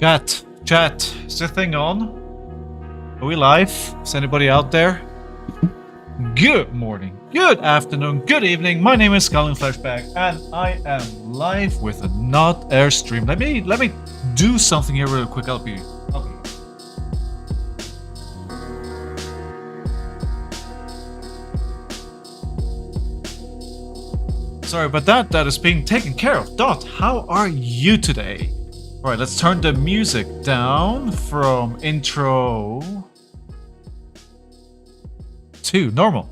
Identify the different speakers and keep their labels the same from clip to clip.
Speaker 1: Chat, is the thing on? Are we live? Is anybody out there? Good morning, good afternoon, good evening. My name is Sculling Flashback, and I am live with another stream. Let me do something here real quick. I'll be. Sorry about that. That is being taken care of. Dot, how are you today? Alright, let's turn the music down from intro to normal.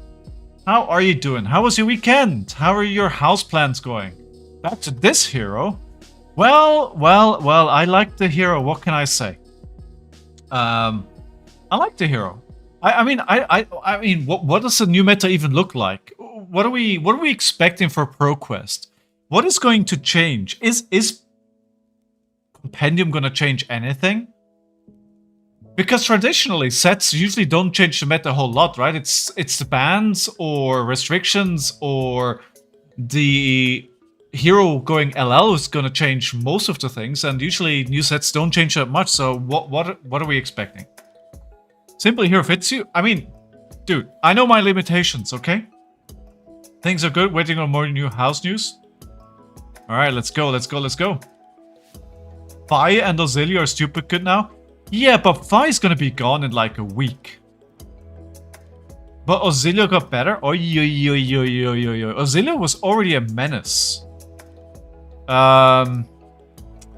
Speaker 1: How are you doing? How was your weekend? How are your house plans going? Back to this hero. Well, I like the hero. What can I say? I like the hero. I mean, what does the new meta even look like? What are we expecting for ProQuest? What is going to change? Is Compendium gonna change anything? Because traditionally sets usually don't change the meta a whole lot, right? It's the bans or restrictions or the hero going LL is gonna change most of the things, and usually new sets don't change that much. So what are we expecting? Simply hero fits you. I mean, dude, I know my limitations, okay? Things are good. Waiting on more new house news. All right, let's go. Fi and Oscilio are stupid good now? Yeah, but Fi is gonna be gone in like a week. But Oscilio got better? Oscilio was already a menace.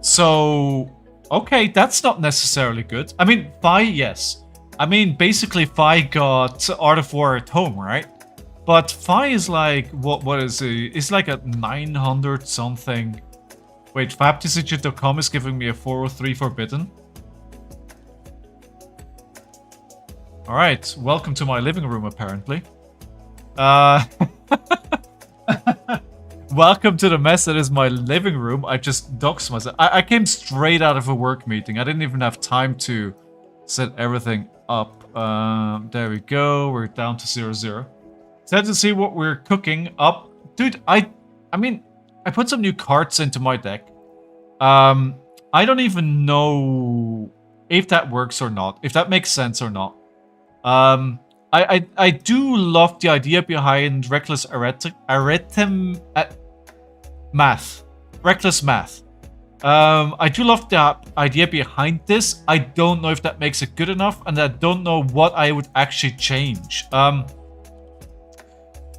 Speaker 1: So... Okay, that's not necessarily good. I mean, Fi, yes. I mean, basically Fi got Art of War at home, right? But Fi is like... What is it? It's like a 900 something... Wait, FabTCG.com is giving me a 403 forbidden. Alright, welcome to my living room, apparently. Welcome to the mess that is my living room. I just doxed myself. I came straight out of a work meeting. I didn't even have time to set everything up. There we go. We're down to 0-0. Sad to see what we're cooking up. Dude, I mean... I put some new cards into my deck. I don't even know if that works or not, if that makes sense or not. I do love the idea behind Reckless Math. Reckless Math. I do love the idea behind this. I don't know if that makes it good enough, and I don't know what I would actually change.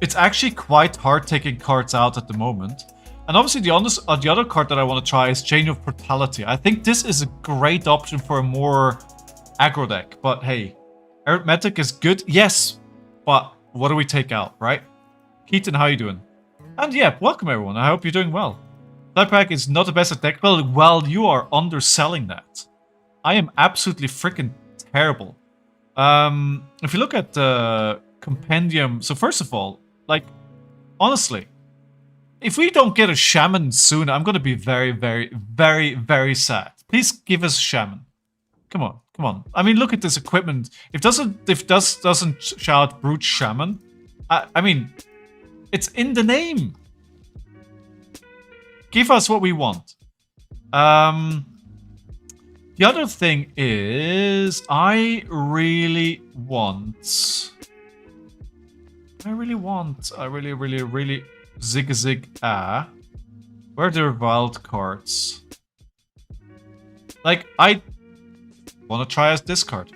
Speaker 1: It's actually quite hard taking cards out at the moment. And obviously the other card that I want to try is Chain of Brutality. I think this is a great option for a more aggro deck. But hey, Arithmetic is good, yes. But what do we take out, right? Keaton, how you doing? And yeah, welcome everyone. I hope you're doing well. Flashback is not the best at deck building. Well, you are underselling that. I am absolutely freaking terrible. If you look at the Compendium, so first of all, like, honestly, if we don't get a shaman soon, I'm gonna be very, very, very, very sad. Please give us a shaman. Come on. I mean, look at this equipment. If this doesn't shout brute shaman, I mean, it's in the name. Give us what we want. The other thing is, I really Zig. Where are the wild cards? Like, I want to try as this card.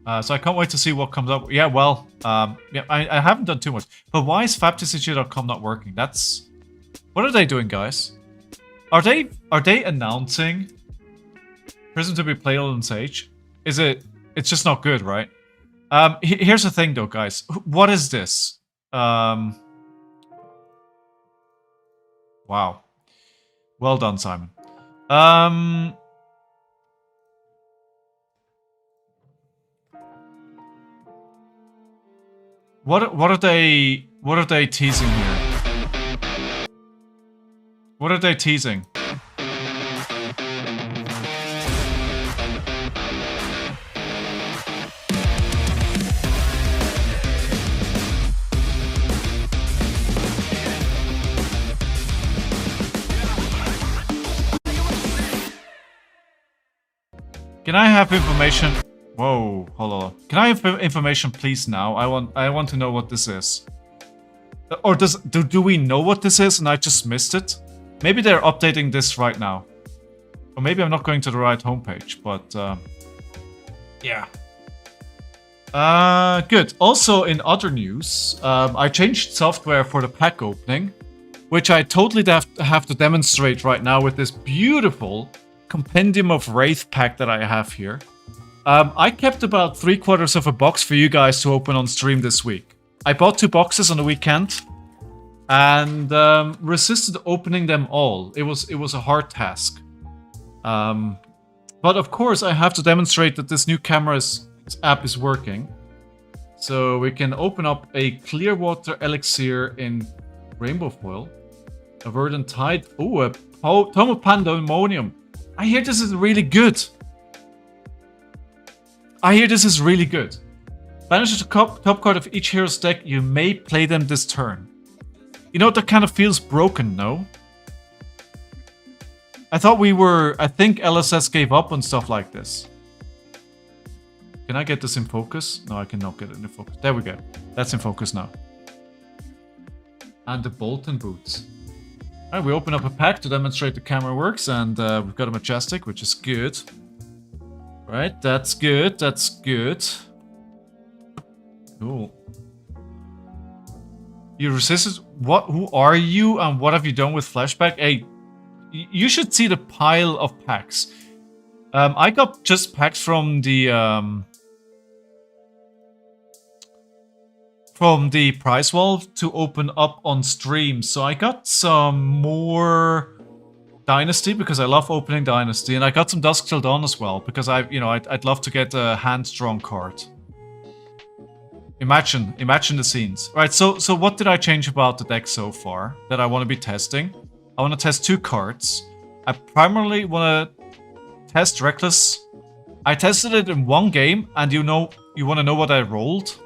Speaker 1: So I can't wait to see what comes up. Yeah, well, yeah, I haven't done too much. But why is FabTCG.com not working? That's... What are they doing, guys? Are they announcing Prism to be playable on Sage? Is it... It's just not good, right? Here's the thing, though, guys. What is this? Wow. Well done, Simon. What are they teasing here? What are they teasing? Can I have information? Whoa, hold on. Can I have information, please? Now, I want to know what this is. Or do we know what this is and I just missed it? Maybe they're updating this right now, or maybe I'm not going to the right homepage. But yeah. Good. Also, in other news, I changed software for the pack opening, which I totally have to demonstrate right now with this beautiful Compendium of Rathe pack that I have here. I kept about 3/4 of a box for you guys to open on stream this week. I bought 2 boxes on the weekend and resisted opening them all. It was a hard task. But of course, I have to demonstrate that this new camera's app is working. So we can open up a Clearwater Elixir in Rainbow Foil. A Verdant Tide. Oh, a Tome of Pandemonium. I hear this is really good. Banish the top card of each hero's deck. You may play them this turn. You know, that kind of feels broken, no? I think LSS gave up on stuff like this. Can I get this in focus? No, I cannot get it in focus. There we go. That's in focus now. And the Bolton Boots. Alright, we open up a pack to demonstrate the camera works, and we've got a Majestic, which is good. Right, that's good, that's good. Cool. You resisted? What? Who are you, and what have you done with Flashback? Hey, you should see the pile of packs. I got just packs from the prize wall to open up on stream. So I got some more Dynasty because I love opening Dynasty, and I got some Dusk Till Dawn as well because I'd love to get a hand-drawn card. Imagine the scenes. Right, so what did I change about the deck so far that I want to be testing? I want to test 2 cards. I primarily want to test Reckless. I tested it in 1 game, and you want to know what I rolled?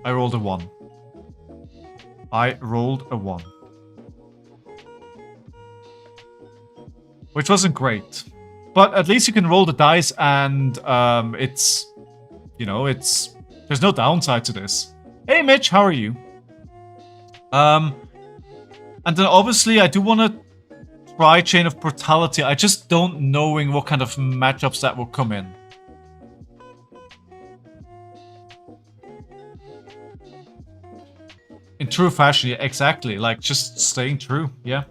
Speaker 1: I rolled a 1. I rolled a 1. Which wasn't great. But at least you can roll the dice, and there's no downside to this. Hey Mitch, how are you? And then obviously I do want to try Chain of Brutality. I just don't knowing what kind of matchups that will come in. In true fashion, yeah, exactly. Like, just staying true, yeah.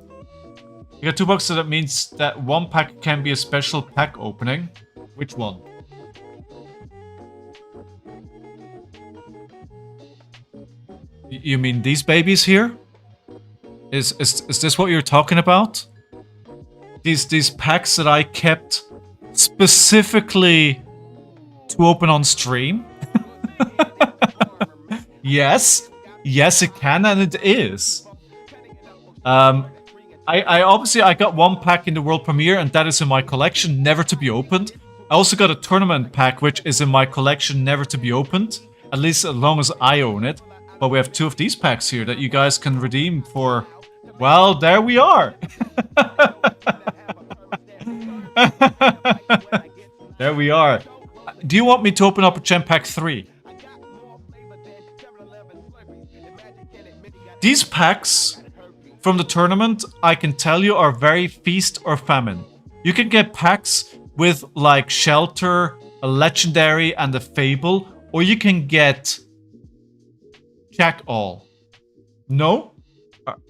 Speaker 1: You got 2 boxes, so that means that 1 pack can be a special pack opening. Which one? You mean these babies here? Is this what you're talking about? These packs that I kept specifically to open on stream? Yes. Yes, it can, and it is. I obviously got 1 pack in the world premiere, and that is in my collection, never to be opened. I also got a tournament pack, which is in my collection, never to be opened, at least as long as I own it. But we have 2 of these packs here that you guys can redeem for. Well, there we are. There we are. Do you want me to open up a Gem Pack 3? These packs from the tournament, I can tell you, are very feast or famine. You can get packs with like Shelter, a Legendary, and a Fable, or you can get Jack All. No?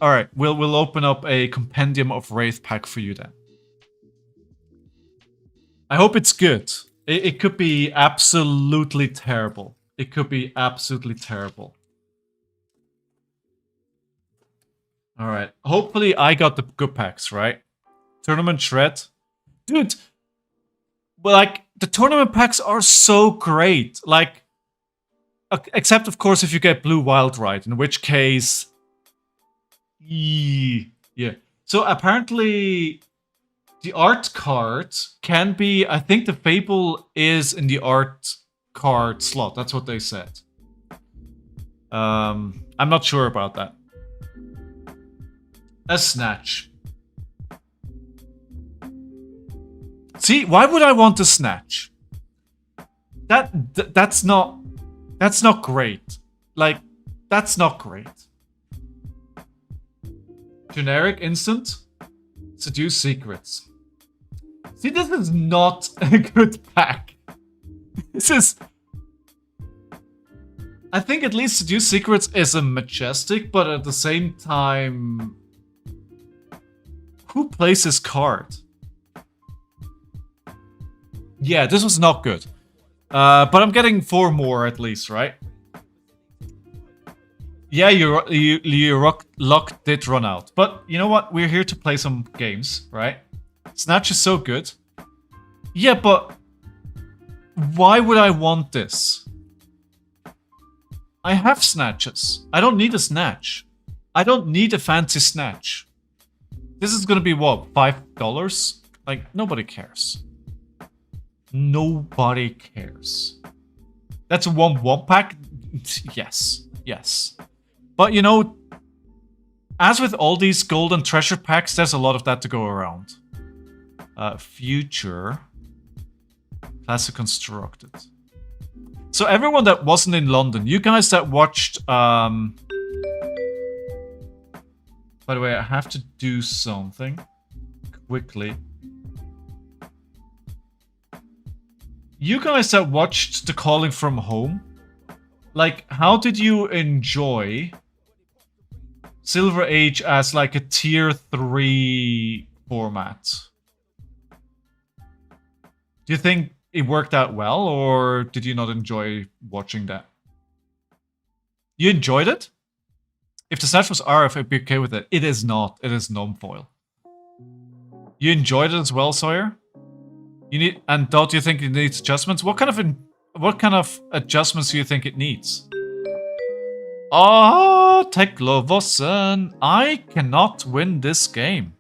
Speaker 1: Alright, we'll open up a Compendium of Rathe pack for you then. I hope it's good. It could be absolutely terrible. It could be absolutely terrible. Alright, hopefully I got the good packs, right? Tournament Shred. Dude, well, like, the tournament packs are so great. Like, except, of course, if you get Blue Wild Ride, in which case... Yeah. So, apparently, the art card can be... I think the Fable is in the art card slot. That's what they said. I'm not sure about that. A snatch. See, why would I want a snatch? That's not great. Like, that's not great. Generic instant. Seduce secrets. See, this is not a good pack. This is... I think at least Seduce Secrets is a majestic, but at the same time... Who plays this card? Yeah, this was not good. But I'm getting 4 more at least, right? Yeah, your luck did run out. But you know what? We're here to play some games, right? Snatch is so good. Yeah, but... Why would I want this? I have snatches. I don't need a snatch. I don't need a fancy snatch. This is gonna be what? $5? Like, nobody cares. Nobody cares. That's a 1-1 pack? Yes. Yes. But you know, as with all these golden treasure packs, there's a lot of that to go around. Future. Classic Constructed. So everyone that wasn't in London, you guys that watched... By the way, I have to do something. Quickly. You guys that watched The Calling from Home, like, how did you enjoy Silver Age as like a tier 3 format? Do you think it worked out well, or did you not enjoy watching that? You enjoyed it? If the snatch was RF, I'd be okay with it. It is not. It is non-foil. You enjoyed it as well, Sawyer? You need, and don't you think it needs adjustments? What kind of adjustments do you think it needs? Oh, Teklovossen. I cannot win this game.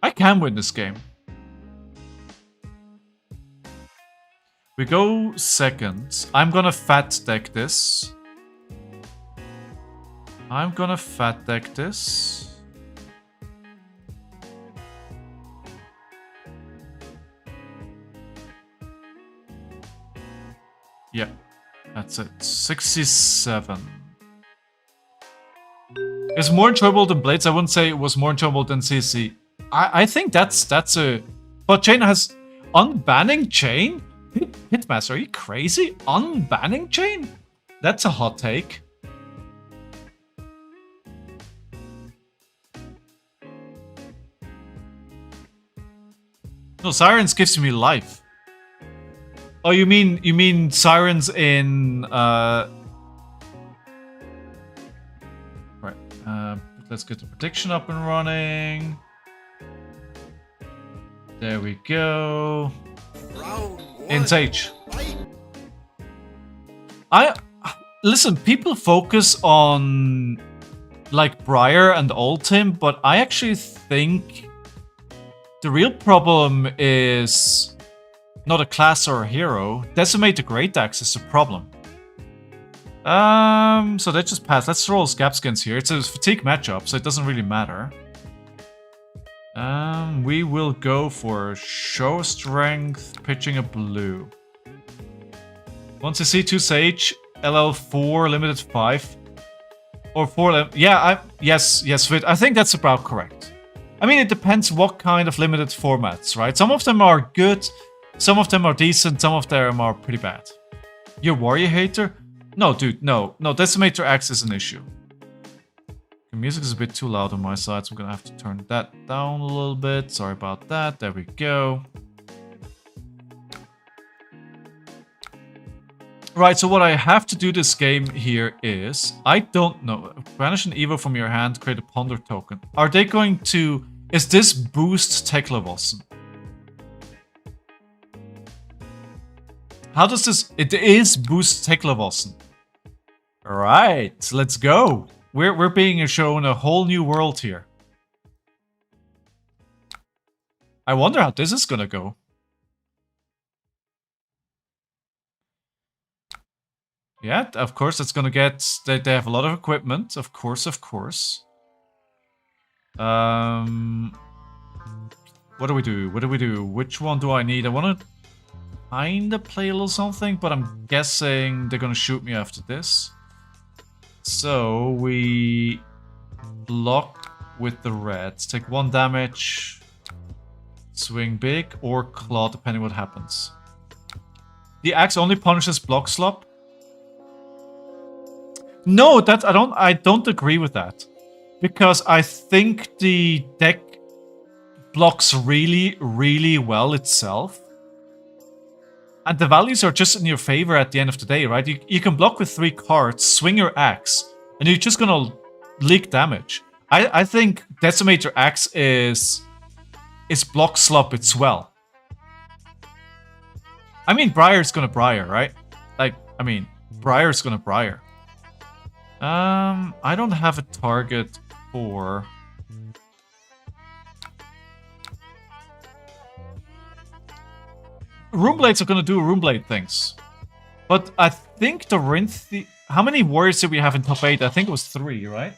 Speaker 1: I can win this game. We go second. I'm gonna fat deck this. Yeah, that's it. 67. It's more enjoyable than Blades. I wouldn't say it was more enjoyable than CC. I think that's a... But Chain has... Unbanning Chain? Hitmaster, are you crazy? Unbanning Chain? That's a hot take. No, Sirens gives me life. Oh, you mean Sirens in right. Let's get the prediction up and running. There we go. In Sage. Listen, people focus on like Briar and Ultim, but I actually think the real problem is not a class or a hero. Decimate the Great Axe is the problem. So they just pass. Let's roll Scabskins here. It's a fatigue matchup, so it doesn't really matter. We will go for show strength, pitching a blue. Once you see 2 Sage, LL4, limited 5. Or 4, yeah, yes, Vid, I think that's about correct. I mean, it depends what kind of limited formats, right? Some of them are good, some of them are decent, some of them are pretty bad. You're a warrior hater? No, dude, no. No, Decimator Axe is an issue. The music is a bit too loud on my side, so I'm gonna have to turn that down a little bit. Sorry about that. There we go. Right, so what I have to do this game here is... I don't know. Banish an Evo from your hand, create a Ponder token. Are they going to... Is this boost Teklovossen? How does this... It is boost Teklovossen. Alright, let's go. We're being shown a whole new world here. I wonder how this is gonna go. Yeah, of course, it's gonna get... They have a lot of equipment. Of course, of course. What do we do? What do we do? Which one do I need? I want to kinda play a little something, but I'm guessing they're gonna shoot me after this. So we block with the reds. Take 1 damage. Swing big or claw, depending what happens. The axe only punishes block slop. No, that I don't agree with that. Because I think the deck blocks really, really well itself. And the values are just in your favor at the end of the day, right? You can block with 3 cards, swing your axe, and you're just gonna leak damage. I think Decimator Axe is block slop as well. I mean, Briar's gonna Briar, right? Like, I mean, Briar's gonna Briar. I don't have a target for... Runeblades are gonna do Runeblade things. But I think the Rinthi... How many warriors did we have in top 8? I think it was 3, right?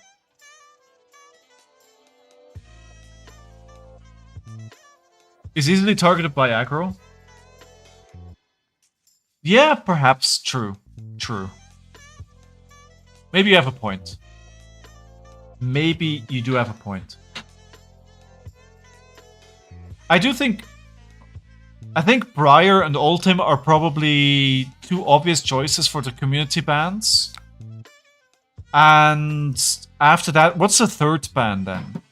Speaker 1: Is easily targeted by aggro? Yeah, perhaps. True. True. Maybe you have a point. Maybe you do have a point. I think Briar and Oldhim are probably 2 obvious choices for the community bans. And after that, what's the 3rd ban then?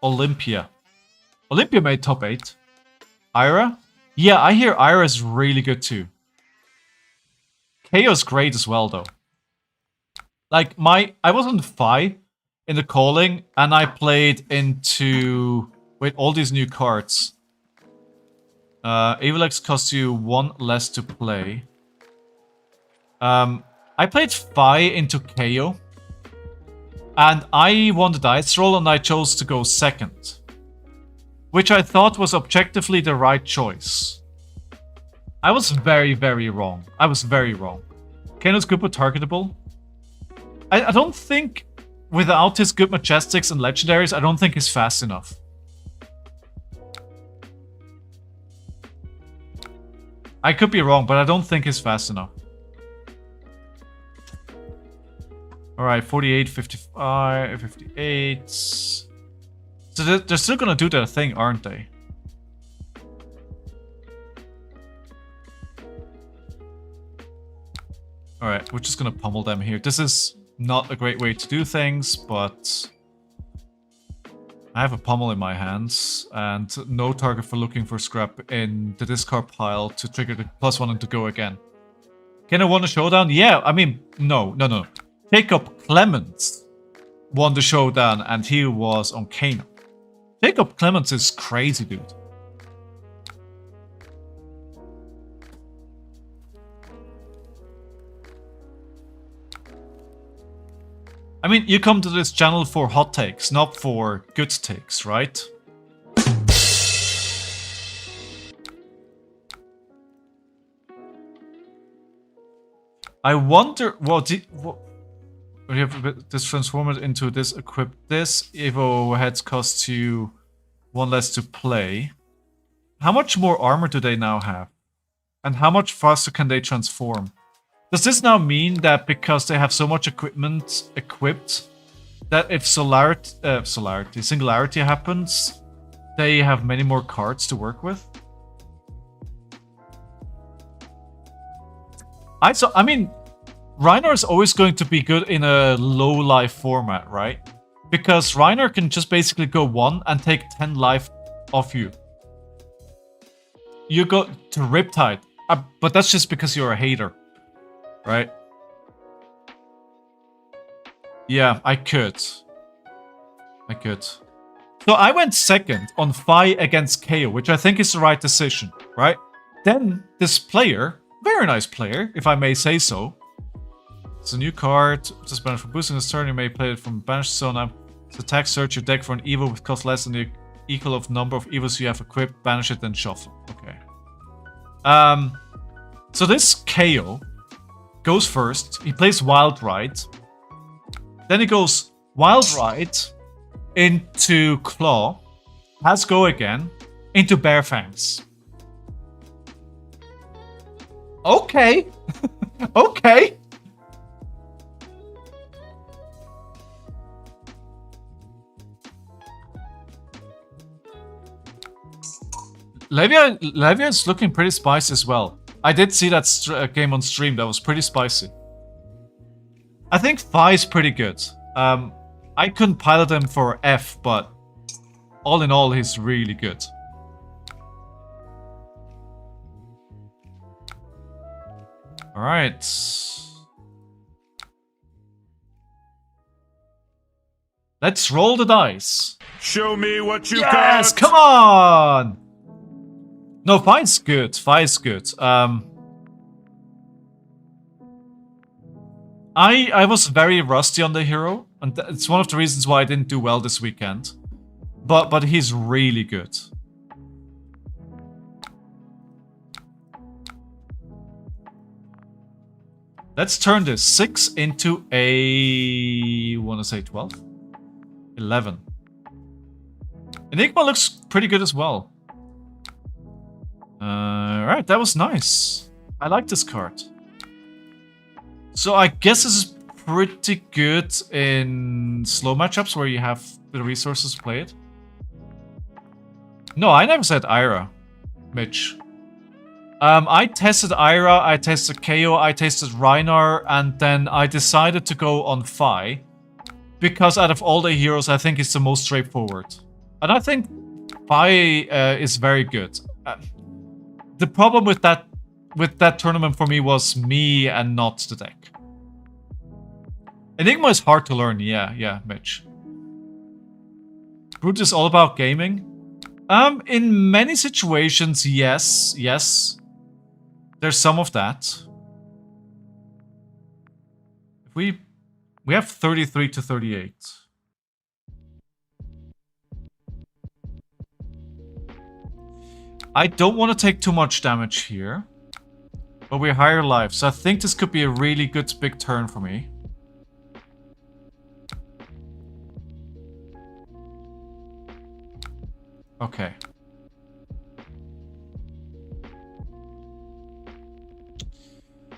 Speaker 1: Olympia. Olympia made top 8. Ira? Yeah, I hear Ira's really good too. Kayo's great as well though. Like I was on 5 in the calling and I played into wait, all these new cards. Evil-X costs you 1 less to play. I played Phi into Kayo. And I won the dice roll and I chose to go 2nd. Which I thought was objectively the right choice. I was very, very wrong. I was very wrong. Kano's good but targetable. I don't think, without his good Majestics and Legendaries, I don't think he's fast enough. I could be wrong, but I don't think he's fast enough. Alright, 48, 55, 58. So they're still gonna do their thing, aren't they? Alright, we're just gonna pummel them here. This is not a great way to do things, but... I have a pummel in my hands, and no target for looking for scrap in the discard pile to trigger the +1 and to go again. Can I win a showdown? Yeah, I mean, no. Jacob Clements won the showdown, and he was on Kano. Jacob Clements is crazy, dude. I mean, you come to this channel for hot takes, not for good takes, right? I wonder what you have this transformed into this, equip this. Evo heads cost you 1 less to play. How much more armor do they now have? And how much faster can they transform? Does this now mean that because they have so much equipment equipped, that if Singularity happens, they have many more cards to work with? I mean, Reiner is always going to be good in a low life format, right? Because Reiner can just basically go 1 and take 10 life off you. You go to Riptide, but that's just because you're a hater, right? Yeah, I could. So I went 2nd on Phi against KO, which I think is the right decision, right? Then this player, very nice player, if I may say so. It's a new card, just banned for boosting this turn. You may play it from banished zone. To attack, search your deck for an Evo with cost less than the equal of number of Evos you have equipped, banish it, then shuffle. Okay. So this Kayo goes first. He plays Wild Ride. Then he goes Wild Ride into Claw. Has go again. Into Bare Fangs. Okay. Okay. Levia is looking pretty spicy as well. I did see that game on stream. That was pretty spicy. I think Phi is pretty good. I couldn't pilot him for F, but all in all, he's really good. All right. Let's roll the dice.
Speaker 2: Show me what you got.
Speaker 1: Yes, come on. No, Phi's good. Phi's good. I was very rusty on the hero, and it's one of the reasons why I didn't do well this weekend. But he's really good. Let's turn this 6 into a... want to say 12? 11. Enigma looks pretty good as well. Alright, that was nice. I like this card. So I guess this is pretty good in slow matchups where you have the resources to play it. No, I never said Ira, Mitch. I tested Ira, I tested Kayo, I tested Reinar, and then I decided to go on Phi. Because out of all the heroes, I think it's the most straightforward. And I think Phi is very good. The problem with that tournament for me was me and not the deck. Enigma is hard to learn, yeah, Mitch. Brute is all about gaming. In many situations, yes. There's some of that. If we have 33 to 38. I don't want to take too much damage here. But we're higher life, so I think this could be a really good big turn for me. Okay.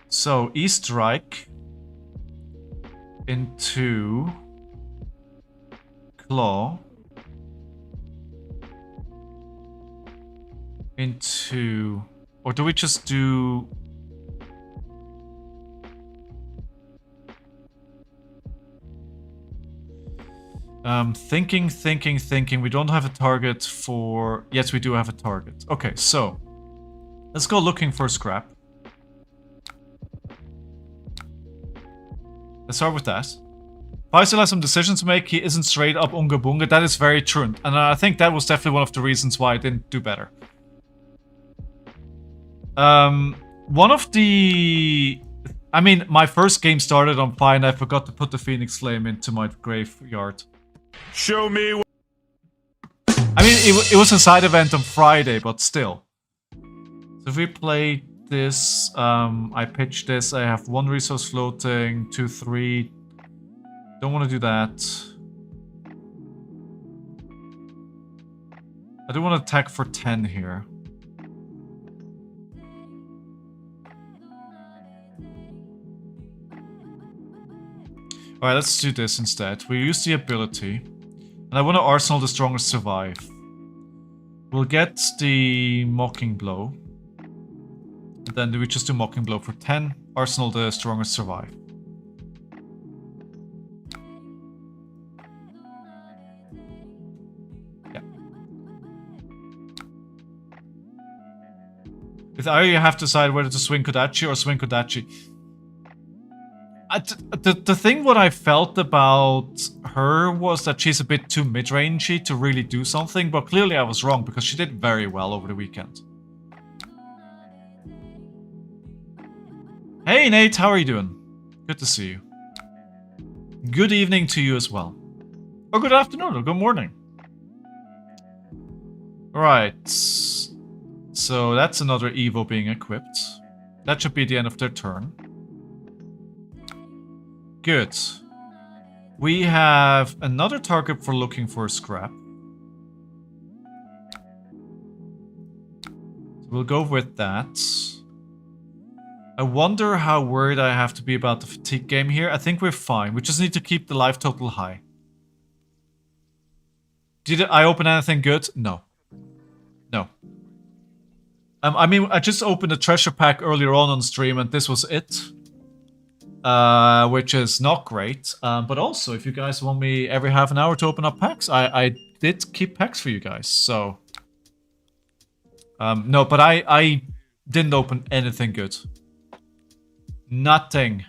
Speaker 1: So, E-Strike into Claw into... Or do we just do... Thinking. We don't have a target for... Yes, we do have a target. Okay, so... Let's go looking for scrap. Let's start with that. Pi still has some decisions to make. He isn't straight up Unga Bunga. That is very true. And I think that was definitely one of the reasons why I didn't do better. One of the... I mean, my first game started on Pi and I forgot to put the Phoenix Flame into my graveyard.
Speaker 2: Show me what...
Speaker 1: I mean, it was a side event on Friday, but still. So if we play this, I pitch this, I have 1 resource floating, 2, 3. Don't want to do that. I do want to attack for 10 here. Alright, let's do this instead. We use the ability. And I want to Arsenal the Strongest Survive. We'll get the Mocking Blow. And then we just do Mocking Blow for 10. Arsenal the Strongest Survive. Yeah. With Aya, you have to decide whether to swing Kodachi or swing Kodachi. The thing what I felt about her was that she's a bit too mid-rangey to really do something, but clearly I was wrong because she did very well over the weekend. Hey Nate, how are you doing? Good to see you. Good evening to you as well. Or good afternoon, or good morning. Alright. So that's another Evo being equipped. That should be the end of their turn. Good. We have another target for looking for a scrap. So we'll go with that. I wonder how worried I have to be about the fatigue game here. I think we're fine. We just need to keep the life total high. Did I open anything good? No. No. I mean, I just opened a treasure pack earlier on stream and this was it. Which is not great. But also, if you guys want me every half an hour to open up packs, I did keep packs for you guys, so... no, but I didn't open anything good. Nothing.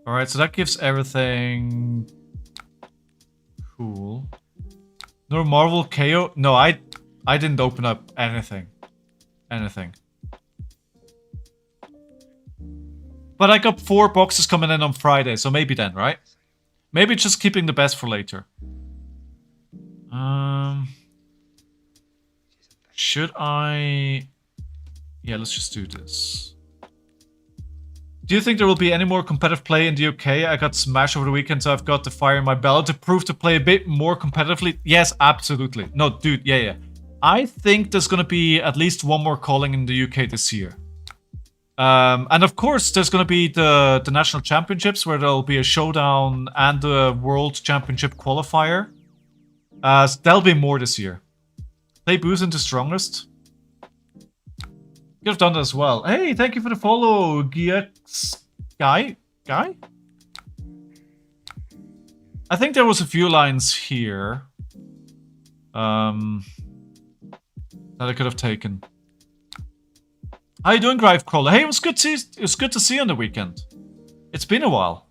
Speaker 1: Alright, so that gives everything... Cool. No Marvel Kayo? No, I didn't open up anything. Anything. But I got 4 boxes coming in on Friday, so maybe then, right? Maybe just keeping the best for later. Should I... Yeah, let's just do this. Do you think there will be any more competitive play in the UK? I got smashed over the weekend, so I've got the fire in my belly to prove to play a bit more competitively. Yes, absolutely. No, dude, yeah. I think there's gonna be at least one more calling in the UK this year. And of course, there's gonna be the national championships where there'll be a showdown and the world championship qualifier. So there'll be more this year. Play boost into strongest. Could have done that as well. Hey, thank you for the follow, Guy? I think there was a few lines here. That I could have taken. How you doing, Gravecrawler? Hey, it was good to see you on the weekend. It's been a while.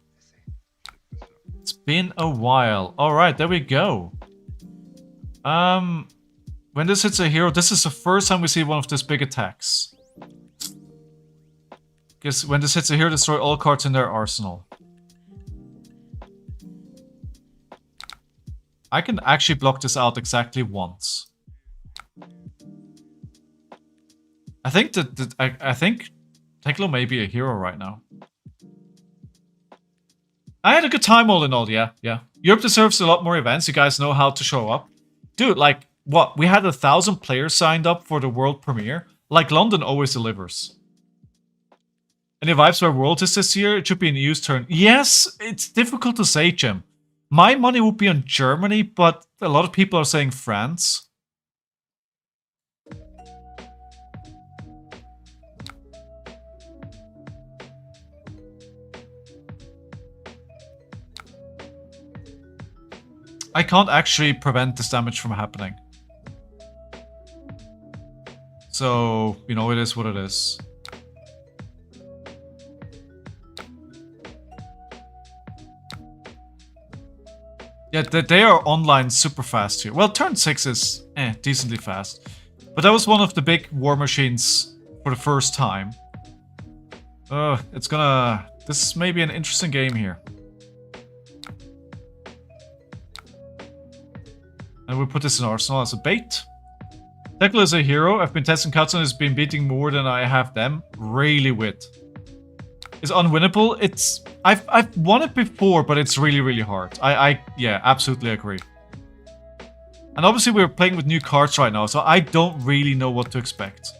Speaker 1: It's been a while. Alright, there we go. When this hits a hero, this is the first time we see one of these big attacks. Because when this hits a hero, destroy all cards in their arsenal. I can actually block this out exactly once. I think I think Teklo may be a hero right now. I had a good time all in all, yeah. Europe deserves a lot more events. You guys know how to show up. Dude, like, what? We had 1,000 players signed up for the world premiere. Like, London always delivers. Any vibes where World is this year? It should be an EU's turn. Yes, it's difficult to say, Jim. My money would be on Germany, but a lot of people are saying France. I can't actually prevent this damage from happening. So, you know, it is what it is. Yeah, they are online super fast here. Well, turn 6 is decently fast. But that was one of the big war machines for the first time. It's gonna... This may be an interesting game here. And we put this in Arsenal as a bait. Teklo is a hero. I've been testing cuts and has been beating more than I have them. Really wit. It's unwinnable. It's... I've won it before, but it's really, really hard. Yeah, absolutely agree. And obviously we're playing with new cards right now, so I don't really know what to expect.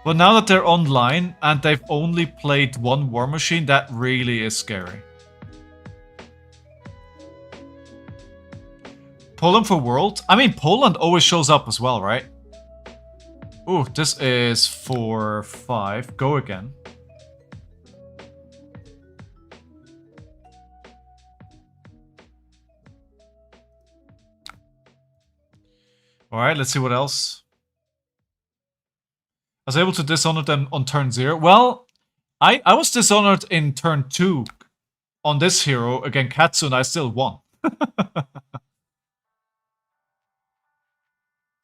Speaker 1: But now that they're online, and they've only played one war machine, that really is scary. Poland for World? I mean, Poland always shows up as well, right? Ooh, this is for 5. Go again. Alright, let's see what else. I was able to dishonor them on turn 0. Well, I was dishonored in turn 2 on this hero against Katsu and I still won.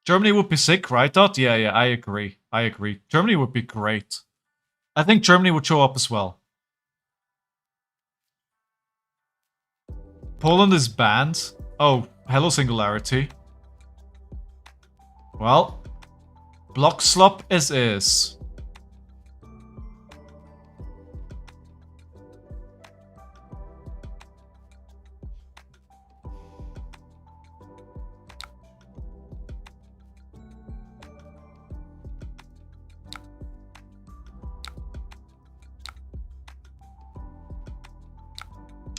Speaker 1: Germany would be sick, right, Dot? Yeah, I agree. I agree. Germany would be great. I think Germany would show up as well. Poland is banned. Oh, hello Singularity. Well, block slop is.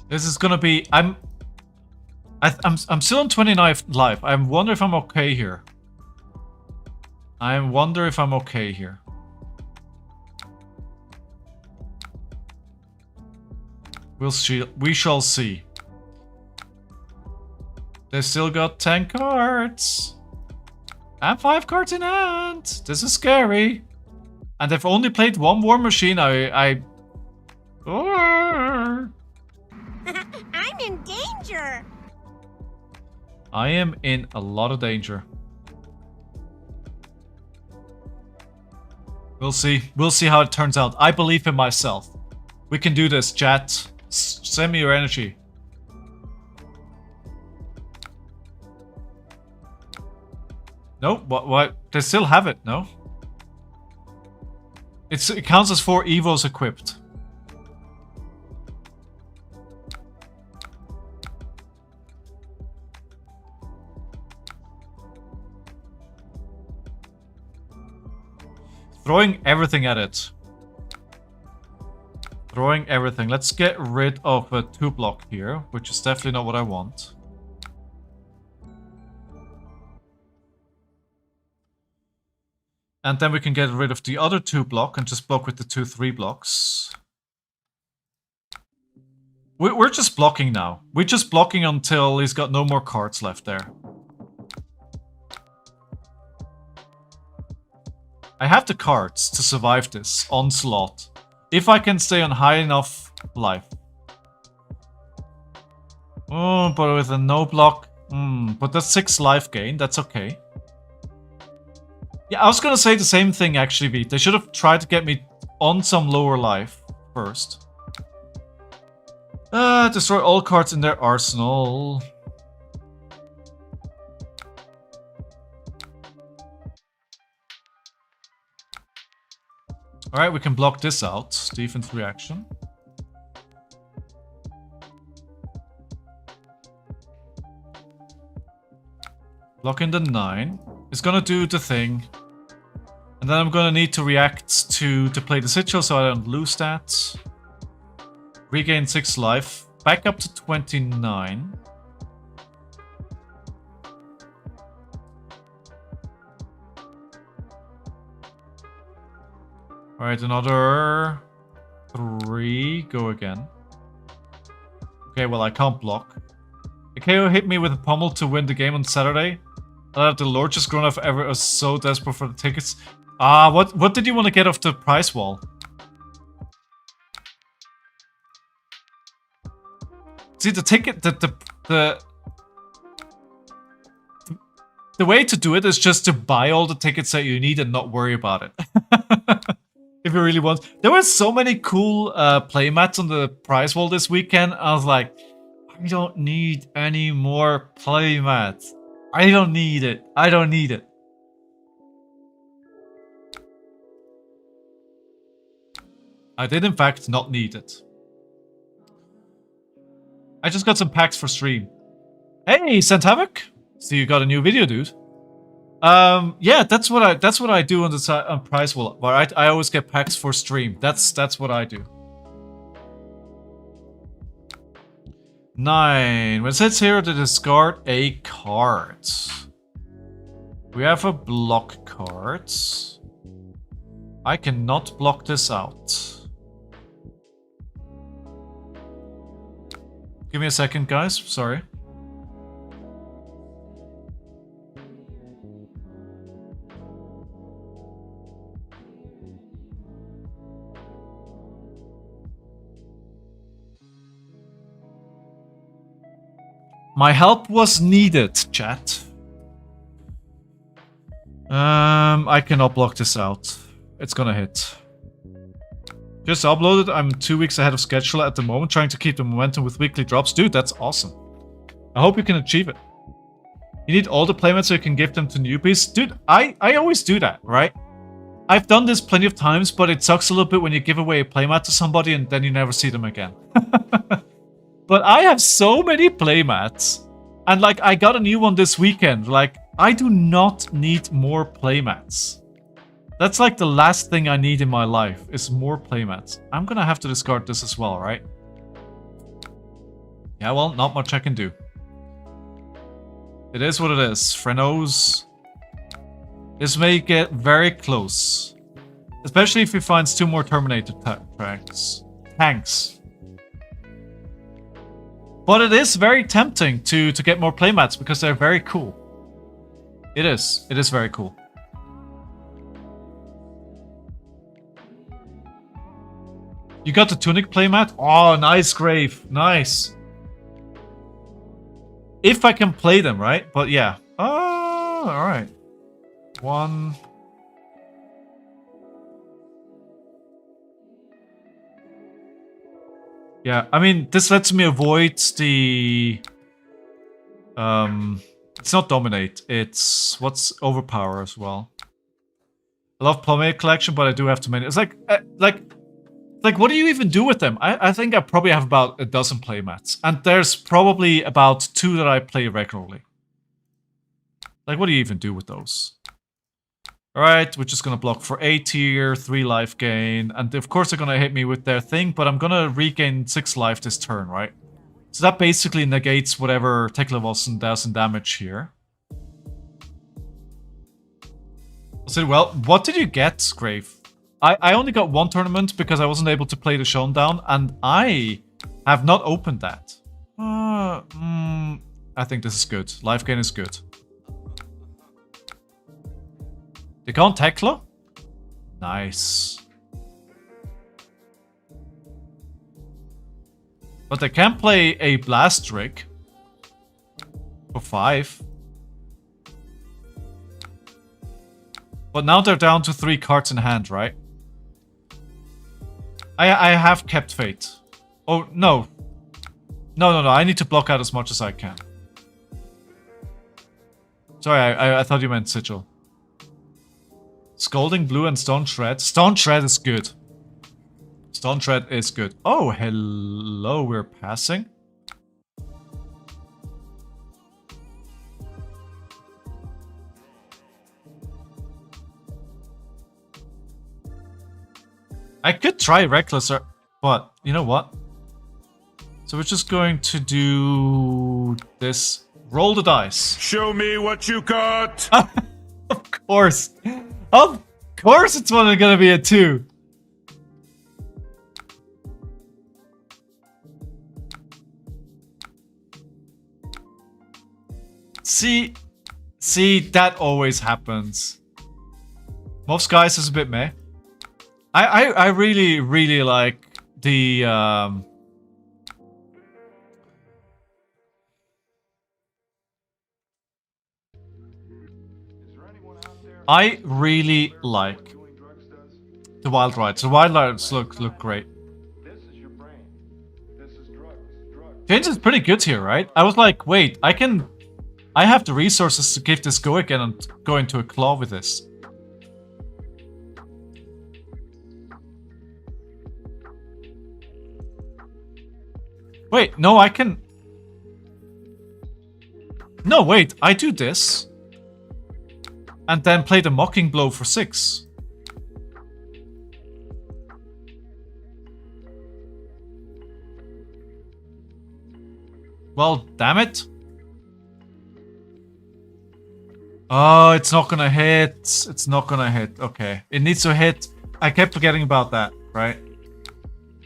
Speaker 1: This is gonna be. I'm still on 29th life. I wonder if I'm okay here. I wonder if I'm okay here. We'll see. We shall see. They still got 10 cards. And 5 cards in hand. This is scary. And they've only played one War Machine.
Speaker 3: I'm in danger.
Speaker 1: I am in a lot of danger. We'll see. We'll see how it turns out. I believe in myself. We can do this, chat. Send me your energy. No, what? They still have it, no? It counts as 4 Evos equipped. Throwing everything at it. Throwing everything. Let's get rid of a 2 block here, which is definitely not what I want. And then we can get rid of the other 2 block and just block with the 2/3 blocks. We're just blocking now. We're just blocking until he's got no more cards left there. I have the cards to survive this onslaught. If I can stay on high enough life. Oh, but with a no block. But that's 6 life gain. That's okay. Yeah, I was gonna say the same thing actually, Beat. They should have tried to get me on some lower life first. Destroy all cards in their arsenal. Alright, we can block this out. Defense reaction. Blocking the 9. It's gonna do the thing. And then I'm gonna need to react to play the Sigil so I don't lose that. Regain 6 life. Back up to 29. Alright, another 3. Go again. Okay, well, I can't block. Kayo hit me with a pommel to win the game on Saturday. The largest grown I've ever was so desperate for the tickets. What did you want to get off the price wall? See, the ticket, the way to do it is just to buy all the tickets that you need and not worry about it. If you really want. There were so many cool playmats on the prize wall this weekend. I was like, I don't need any more playmats. I don't need it. I don't need it. I did in fact not need it. I just got some packs for stream. Hey, Sent Havoc. So you got a new video, dude. Yeah, that's what I do on the on prize wall. But I always get packs for stream. That's what I do. 9. When it says here to discard a card. We have a block card. I cannot block this out. Give me a second, guys. Sorry. My help was needed, chat. I cannot block this out. It's gonna hit. Just uploaded. I'm 2 weeks ahead of schedule at the moment, trying to keep the momentum with weekly drops. Dude, that's awesome. I hope you can achieve it. You need all the playmats so you can give them to newbies. Dude, I always do that, right? I've done this plenty of times, but it sucks a little bit when you give away a playmat to somebody and then you never see them again. But I have so many playmats. And like, I got a new one this weekend. Like, I do not need more playmats. That's like the last thing I need in my life, is more playmats. I'm gonna have to discard this as well, right? Yeah, well, not much I can do. It is what it is. Frenos. This may get very close. Especially if he finds 2 more Terminator tanks. But it is very tempting to get more playmats because they're very cool. It is. It is very cool. You got the Tunic playmat? Oh, nice, Grave. Nice. If I can play them, right? But yeah. Oh, alright. 1. Yeah, I mean, this lets me avoid the... it's not Dominate. It's... What's Overpower as well? I love Plummet Collection, but I do have too many. It's like, what do you even do with them? I think I probably have about a dozen playmats. And there's probably about 2 that I play regularly. Like, what do you even do with those? Alright, we're just gonna block for 8 here, 3 life gain. And of course they're gonna hit me with their thing, but I'm gonna regain 6 life this turn, right? So that basically negates whatever Teklovossen does in damage here. So, well, what did you get, Grave? I only got 1 tournament because I wasn't able to play the Showdown, and I have not opened that. I think this is good. Life gain is good. They can't Teklo? Nice. But they can play a Blast Trick. For 5. But now they're down to 3 cards in hand, right? I have kept Fate. Oh, no. No. I need to block out as much as I can. Sorry, I thought you meant Sigil. Scalding Blue and Stone Shred. Stone Shred is good. Stone Shred is good. Oh, hello, we're passing. I could try Reckless, but you know what? So we're just going to do this. Roll the dice.
Speaker 2: Show me what you got.
Speaker 1: Of course. Of course it's only gonna be a 2. See, that always happens. Most guys is a bit meh. I really like the I really like the Wild Rides. The Wild Rides look great. James is pretty good here, right? I was like, wait, I have the resources to give this go again and go into a claw with this. Wait, no, I can... No, wait, I do this. And then play the Mocking Blow for 6. Well, damn it. Oh, it's not gonna hit. It's not gonna hit. Okay. It needs to hit. I kept forgetting about that, right?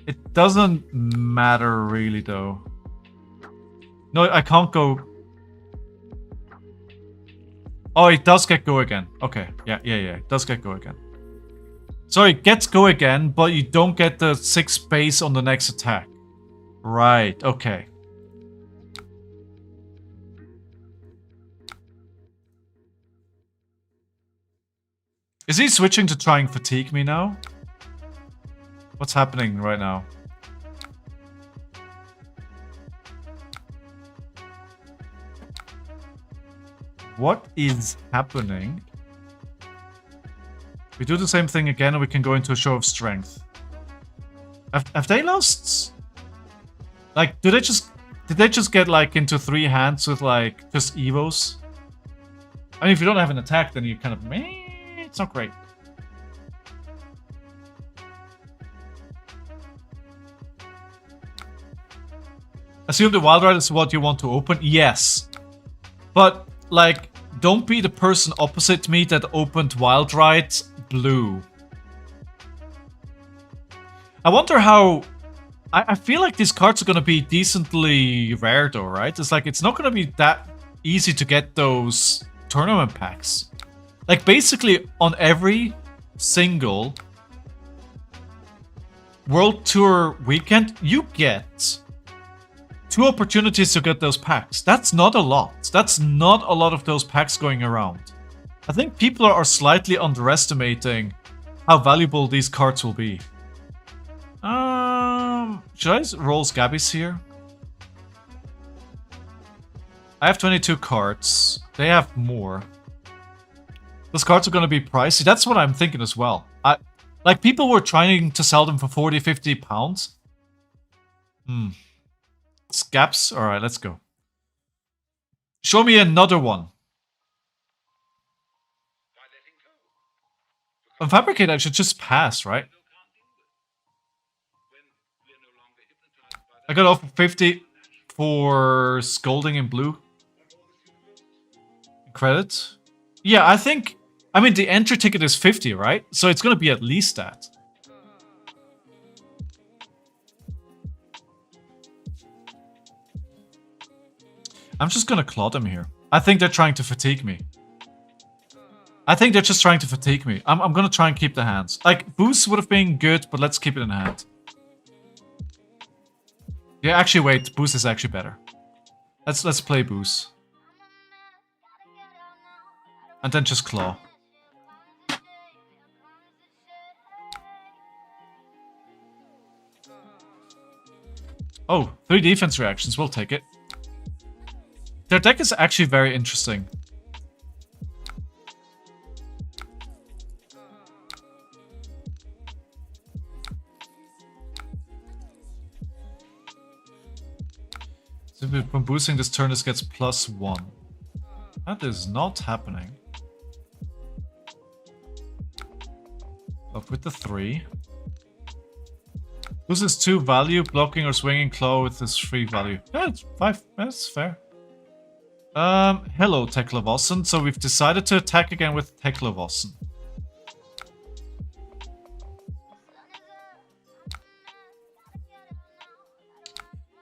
Speaker 1: It doesn't matter really, though. No, I can't go... Oh, it does get go again. Okay. Yeah. It does get go again. So it gets go again, but you don't get the 6 base on the next attack. Right. Okay. Is he switching to try and fatigue me now? What's happening right now? What is happening? We do the same thing again and we can go into a show of strength. Have they lost? Like, did they just get like into 3 hands with like just evos? I mean, if you don't have an attack, then you kind of meh, it's not great. Assume the wild ride is what you want to open. Yes, but like, don't be the person opposite me that opened wild ride blue. I wonder how. I feel like these cards are going to be decently rare though, right? It's like, it's not going to be that easy to get those tournament packs. Like, basically on every single World Tour weekend, you get 2 opportunities to get those packs. That's not a lot. That's not a lot of those packs going around. I think people are slightly underestimating how valuable these cards will be. Should I roll Scabbies here? I have 22 cards. They have more. Those cards are going to be pricey. That's what I'm thinking as well. Like, people were trying to sell them for 40, 50 pounds. Scabs? Alright, let's go. Show me another one. On Fabricate, I should just pass, right? I got offer 50 for Scolding in blue. Credit? Yeah, I think... I mean, the entry ticket is 50, right? So it's gonna be at least that. I'm just gonna claw them here. I think they're trying to fatigue me. I think they're just trying to fatigue me. I'm gonna try and keep the hands. Like, boost would have been good, but let's keep it in hand. Yeah, actually, wait. Boost is actually better. Let's play boost. And then just claw. Oh, 3 defense reactions. We'll take it. Their deck is actually very interesting. Simply when boosting this turn, this gets +1. That is not happening. Up with the 3. Loses 2 value, blocking or swinging claw with this 3 value. Yeah, it's 5. That's fair. Hello, Teklovossen. So we've decided to attack again with Teklovossen.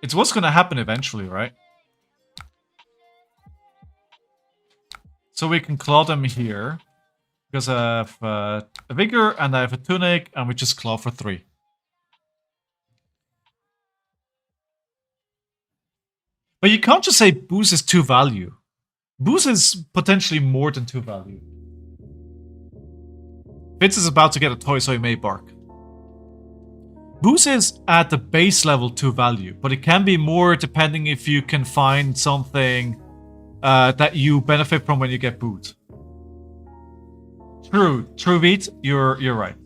Speaker 1: It's what's gonna happen eventually, right? So we can claw them here. Because I have a Vigor and I have a Tunic, and we just claw for 3. But you can't just say boost is 2 value. Boost is potentially more than 2 value. Vince is about to get a toy, so he may bark. Boost is at the base level 2 value, but it can be more depending if you can find something that you benefit from when you get boot. True, Beat, you're right.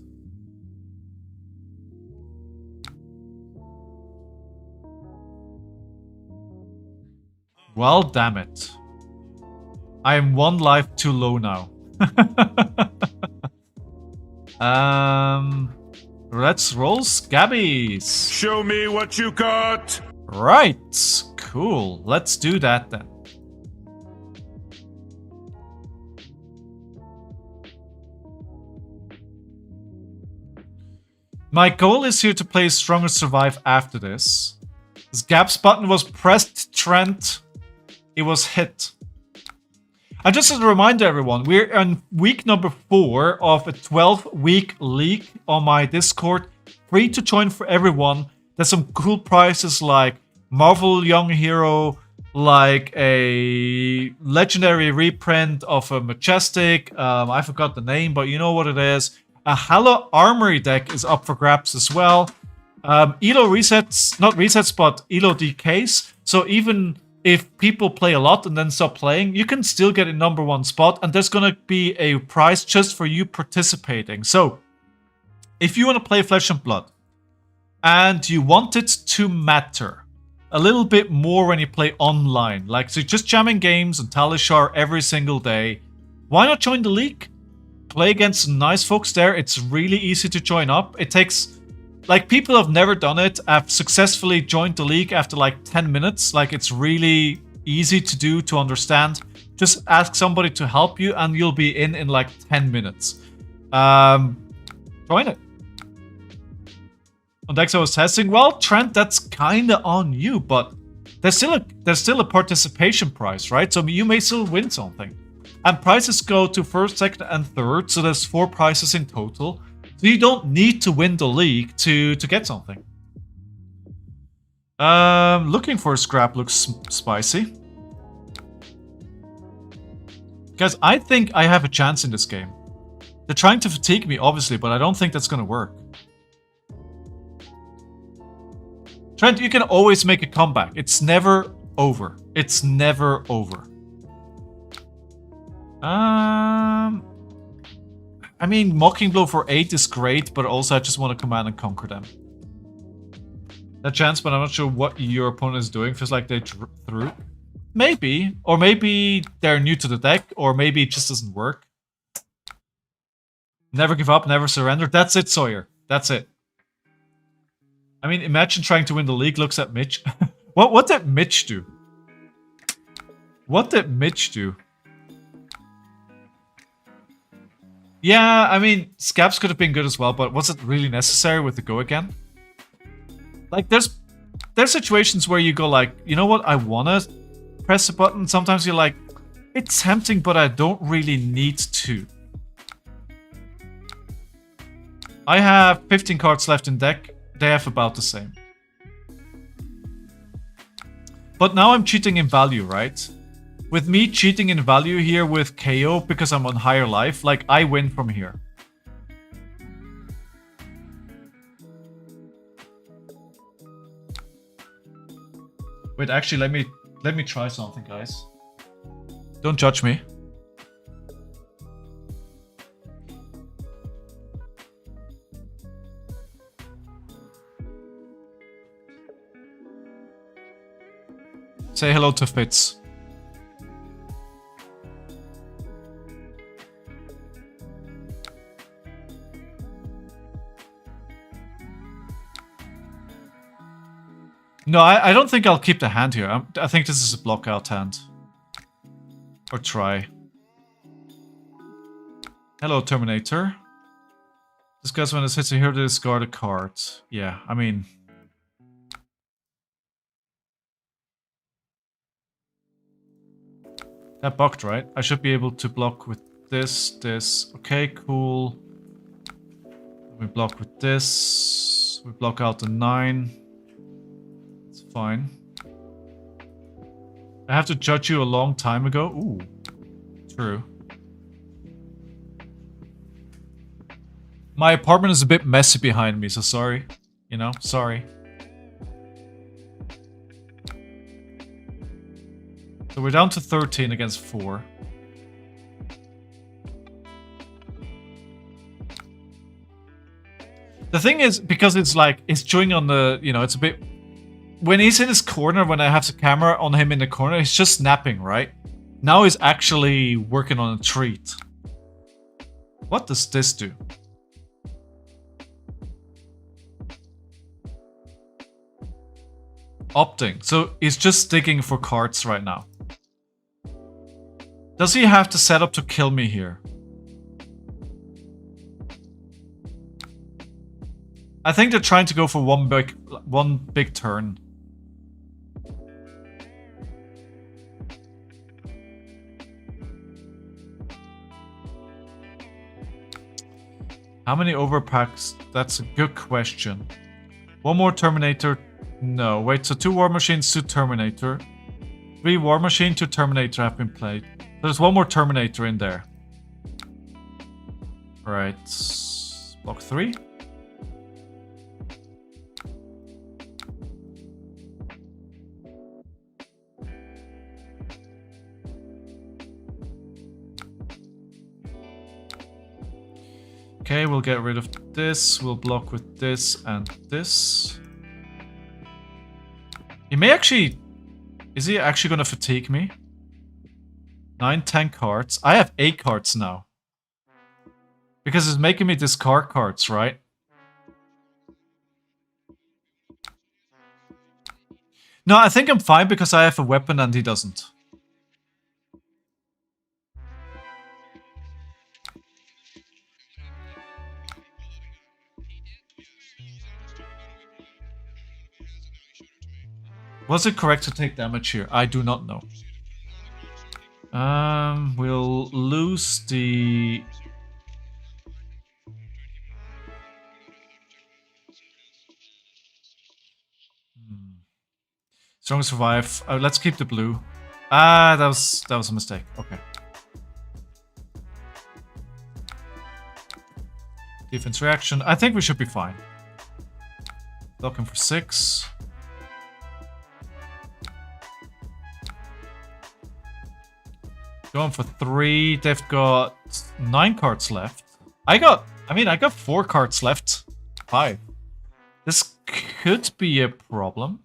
Speaker 1: Well, damn it. I am 1 life too low now. Let's roll Scabbies.
Speaker 2: Show me what you got.
Speaker 1: Right, cool. Let's do that then. My goal is here to play Stronger Survive after this. This Gaps button was pressed, Trent. It was hit. And just as a reminder, everyone, we're on week number 4 of a 12-week league on my Discord. Free to join for everyone. There's some cool prizes like Marvel Young Hero, like a legendary reprint of a Majestic. I forgot the name, but you know what it is. A Halo Armory deck is up for grabs as well. Elo resets, not resets, but Elo decays. So even if people play a lot and then stop playing, you can still get a #1 spot, and there's gonna be a prize just for you participating. So, if you want to play Flesh and Blood, and you want it to matter a little bit more when you play online, like so just jamming games and Talishar every single day, why not join the league? Play against some nice folks there. It's really easy to join up. It takes, like, people have never done it. I've successfully joined the league after like 10 minutes. Like, it's really easy to do, to understand. Just ask somebody to help you and you'll be in like 10 minutes. Join it. On Dex I was testing. Well, Trent, that's kind of on you, but there's still a participation prize, right? So you may still win something. And prizes go to first, second, and third, so there's 4 prizes in total. So you don't need to win the league to get something. Looking for a scrap looks spicy. Guys, I think I have a chance in this game. They're trying to fatigue me, obviously, but I don't think that's gonna work. Trent, you can always make a comeback. It's never over. It's never over. I mean, Mocking Blow for 8 is great, but also I just want to command and conquer them. That chance, but I'm not sure what your opponent is doing. Feels like they threw. Maybe. Or maybe they're new to the deck, or maybe it just doesn't work. Never give up, never surrender. That's it, Sawyer. That's it. I mean, imagine trying to win the league. Looks at Mitch. What did Mitch do? What did Mitch do? Yeah, I mean, Scabs could have been good as well, but was it really necessary with the go again? Like, there's situations where you go like, you know what, I wanna press a button. Sometimes you're like, it's tempting, but I don't really need to. I have 15 cards left in deck. They have about the same. But now I'm cheating in value, right? With me cheating in value here with KO because I'm on higher life, like, I win from here. Wait, actually, let me try something, guys. Don't judge me. Say hello to Fitz. No, I don't think I'll keep the hand here. I think this is a block out hand. Or try. Hello, Terminator. Discuss when it hits a hero to discard a card. Yeah, I mean... That bugged, right? I should be able to block with this. Okay, cool. We block with this. We block out the 9. It's fine. I have to judge you a long time ago. Ooh. True. My apartment is a bit messy behind me, so sorry. You know, sorry. So we're down to 13 against 4. The thing is, because it's like, it's chewing on the, you know, it's a bit... When he's in his corner, when I have the camera on him in the corner, he's just snapping, right? Now he's actually working on a treat. What does this do? Opting. So he's just digging for cards right now. Does he have to set up to kill me here? I think they're trying to go for one big turn. How many overpacks? That's a good question. One more Terminator. No, wait, so 2 War Machines, 2 Terminator. 3 War Machine, 2 Terminator have been played. There's one more Terminator in there. Right. Block 3. get rid of this. We'll block with this and this. He may actually... Is he actually going to fatigue me? 9, 10 cards. I have 8 cards now. Because it's making me discard cards, right? No, I think I'm fine because I have a weapon and he doesn't. Was it correct to take damage here? I do not know. We'll lose the... Strong survive. Let's keep the blue. Ah, that was a mistake. Okay. Defense reaction. I think we should be fine. Looking for 6. Going for 3. They've got 9 cards left. I got 4 cards left. 5. This could be a problem.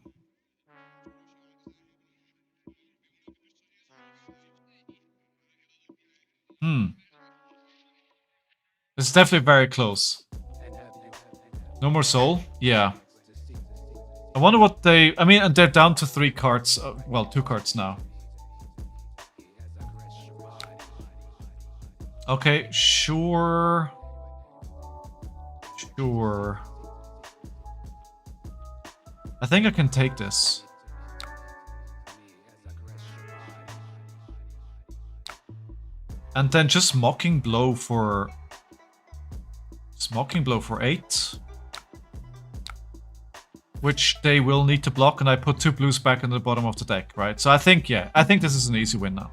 Speaker 1: It's definitely very close. No more soul? Yeah. I wonder what they... I mean, and they're down to 3 cards. Well, 2 cards now. Okay, sure. Sure. I think I can take this. And then just Mocking Blow for... Mocking Blow for 8. Which they will need to block, and I put 2 blues back in the bottom of the deck, right? So I think, yeah, I think this is an easy win now.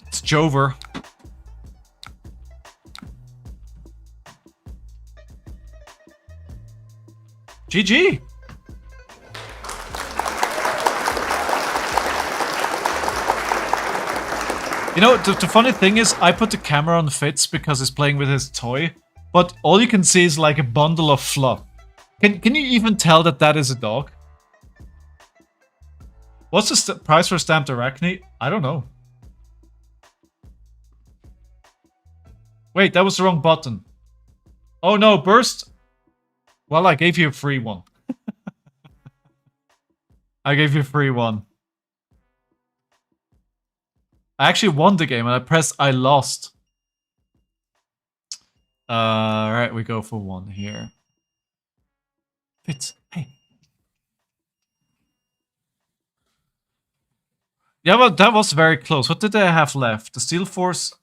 Speaker 1: It's Jover. GG! You know, the funny thing is, I put the camera on Fitz because he's playing with his toy, but all you can see is like a bundle of fluff. Can you even tell that that is a dog? What's the price for stamped Arakni? I don't know. Wait, that was the wrong button. Oh no, burst. Well, I gave you a free one. I gave you a free one. I actually won the game and I pressed I lost. Right, we go for 1 here. Fitz, hey. Yeah, well, that was very close. What did they have left? The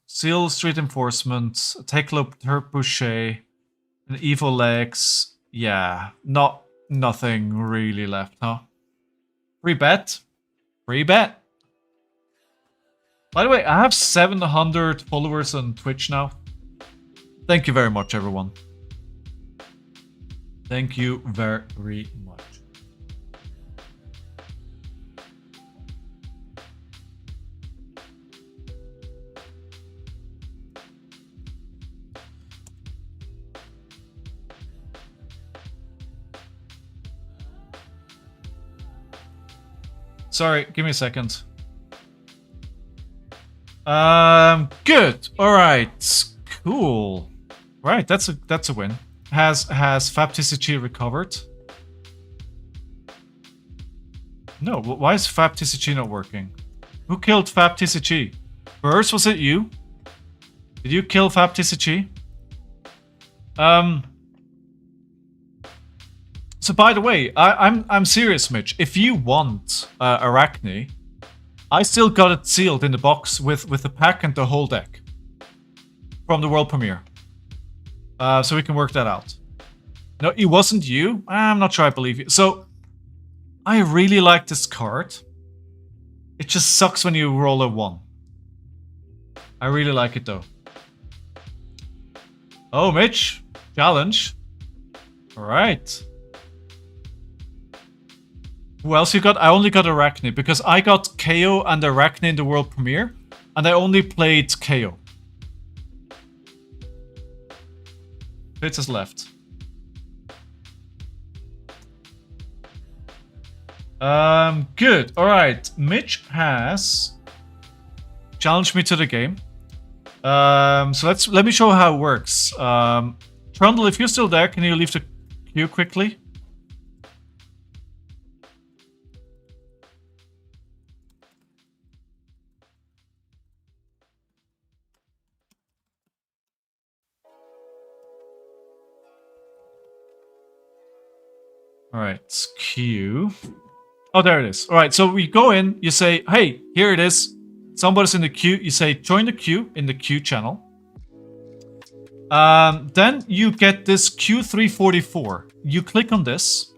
Speaker 1: Steel Street Enforcement, Teklovossen, Boucher, and Evil Legs. Yeah, nothing really left, huh? Free bet. Free bet. By the way, I have 700 followers on Twitch now. Thank you very much, everyone. Thank you very much. Sorry, give me a second. Good. All right. Cool. Right, that's a win. Has Fab TCG recovered? No. Why is Fab TCG not working? Who killed Fab TCG? Burst, was it you? Did you kill Fab TCG? So by the way, I'm serious, Mitch. If you want Arakni, I still got it sealed in the box with the pack and the whole deck from the world premiere. So we can work that out. No, it wasn't you. I'm not sure I believe you. So I really like this card. It just sucks when you roll a 1. I really like it though. Oh, Mitch, challenge. All right. Who else you got? I only got Arakni because I got Kayo and Arakni in the world premiere, and I only played Kayo. Fitz has left. Good. All right. Mitch has challenged me to the game. So let me show how it works. Trundle, if you're still there, can you leave the queue quickly? All right, queue. Oh, there it is. All right, so we go in, you say, hey, here it is. Somebody's in the queue. You say, join the queue in the queue channel. Then you get this Q344. You click on this.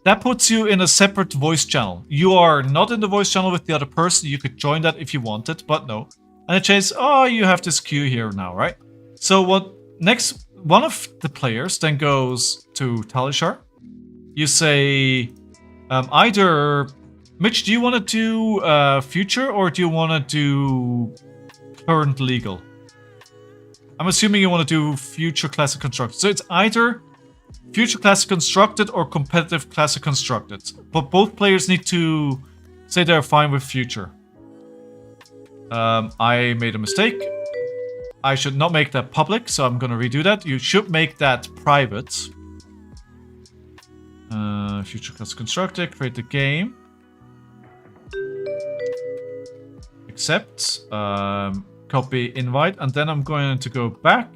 Speaker 1: That puts you in a separate voice channel. You are not in the voice channel with the other person. You could join that if you wanted, but no. And it says, oh, you have this queue here now, right? So what next? One of the players then goes to Talishar. You say, either, Mitch, do you want to do future or do you want to do current legal? I'm assuming you want to do future classic constructed. So it's either future classic constructed or competitive classic constructed. But both players need to say they're fine with future. I made a mistake. I should not make that public, so I'm going to redo that. You should make that private. Future classic constructed, create the game. Accept. Copy invite, and then I'm going to go back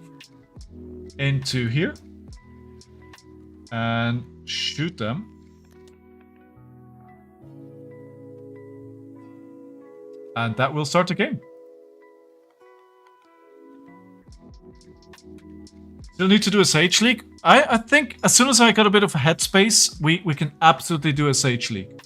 Speaker 1: into here and shoot them. And that will start the game. Still need to do a Sage League. I think as soon as I got a bit of headspace, we can absolutely do a Sage League.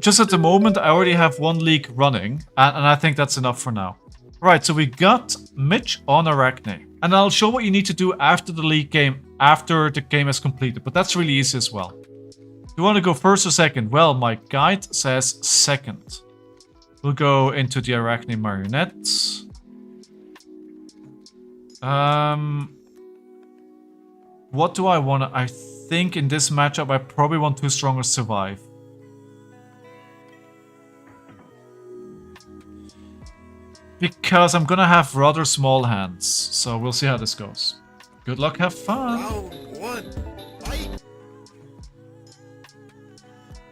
Speaker 1: Just at the moment, I already have one league running, and I think that's enough for now. Right, so we got Mitch on Arakni. And I'll show what you need to do after the league game, after the game is completed, but that's really easy as well. Do you want to go first or second? Well, my guide says second. We'll go into the Arakni Marionette. What do I want to... I think in this matchup, I probably want Too Strong or Survive. Because I'm gonna have rather small hands, so we'll see how this goes. Good luck, have fun!
Speaker 2: Round one, fight!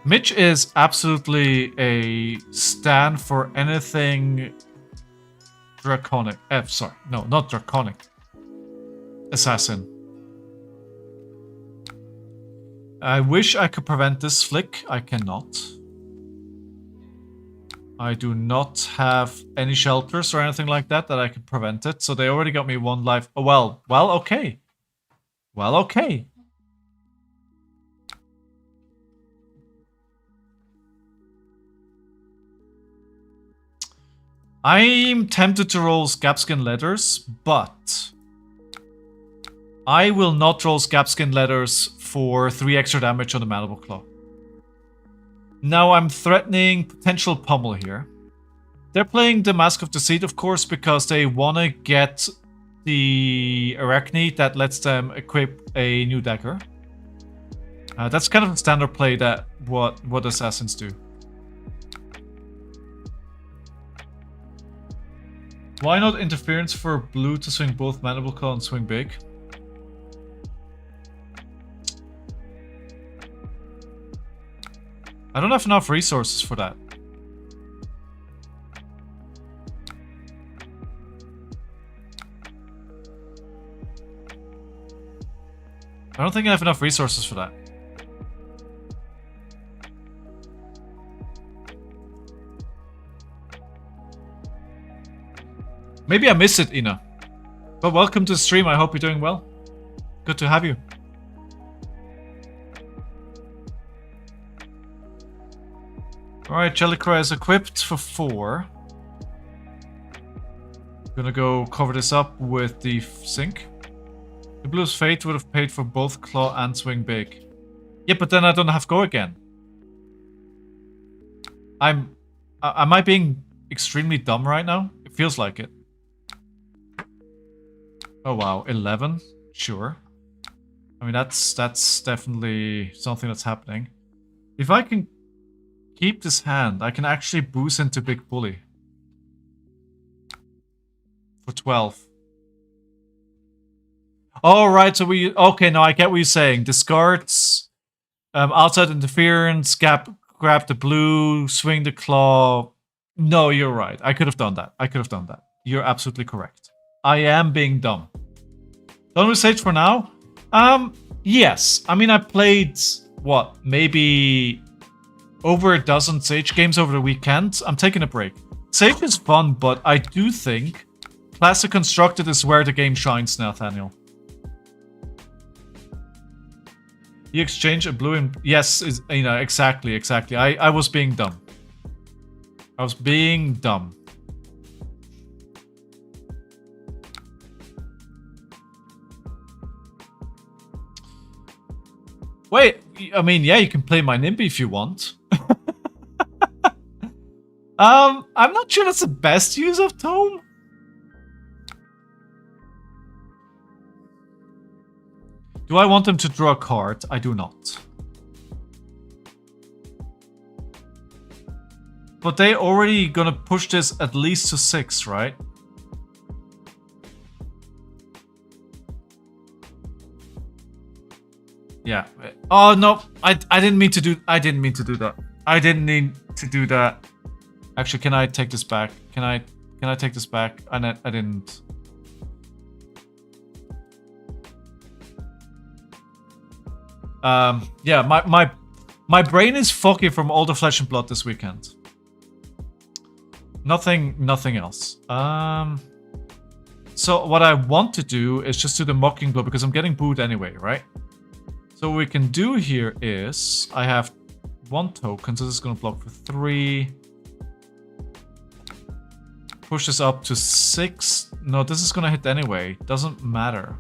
Speaker 1: Mitch is absolutely a stan for anything draconic. Sorry, no, not draconic. Assassin. I wish I could prevent this flick. I cannot. I do not have any shelters or anything like that I can prevent it. So they already got me one life. Oh, well, okay. Well, okay. I'm tempted to roll Scabskin Letters, but I will not roll Scabskin Letters for 3 extra damage on the Mandible Claw. Now I'm threatening potential pummel here. They're playing the Mask of Deceit, of course, because they want to get the Arakni that lets them equip a new dagger. That's kind of a standard play that what assassins do. Why not interference for blue to swing both Mandible Claw and swing big? I don't have enough resources for that. I don't think I have enough resources for that. Maybe I missed it, Ina. But welcome to the stream. I hope you're doing well. Good to have you. Alright, Jellicry is equipped for 4. Gonna go cover this up with the sink. The Blue's Fate would have paid for both Claw and Swing Big. Yeah, but then I don't have Go again. Am I being extremely dumb right now? It feels like it. Oh wow, 11? Sure. I mean, that's definitely something that's happening. If I can keep this hand, I can actually boost into Big Bully. For 12. Alright, so we... Okay, no, I get what you're saying. Discards, outside interference, grab the blue, swing the claw. No, you're right. I could have done that. I could have done that. You're absolutely correct. I am being dumb. Done with Sage for now? Yes. I mean, I played, what, maybe over a dozen Sage games over the weekend. I'm taking a break. Sage is fun, but I do think Classic Constructed is where the game shines, Nathaniel. You exchange a blue and... Yes, you know, exactly. I was being dumb. I was being dumb. Wait, I mean, yeah, you can play my Nimby if you want. I'm not sure that's the best use of Tome. Do I want them to draw a card? I do not. But they already gonna push this at least to 6, right? Yeah. Oh no, I didn't mean to do that. I didn't need to do that. Actually, can I take this back? Can I take this back? I didn't. Yeah, my brain is foggy from all the flesh and blood this weekend. Nothing else. So what I want to do is just do the mocking blow because I'm getting booed anyway, right? So what we can do here is I have 1 token, so this is gonna block for 3. Push this up to 6. No, this is gonna hit anyway. Doesn't matter.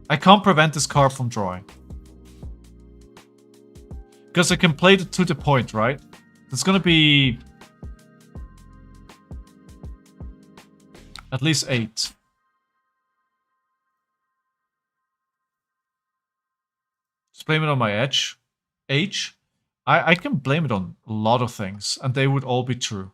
Speaker 1: I can't prevent this card from drawing. Because I can play it to the point, right? It's gonna be at least 8. Just blame it on my age. I can blame it on a lot of things, and they would all be true.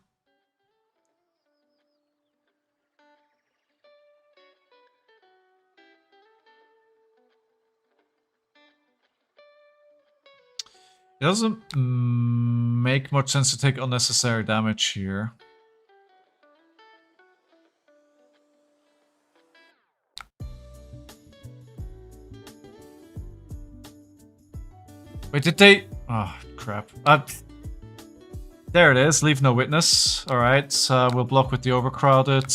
Speaker 1: It doesn't make much sense to take unnecessary damage here. Wait, did they... Oh, crap. There it is. Leave no witness. Alright, we'll block with the overcrowded.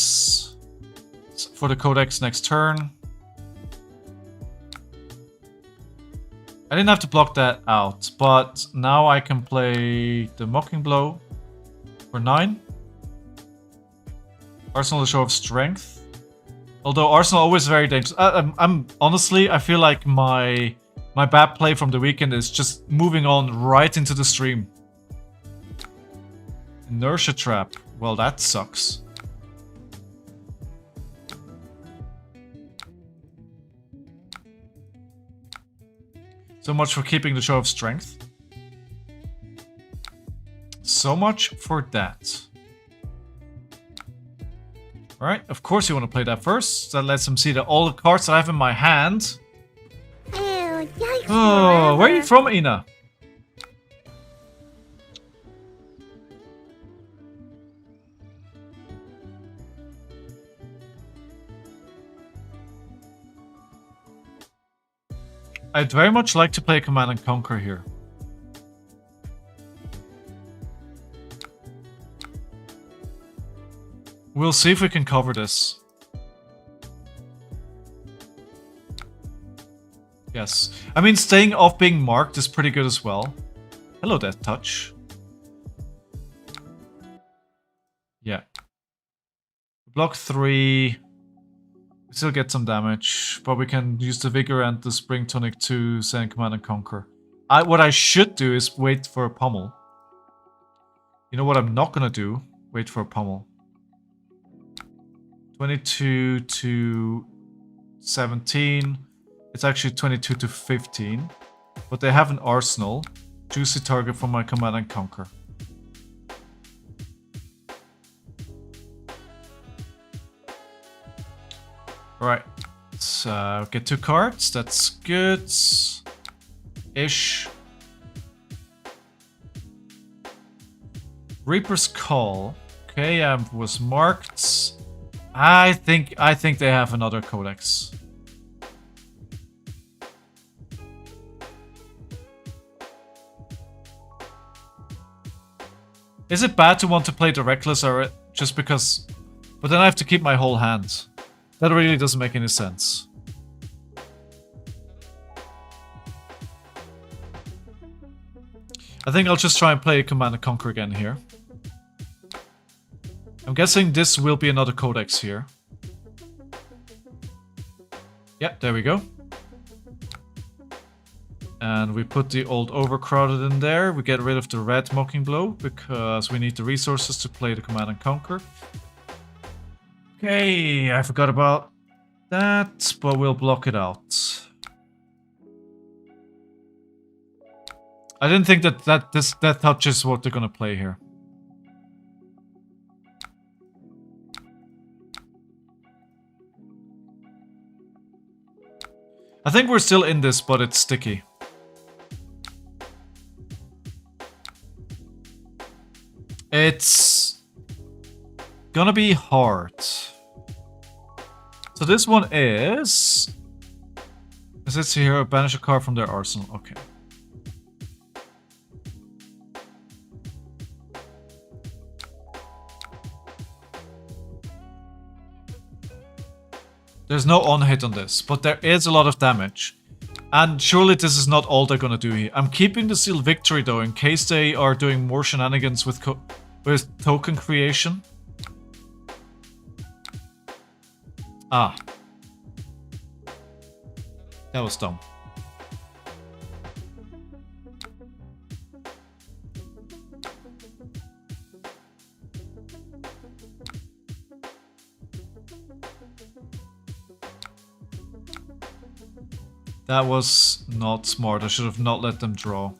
Speaker 1: For the Codex next turn. I didn't have to block that out, but now I can play the Mocking Blow for 9. Arsenal, the show of strength. Although Arsenal always very dangerous. I'm honestly, I feel like my bad play from the weekend is just moving on right into the stream. Inertia trap. Well, that sucks. So much for keeping the show of strength. So much for that. Alright, of course you want to play that first. That lets him see that all the cards that I have in my hand.
Speaker 3: Ew, yikes.
Speaker 1: Oh, where are you from, Ina? I'd very much like to play Command and Conquer here. We'll see if we can cover this. Yes. I mean, staying off being marked is pretty good as well. Hello, Death Touch. Yeah. Block 3. Still get some damage, but we can use the Vigor and the Spring Tonic to send Command and Conquer. What I should do is wait for a pummel. You know what I'm not gonna do? Wait for a pummel. 22 to 17. It's actually 22 to 15. But they have an arsenal. Choose a target for my command and conquer. Alright. Let's get 2 cards. That's good. Ish. Reaper's Call. Okay, was marked. I think they have another codex. Is it bad to want to play the Reckless or just because? But then I have to keep my whole hand. That really doesn't make any sense. I think I'll just try and play Command and Conquer again here. I'm guessing this will be another codex here. Yep, there we go. And we put the old Overcrowded in there. We get rid of the red Mocking Blow because we need the resources to play the Command and Conquer. Okay, I forgot about that, but we'll block it out. I didn't think that Death Touch is what they're gonna play here. I think we're still in this, but it's sticky. It's gonna be hard. So this one is... Is it here? Banish a card from their arsenal. Okay. There's no on-hit on this, but there is a lot of damage. And surely this is not all they're gonna do here. I'm keeping the Seal Victory though, in case they are doing more shenanigans with token creation. Ah. That was dumb. That was not smart. I should have not let them draw.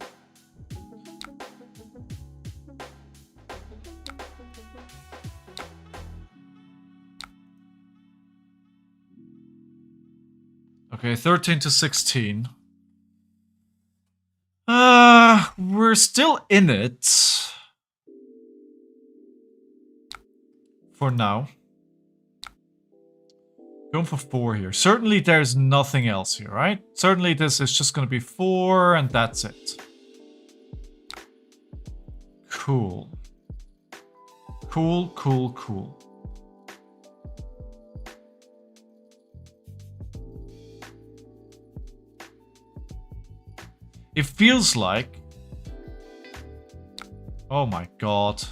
Speaker 1: Okay, 13 to 16. We're still in it. For now. Going for 4 here. Certainly there's nothing else here, right? Certainly this is just going to be 4 and that's it. Cool. Cool, cool, cool. It feels like... Oh my god.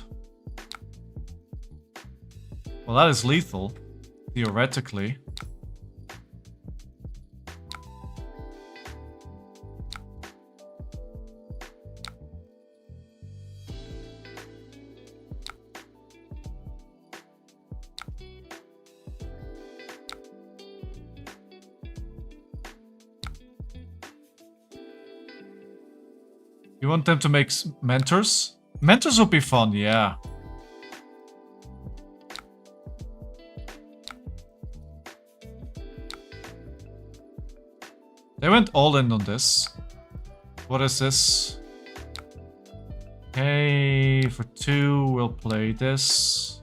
Speaker 1: Well, that is lethal. Theoretically. You want them to make mentors? Mentors would be fun, yeah. They went all in on this. What is this? Okay, for 2, we'll play this.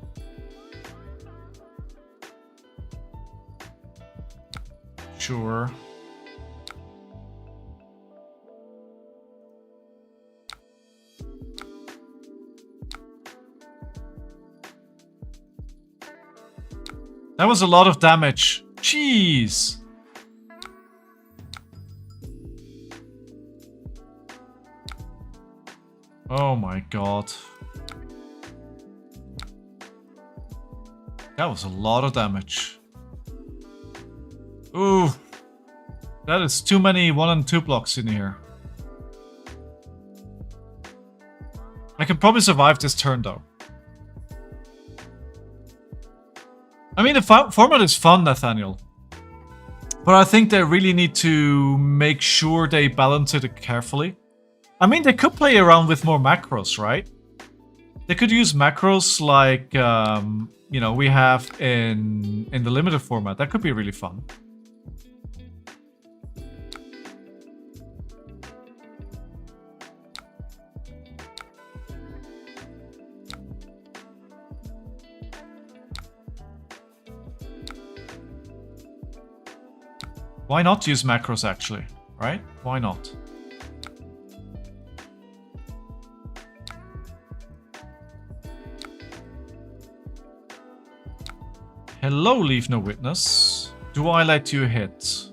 Speaker 1: Sure. That was a lot of damage. Jeez. Oh my god. That was a lot of damage. Ooh. That is too many 1 and 2 blocks in here. I can probably survive this turn though. I mean, the format is fun, Nathaniel. But I think they really need to make sure they balance it carefully. I mean, they could play around with more macros, right? They could use macros like, you know, we have in the limited format. That could be really fun. Why not use macros, actually, right? Why not? Hello, Leave No Witness. Do I let you hit?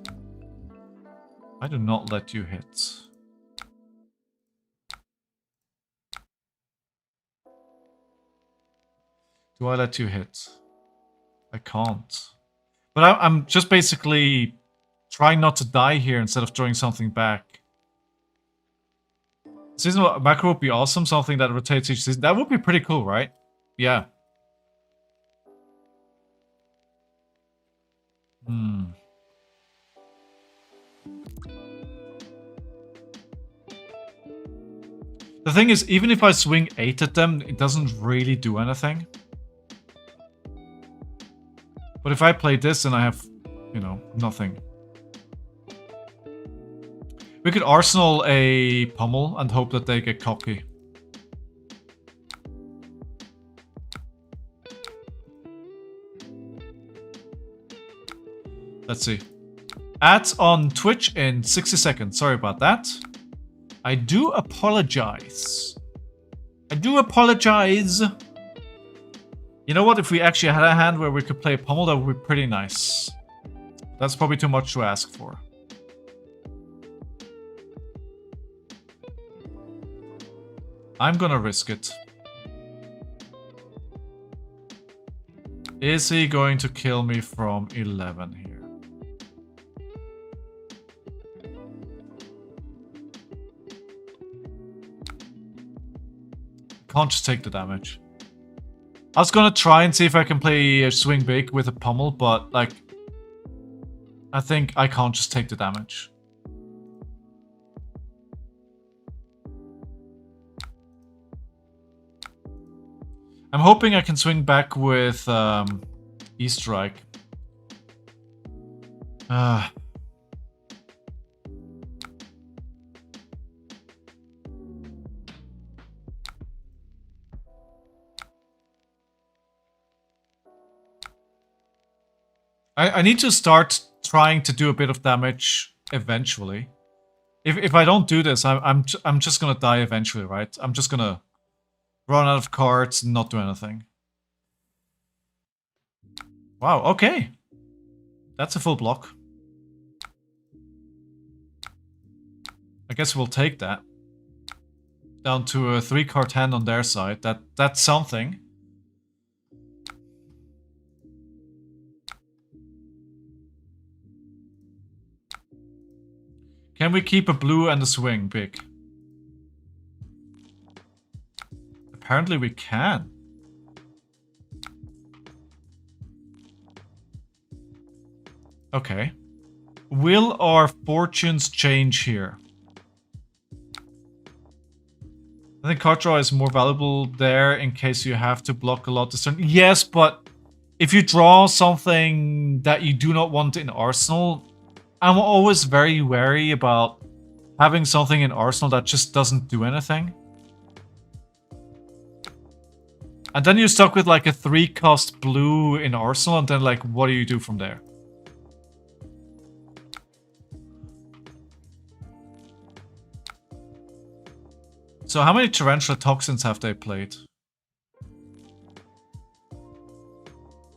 Speaker 1: I do not let you hit. Do I let you hit? I can't. But I'm just basically trying not to die here instead of throwing something back. Seasonal macro would be awesome, something that rotates each season. That would be pretty cool, right? Yeah. The thing is, even if I swing 8 at them, it doesn't really do anything. But if I play this and I have, you know, nothing. We could arsenal a pummel and hope that they get cocky. Let's see. Ads on Twitch in 60 seconds. Sorry about that. I do apologize. I do apologize. You know what? If we actually had a hand where we could play a pummel, that would be pretty nice. That's probably too much to ask for. I'm gonna risk it. Is he going to kill me from 11 here? Can't just take the damage. I was gonna try and see if I can play a swing big with a pummel, but like, I think I can't just take the damage. I'm hoping I can swing back with E-Strike. I need to start trying to do a bit of damage eventually. If I don't do this, I'm just gonna die eventually, right? I'm just gonna run out of cards and not do anything. Wow, okay. That's a full block. I guess we'll take that. Down to a 3-card hand on their side. That's something. Can we keep a blue and a swing big? Apparently we can. Okay. Will our fortunes change here? I think card draw is more valuable there in case you have to block a lot this turn. Yes, but if you draw something that you do not want in Arsenal, I'm always very wary about having something in Arsenal that just doesn't do anything. And then you're stuck with like a 3-cost blue in Arsenal, and then like, what do you do from there? So how many Tarantula Toxins have they played?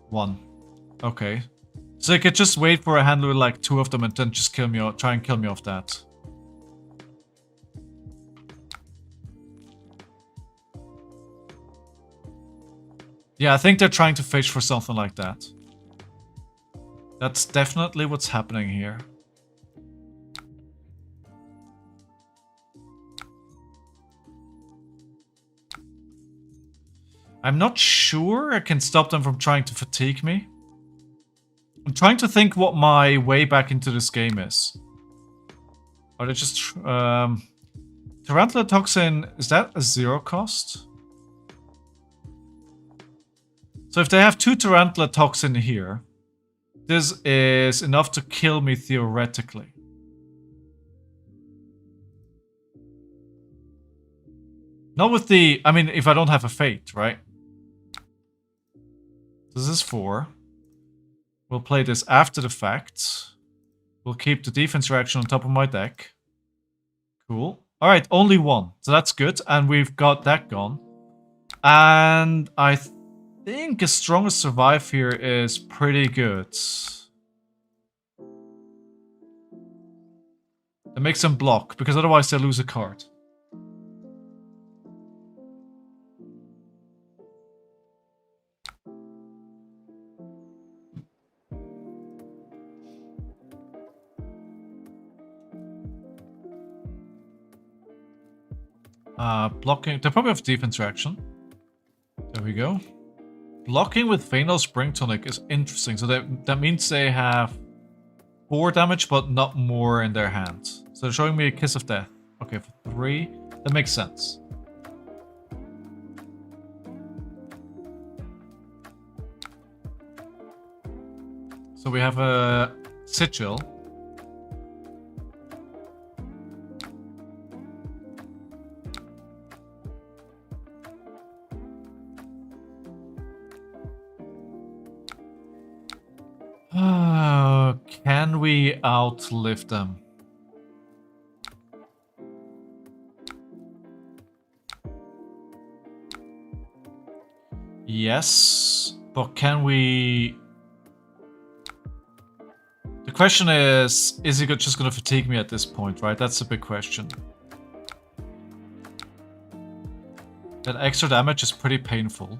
Speaker 1: 1. Okay. So they could just wait for a hand with like 2 of them and then just kill me, or try and kill me off that. Yeah, I think they're trying to fish for something like that. That's definitely what's happening here. I'm not sure I can stop them from trying to fatigue me. I'm trying to think what my way back into this game is. Are they just... Tarantula Toxin, is that a 0 cost? So if they have 2 Tarantula Toxin here, this is enough to kill me theoretically. Not with the... I mean, if I don't have a Fate, right? This is 4. We'll play this after the fact. We'll keep the defense reaction on top of my deck. Cool. Alright, only 1. So that's good. And we've got that gone. And I think as strong as survive here is pretty good. That makes them block, because otherwise they lose a card. Blocking. They probably have defense reaction. There we go. Blocking with Fainal Spring Tonic is interesting. So that means they have 4 damage, but not more in their hand. So they're showing me a Kiss of Death. Okay, for 3. That makes sense. So we have a Sigil. Can we outlive them? Yes, but can we... The question is he just going to fatigue me at this point, right? That's a big question. That extra damage is pretty painful.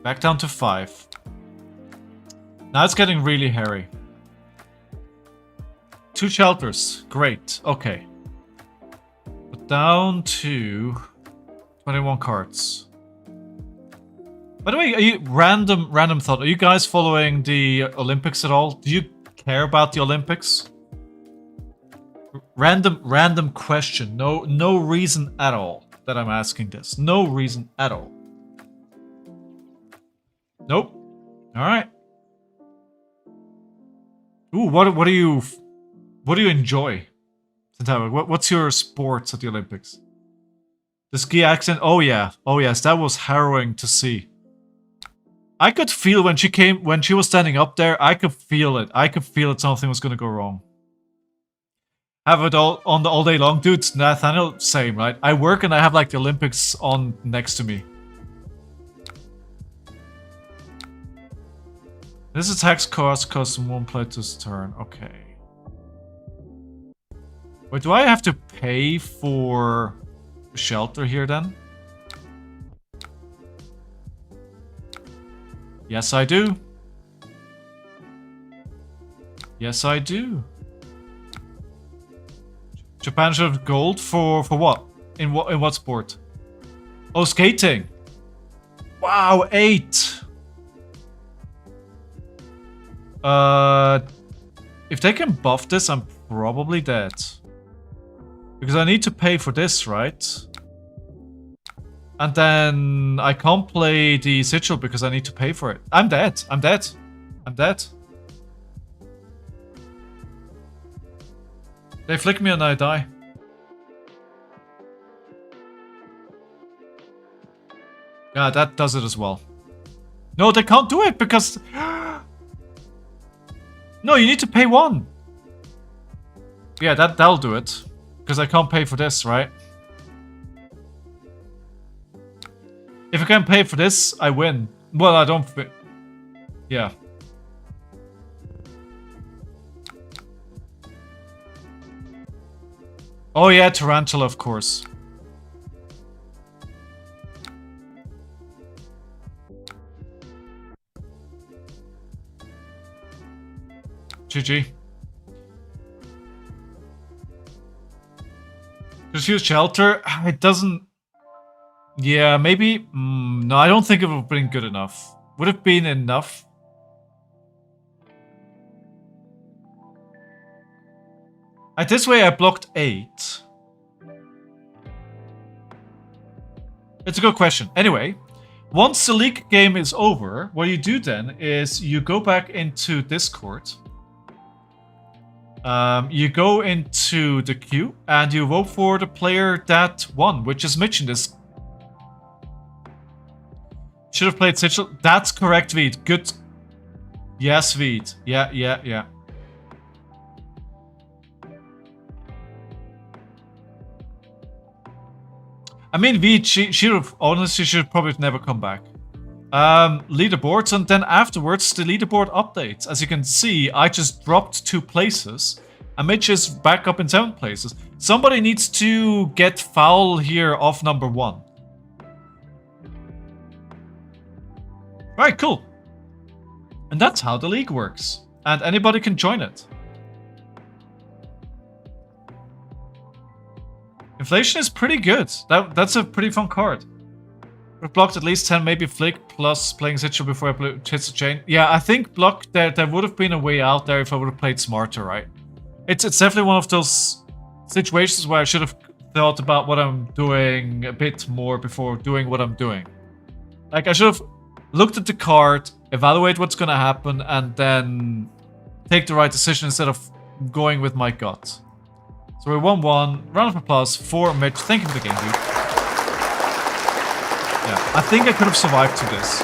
Speaker 1: Back down to 5. Now it's getting really hairy. 2 shelters. Great. Okay. But down to 21 cards. By the way, are you random thought? Are you guys following the Olympics at all? Do you care about the Olympics? Random question. No reason at all that I'm asking this. No reason at all. Nope. All right. Ooh, what do you enjoy? What's your sports at the Olympics? The ski accident. Oh yeah. Oh yes, that was harrowing to see. I could feel when she was standing up there. I could feel it. I could feel that something was gonna go wrong. Have it all day long, dude. Nathaniel, same, right? I work and I have like the Olympics on next to me. This attacks costs 1 plate this turn. Okay. Wait, do I have to pay for shelter here then? Yes, I do. Yes, I do. Japan should have gold for what? In what sport? Oh, skating. Wow, 8. If they can buff this, I'm probably dead. Because I need to pay for this, right? And then I can't play the Sigil because I need to pay for it. I'm dead. I'm dead. I'm dead. They flick me and I die. Yeah, that does it as well. No, they can't do it because... No, you need to pay 1. Yeah, that'll do it. Because I can't pay for this, right? If I can pay for this, I win. Well, I don't... Yeah. Oh yeah, Tarantula, of course. GG. Just use shelter. It doesn't... Yeah, maybe... no, I don't think it would have been good enough. Would have been enough. At this way, I blocked 8. It's a good question. Anyway, once the league game is over, what you do then is you go back into Discord. You go into the queue and you vote for the player that won, which is Mitch in this. Should have played Sigil. That's correct, Veed. Good. Yes, Veed. Yeah. I mean, Veed, she should have, honestly, should have probably never come back. Leaderboards, and then afterwards, the leaderboard updates. As you can see, I just dropped 2 places, and Mitch is back up in 7 places. Somebody needs to get foul here off number 1. Right, cool. And that's how the league works. And anybody can join it. Inflation is pretty good. That's a pretty fun card. We've blocked at least 10, maybe Flick, plus playing Sigil before I hit the chain. Yeah, I think block there would have been a way out there if I would have played smarter, right? It's definitely one of those situations where I should have thought about what I'm doing a bit more before doing what I'm doing. Like, I should have looked at the card, evaluate what's gonna happen, and then take the right decision instead of going with my gut. So we're 1-1. Round of applause for Mitch. Thank you for the game, dude. Yeah, I think I could have survived to this.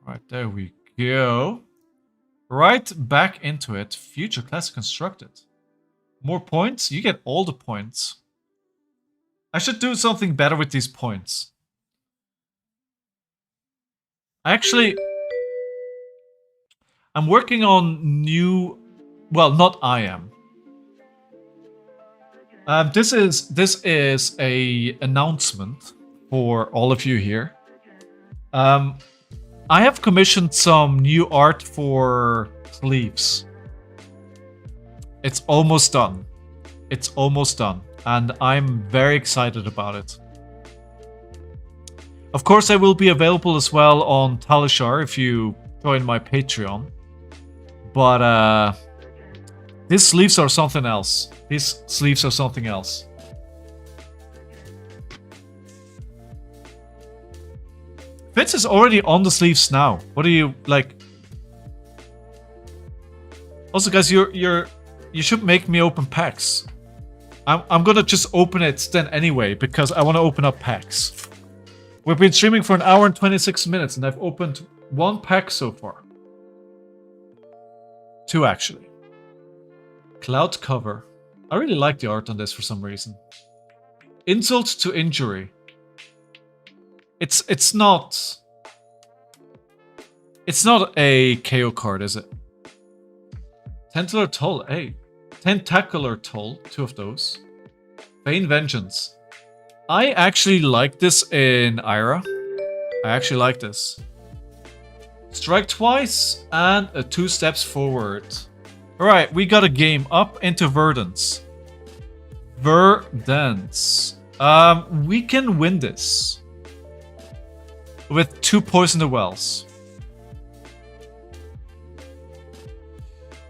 Speaker 1: Right, there we go. Right back into it. Future class constructed. More points? You get all the points. I should do something better with these points. Actually, I'm working on new... Well, not I am. This is a announcement for all of you here. I have commissioned some new art for sleeves. It's almost done. It's almost done, and I'm very excited about it. Of course, I will be available as well on Talishar if you join my Patreon. But these sleeves are something else. These sleeves are something else. Fitz is already on the sleeves now. What do you like? Also, guys, you should make me open packs. I'm gonna just open it then anyway because I want to open up packs. We've been streaming for 1 hour and 26 minutes, and I've opened 1 pack so far. 2 actually. Cloud cover. I really like the art on this for some reason. Insult to injury. It's not a KO card, is it? Tentacular Toll, hey. Tentacular Toll, 2 of those. Vain Vengeance. I actually like this in Ira. I actually like this. Strike twice and a 2 steps forward. Alright, we got a game up into Verdance. Verdance. We can win this. With 2 Poisoned Wells.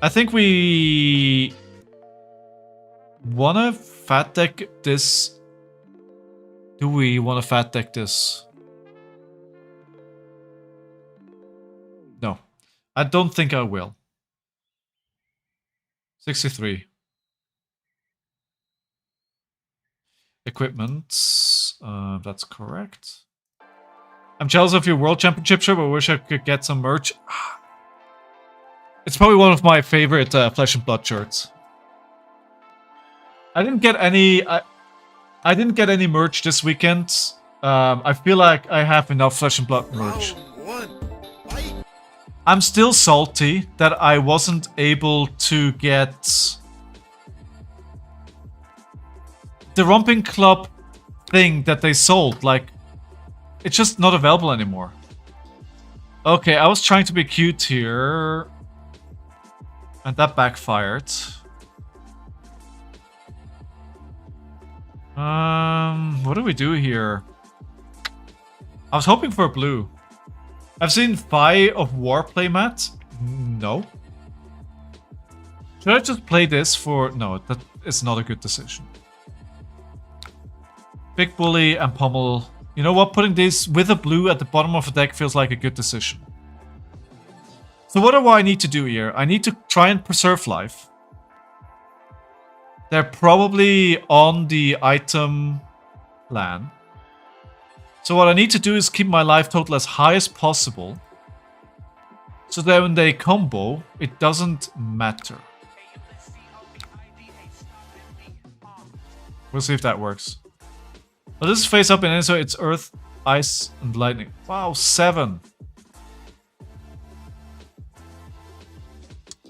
Speaker 1: I think we wanna fat deck this. Do we wanna fat deck this? No. I don't think I will. 63. Equipment. That's correct. I'm jealous of your World Championship shirt, but I wish I could get some merch. It's probably one of my favorite Flesh and Blood shirts. I didn't get any. I didn't get any merch this weekend. I feel like I have enough Flesh and Blood merch. I'm still salty that I wasn't able to get the Romping Club thing that they sold. Like, it's just not available anymore. Okay, I was trying to be cute here. And that backfired. What do we do here? I was hoping for a blue. I've seen Fi of War playmat. No. Should I just play this for... No, that is not a good decision. Big Bully and Pummel. You know what? Putting this with a blue at the bottom of the deck feels like a good decision. So what do I need to do here? I need to try and preserve life. They're probably on the item plan. So what I need to do is keep my life total as high as possible. So that when they combo, it doesn't matter. We'll see if that works. But this is face up and so it's Earth, Ice, and Lightning. Wow, 7.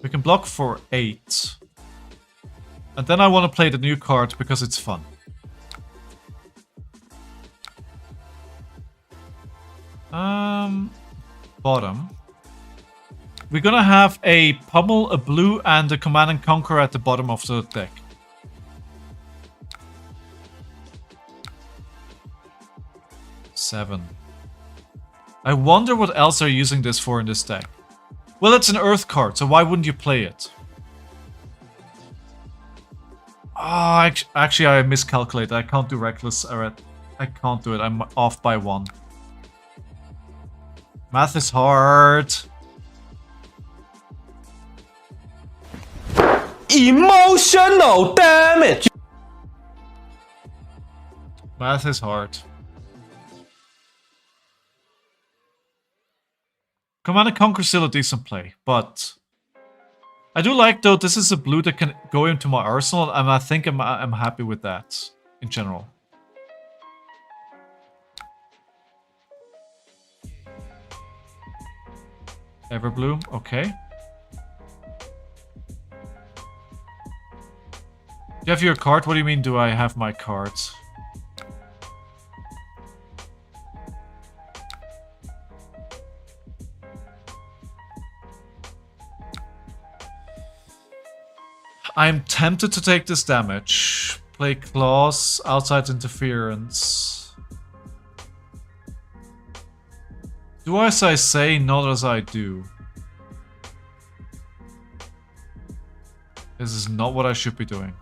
Speaker 1: We can block for 8. And then I want to play the new card because it's fun. Bottom. We're gonna have a Pummel, a blue, and a Command and Conquer at the bottom of the deck. Seven. I wonder what else they're using this for in this deck. Well, it's an Earth card, so why wouldn't you play it? Ah, actually, I miscalculated. I can't do Reckless. I can't do it. I'm off by 1. Math is hard.
Speaker 4: Emotional damage.
Speaker 1: Math is hard. Command and Conquer still a decent play, but I do like though this is a blue that can go into my arsenal, and I think I'm happy with that in general. Everblue, okay. You have your card? What do you mean, do I have my cards? I'm tempted to take this damage. Play Claws, Outside Interference. Do as I say, not as I do. This is not what I should be doing.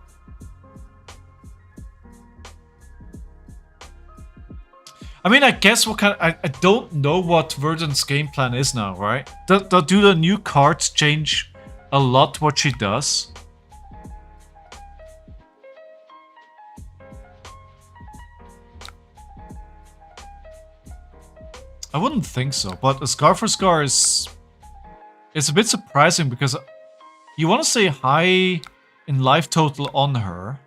Speaker 1: I mean, I guess what kind of, I don't know what Verdance's game plan is now, right? Do the new cards change a lot what she does? I wouldn't think so, but a Scar for Scar is a bit surprising because you want to say high in life total on her.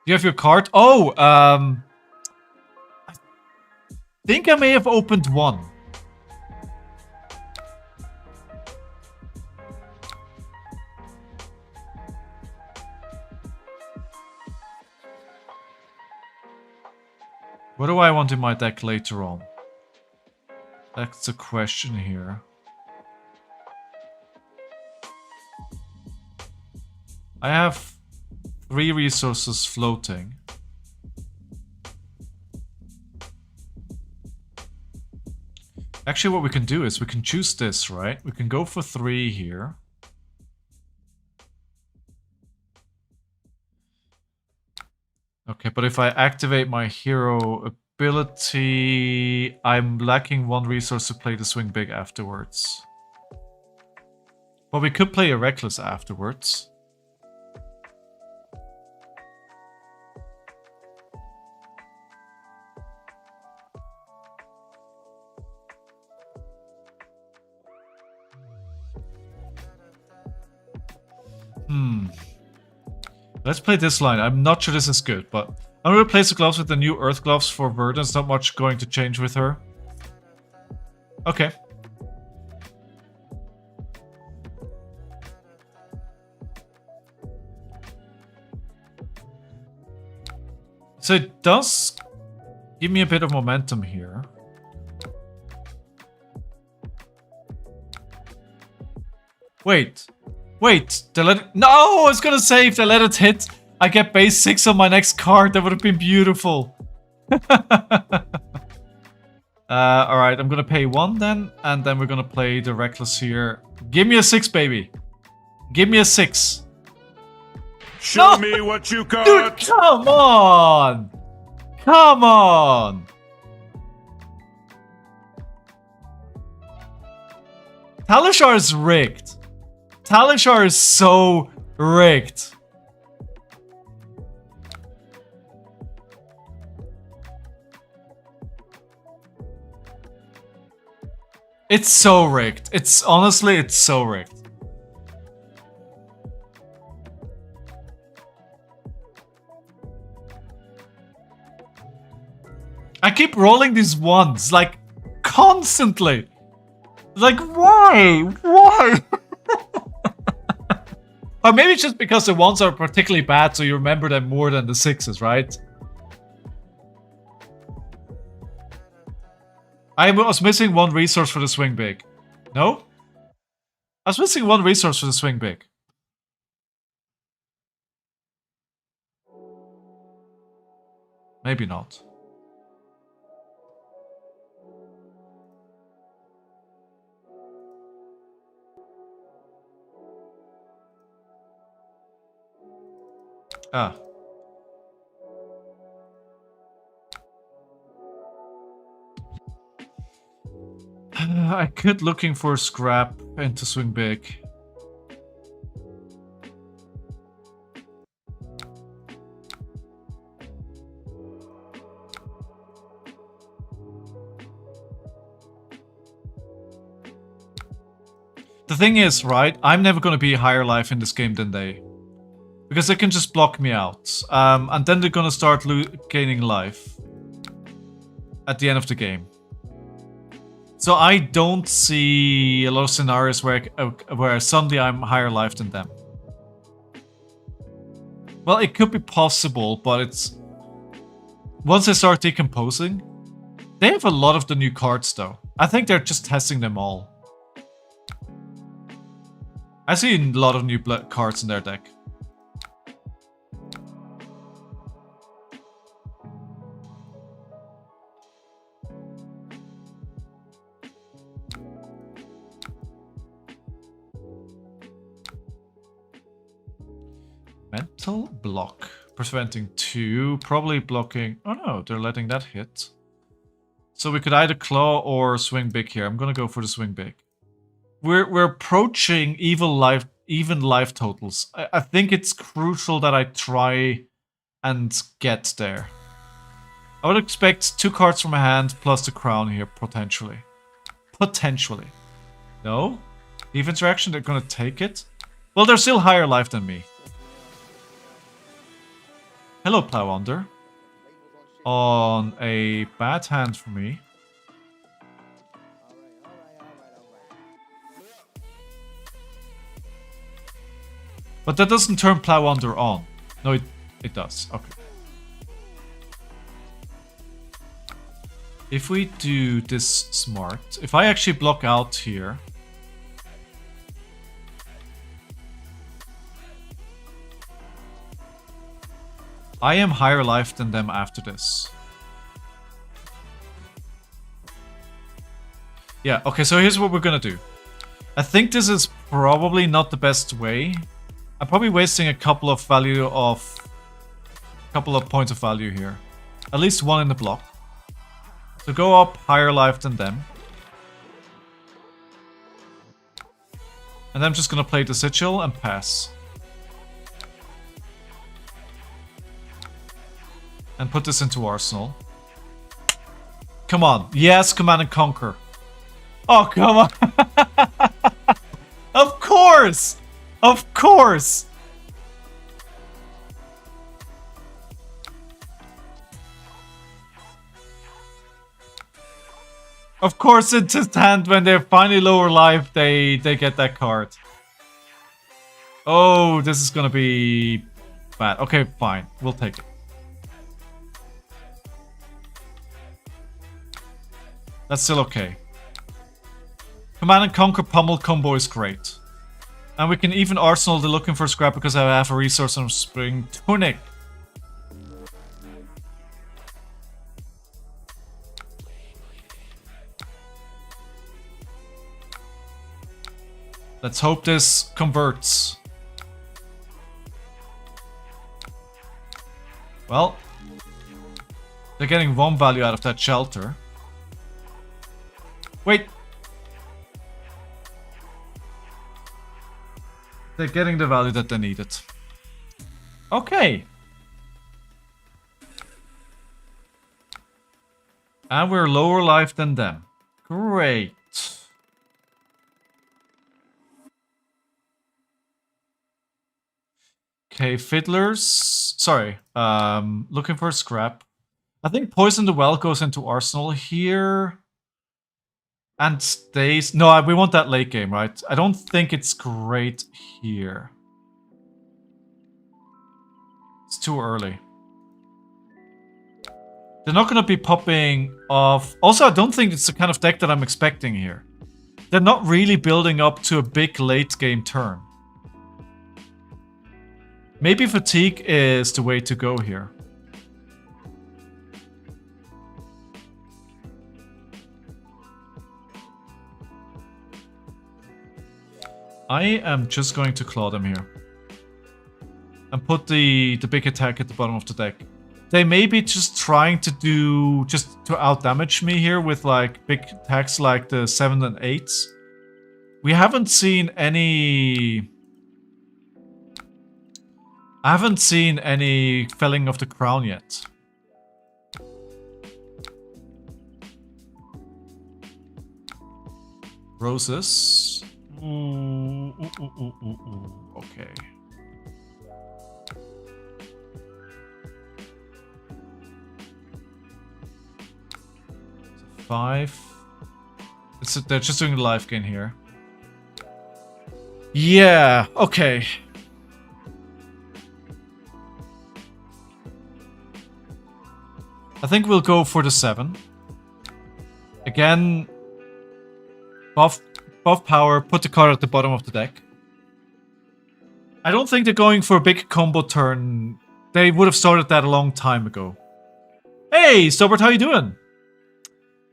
Speaker 1: You have your card? Oh, I think I may have opened 1. What do I want in my deck later on? That's the question here. I have 3 resources floating. Actually, what we can do is we can choose this, right? We can go for 3 here. Okay, but if I activate my hero ability, I'm lacking 1 resource to play the swing big afterwards. But we could play a Reckless afterwards. Let's play this line. I'm not sure this is good, but I'm going to replace the gloves with the new Earth gloves for Verdance. Not much going to change with her. Okay. So it does give me a bit of momentum here. Wait. Wait, they let it... No, I was gonna say if they let it hit, I get base 6 on my next card. That would have been beautiful. Alright, I'm gonna pay 1 then, and then we're gonna play the Reckless here. Give me a 6, baby. Give me a 6.
Speaker 2: Show me what you got.
Speaker 1: Dude, come on! Come on! Talishar is rigged. Talishar is so rigged. It's so rigged. It's honestly, it's so rigged. I keep rolling these ones, like, constantly. Like, why? Why? Or maybe it's just because the ones are particularly bad, so you remember them more than the 6s, right? I was missing 1 resource for the swing big. No? I was missing 1 resource for the swing big. Maybe not. Ah. I could looking for scrap into swing big. The thing is, right, I'm never gonna be higher life in this game than they. Because they can just block me out. And then they're gonna start gaining life. At the end of the game. So I don't see a lot of scenarios where suddenly I'm higher life than them. Well, it could be possible, but it's... Once they start decomposing... They have a lot of the new cards, though. I think they're just testing them all. I see a lot of new cards in their deck. Mental block. Preventing 2. Probably blocking... Oh no, they're letting that hit. So we could either claw or swing big here. I'm gonna go for the swing big. We're approaching even life totals. I think it's crucial that I try and get there. I would expect 2 cards from my hand plus the crown here, potentially. Potentially. No? Defense reaction, they're gonna take it? Well, they're still higher life than me. Hello, Plow Under. On a bad hand for me. But that doesn't turn Plow Under on. No, it does. Okay. If we do this smart, if I actually block out here... I am higher life than them after this. Yeah, okay, so here's what we're gonna do. I think this is probably not the best way. I'm probably wasting a couple of points of value here. At least 1 in the block. So go up higher life than them. And I'm just gonna play the Sigil and pass. And put this into Arsenal. Come on. Yes, Command and Conquer. Oh, come on. Of course. Of course. Of course, it's his hand when they're finally lower life, they get that card. Oh, this is gonna be bad. Okay, fine. We'll take it. That's still okay. Command and Conquer Pummel combo is great. And we can even arsenal the looking for scrap because I have a resource on Spring Tunic. Let's hope this converts. Well, they're getting 1 value out of that shelter. Wait. They're getting the value that they needed. Okay. And we're lower life than them. Great. Okay, fiddlers. Sorry. Looking for scrap. I think Poison the Well goes into Arsenal here. And stays. No, we want that late game, right? I don't think it's great here. It's too early. They're not going to be popping off. Also, I don't think it's the kind of deck that I'm expecting here. They're not really building up to a big late game turn. Maybe Fatigue is the way to go here. I am just going to claw them here. And put the big attack at the bottom of the deck. They may be just trying to do... just to out-damage me here with like big attacks like the 7 and 8s. We haven't seen any... I haven't seen any Felling of the Crown yet. Roses. Ooh. Okay. So 5. They're just doing the life gain here. Yeah, okay. I think we'll go for the 7. Again, buff power, put the card at the bottom of the deck. I don't think they're going for a big combo turn. They would have started that a long time ago. Hey, Stobart, how you doing?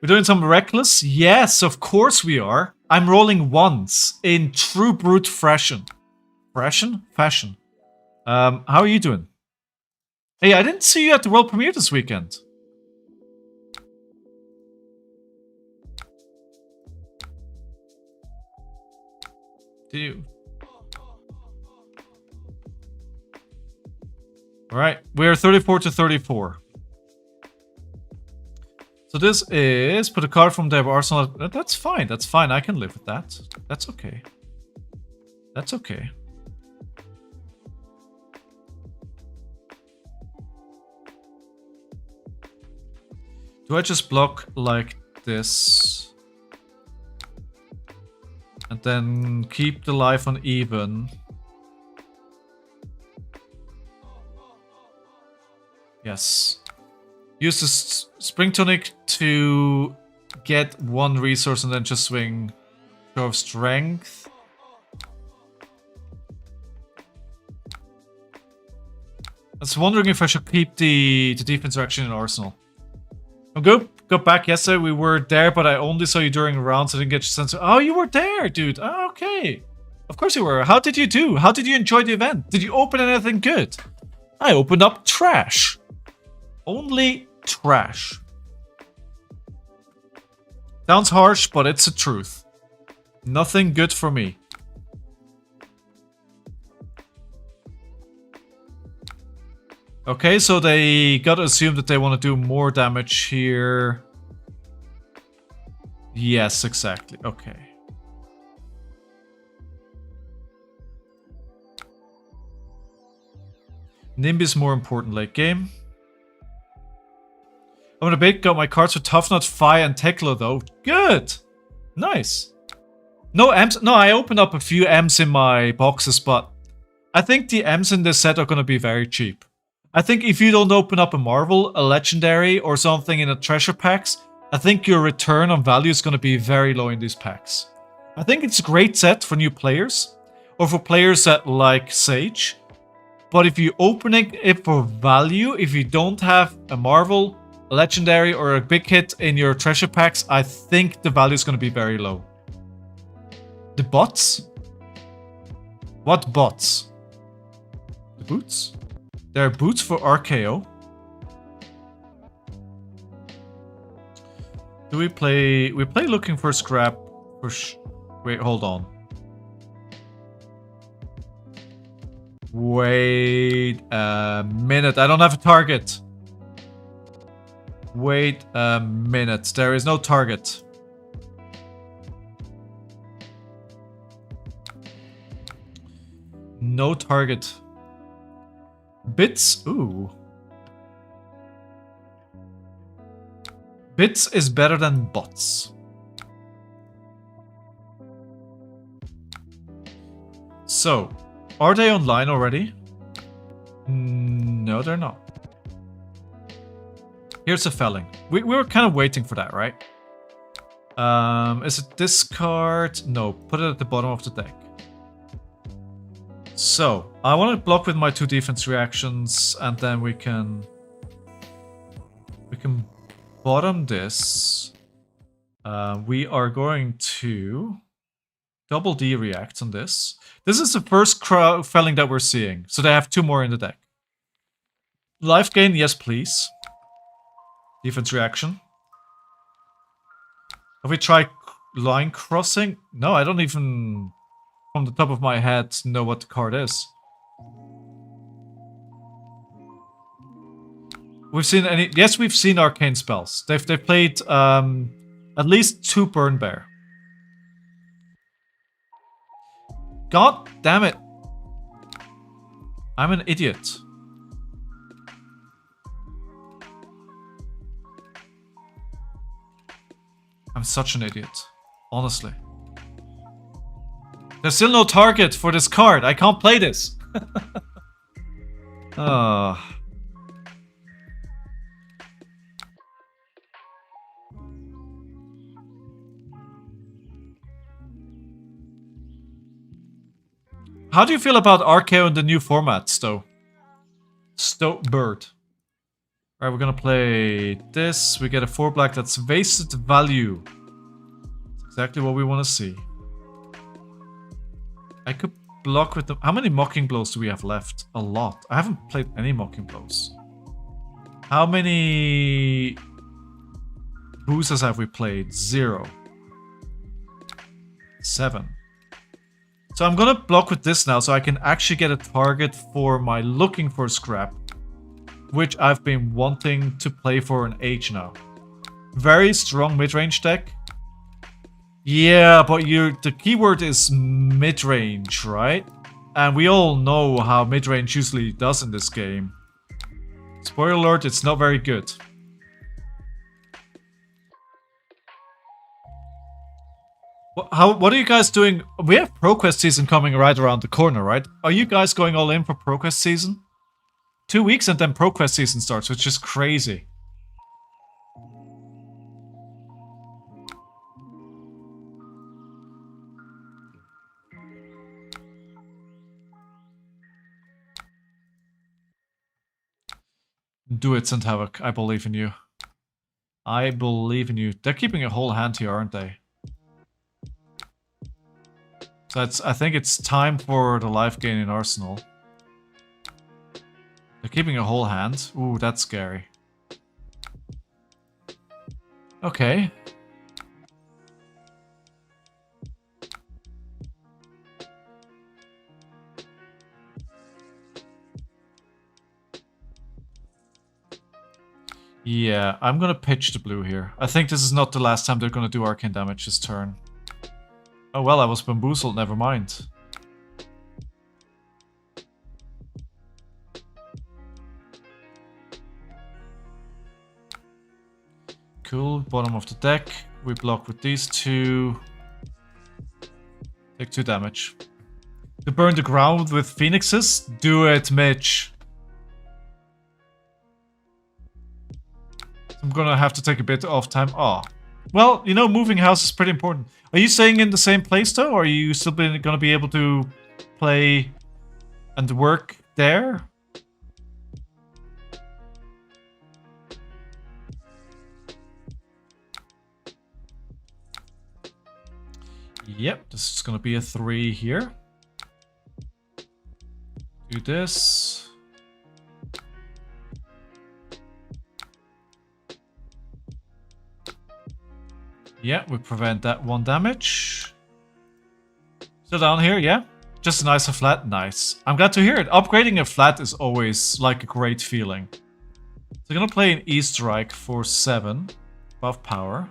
Speaker 1: We're doing some Reckless? Yes, of course we are. I'm rolling once in true brute fashion. Fashion? How are you doing? Hey, I didn't see you at the world premiere this weekend. Do you? Alright, we're 34 to 34. So this is put a card from their arsenal. That's fine, that's fine. I can live with that. That's okay. That's okay. Do I just block like this? And then keep the life on even. Yes. Use the Spring Tonic to get 1 resource and then just swing Show of Strength. I was wondering if I should keep the defense action in Arsenal. I'm good. Got back yesterday. We were there, but I only saw you during rounds. I didn't get your sense of... Oh, you were there, dude. Oh, okay. Of course you were. How did you do? How did you enjoy the event? Did you open anything good? I opened up trash. Only trash. Sounds harsh, but it's the truth. Nothing good for me. Okay, so they gotta assume that they want to do more damage here. Yes, exactly. Okay. Nimby is more important late game. I'm gonna bait, got my cards for Tough Nut, Fi, and Teklo though. Good! Nice. No M's. No, I opened up a few M's in my boxes, but I think the M's in this set are gonna be very cheap. I think if you don't open up a Marvel, a Legendary, or something in the treasure packs, I think your return on value is going to be very low in these packs. I think it's a great set for new players. or for players that like Sage. But if you opening it for value, if you don't have a Marvel, a Legendary, or a big hit in your treasure packs, I think the value is going to be very low. The bots? What bots? The boots? There are boots for RKO. Do we play... We play looking for scrap for... Wait, hold on. Wait a minute. I don't have a target. Wait a minute. There is no target. No target. Bits? Ooh. Bits is better than bots. So, are they online already? No, they're not. Here's a felling. We were kind of waiting for that, right? Is it discard? No, put it at the bottom of the deck. So, I want to block with my 2 defense reactions, and then we can bottom this. We are going to double D react on this. This is the first felling that we're seeing, so they have 2 more in the deck. Life gain, yes please. Defense reaction. Have we tried line crossing? No, I don't even, from the top of my head, know what the card is. We've seen any... Yes, we've seen arcane spells. They've played at least 2 Burn Bear. God damn it. I'm an idiot. I'm such an idiot. Honestly. There's still no target for this card. I can't play this. How do you feel about RKO in the new formats, though? Bird. Alright, we're gonna play this. We get a 4 black that's wasted value. That's exactly what we want to see. I could block with them. How many Mocking Blows do we have left? A lot. I haven't played any Mocking Blows. How many boosters have we played? 0. 7. So I'm gonna block with this now so I can actually get a target for my looking for scrap, which I've been wanting to play for an age now. Very strong mid-range deck. Yeah, but the keyword is mid-range, right? And we all know how mid-range usually does in this game. Spoiler alert, it's not very good. What are you guys doing? We have ProQuest season coming right around the corner, right? Are you guys going all in for ProQuest season? 2 weeks and then ProQuest season starts, which is crazy. Do it, Send Havoc. I believe in you. I believe in you. They're keeping a whole hand here, aren't they? So I think it's time for the life gain in Arsenal. They're keeping a whole hand. Ooh, that's scary. Okay. Yeah, I'm gonna pitch the blue here. I think this is not the last time they're gonna do arcane damage this turn. Oh well, I was bamboozled, never mind. Cool, bottom of the deck. We block with these 2. Take 2 damage. To burn the ground with phoenixes? Do it, Mitch. I'm gonna have to take a bit off time. Oh. Well, you know, moving house is pretty important. Are you staying in the same place, though? Or are you still gonna be able to play and work there. Yep, this is gonna be a 3 here. Do this. Yeah, we prevent that 1 damage. So down here, yeah. Just a nicer flat, nice. I'm glad to hear it. Upgrading a flat is always like a great feeling. So I'm gonna play an E-Strike for 7. Buff power.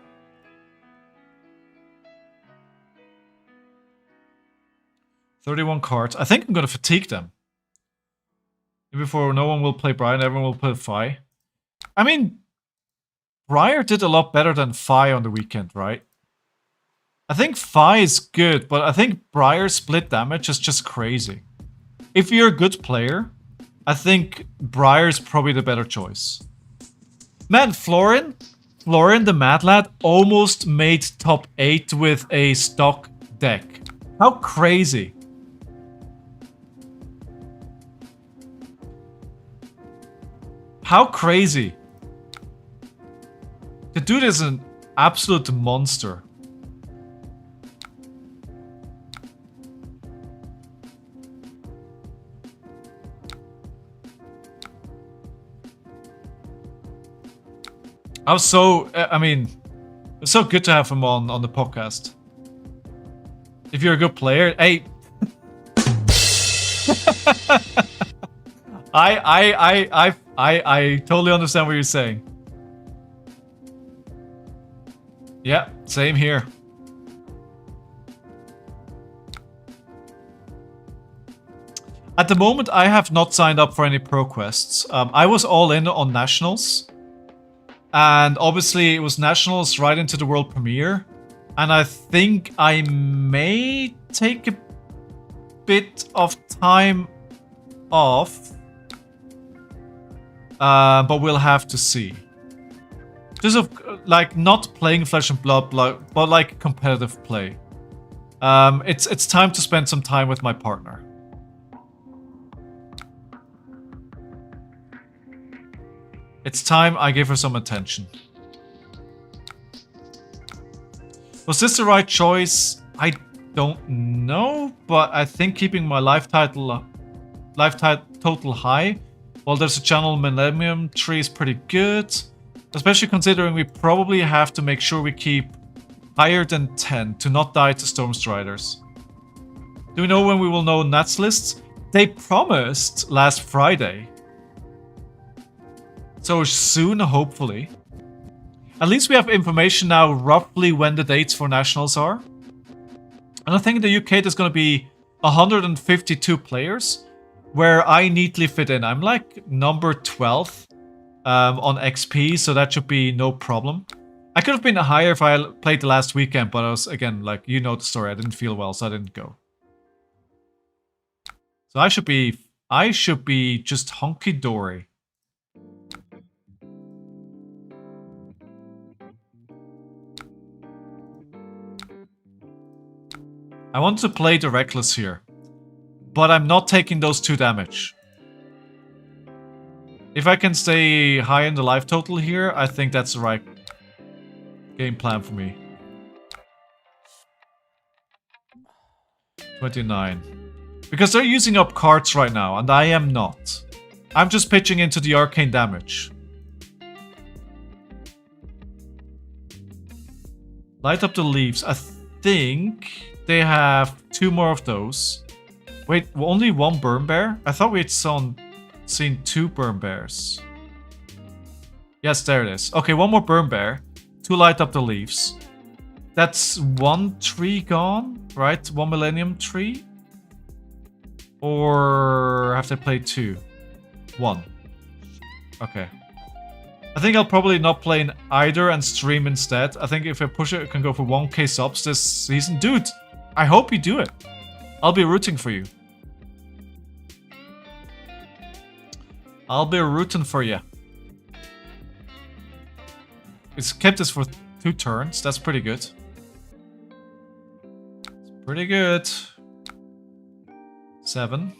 Speaker 1: $31 cards. I think I'm gonna fatigue them. Before no one will play Brian, everyone will play Fi. I mean, Briar did a lot better than Fi on the weekend, right? I think Fi is good, but I think Briar's split damage is just crazy. If you're a good player, I think Briar's probably the better choice. Man, Florin the Mad Lad almost made top 8 with a stock deck. How crazy. How crazy. The dude is an absolute monster. I was so, I mean, it's so good to have him on the podcast. If you're a good player, hey. I totally understand what you're saying. Yeah, same here. At the moment, I have not signed up for any pro quests. I was all in on Nationals. And obviously, it was Nationals right into the world premiere. And I think I may take a bit of time off. But we'll have to see. Just like not playing Flesh and Blood, but like competitive play. It's time to spend some time with my partner. It's time I give her some attention. Was this the right choice? I don't know, but I think keeping my life total high while there's a channel Millennium tree is pretty good. Especially considering we probably have to make sure we keep higher than 10 to not die to Stormstriders. Do we know when we will know Nats lists? They promised last Friday. So soon, hopefully. At least we have information now roughly when the dates for Nationals are. And I think in the UK there's going to be 152 players where I neatly fit in. I'm like number 12 on XP, so that should be no problem. I could have been higher if I played the last weekend, but I was, again, like, you know the story. I didn't feel well, so I didn't go. So I should be just honky-dory. I want to play the Reckless here, but I'm not taking those 2 damage. If I can stay high in the life total here, I think that's the right game plan for me. 29. Because they're using up cards right now, and I am not. I'm just pitching into the arcane damage. Light up the leaves. I think they have 2 more of those. Wait, only 1 Burn Bear? I thought we had seen 2 Burn Bears. Yes, there it is. Okay, 1 more Burn Bear. 2 light up the leaves. That's 1 tree gone, right? 1 Millennium tree? Or have they played 2? 1. Okay. I think I'll probably not play in either and stream instead. I think if I push it, I can go for 1k subs this season. Dude, I hope you do it. I'll be rooting for you. I'll be rooting for you. It's kept this for 2 turns. That's pretty good. It's pretty good. 7.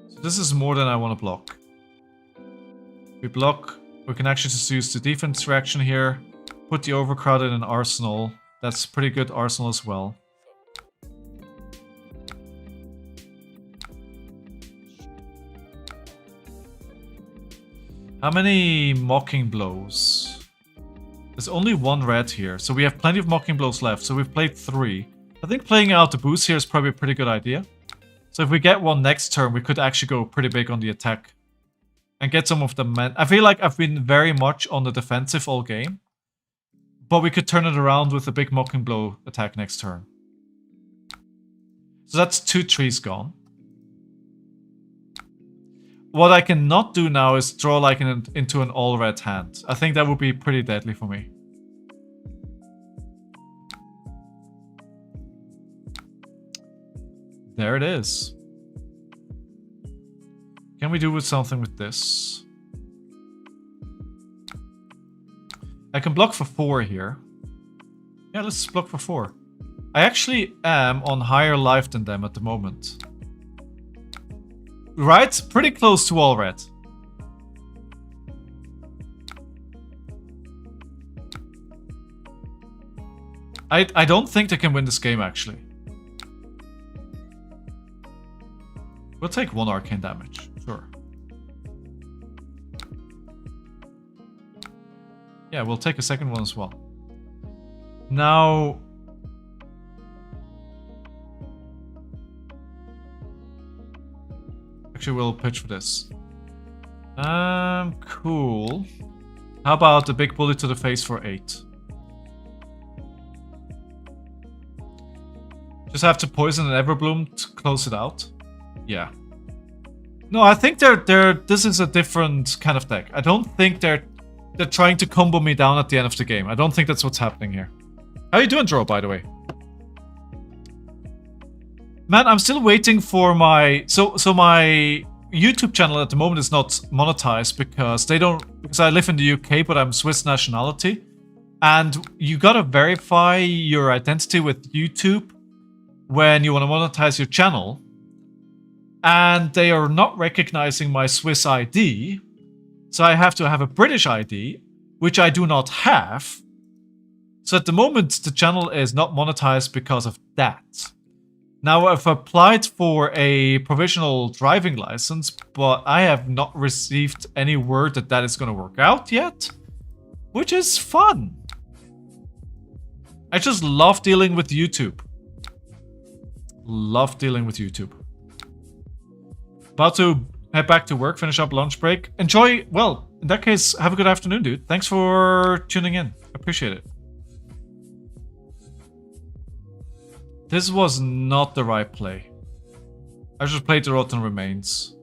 Speaker 1: So this is more than I want to block. We block, we can actually just use the defense reaction here. Put the overcrowd in an arsenal. That's pretty good arsenal as well. How many mocking blows? There's only one red here, so we have plenty of mocking blows left. So we've played 3. I think playing out the boost here is probably a pretty good idea. So if we get one next turn, we could actually go pretty big on the attack. And get some of the men. I feel like I've been very much on the defensive all game. But we could turn it around with a big mocking blow attack next turn. So that's 2 trees gone. What I cannot do now is draw like into an all-red hand. I think that would be pretty deadly for me. There it is. Can we do with something with this? I can block for 4 here. Yeah, let's block for 4. I actually am on higher life than them at the moment. Right? Pretty close to all red. I don't think they can win this game, actually. We'll take 1 arcane damage. Sure. Yeah, we'll take a second one as well. Now... Actually, we'll pitch for this. Cool. How about a big bullet to the face for 8? Just have to poison an Everbloom to close it out. Yeah. No, I think this is a different kind of deck. I don't think they're trying to combo me down at the end of the game. I don't think that's what's happening here. How you doing, Dro, by the way? Man, I'm still waiting for my... So my YouTube channel at the moment is not monetized because they don't... Because I live in the UK, but I'm Swiss nationality. And you gotta verify your identity with YouTube when you want to monetize your channel. And they are not recognizing my Swiss ID. So I have to have a British ID, which I do not have. So at the moment, the channel is not monetized because of that. Now, I've applied for a provisional driving license, but I have not received any word that that is going to work out yet, which is fun. I just love dealing with YouTube. Love dealing with YouTube. About to head back to work, finish up lunch break. Enjoy, well, in that case, have a good afternoon, dude. Thanks for tuning in. Appreciate it. This was not the right play. I just played the Rotten Remains.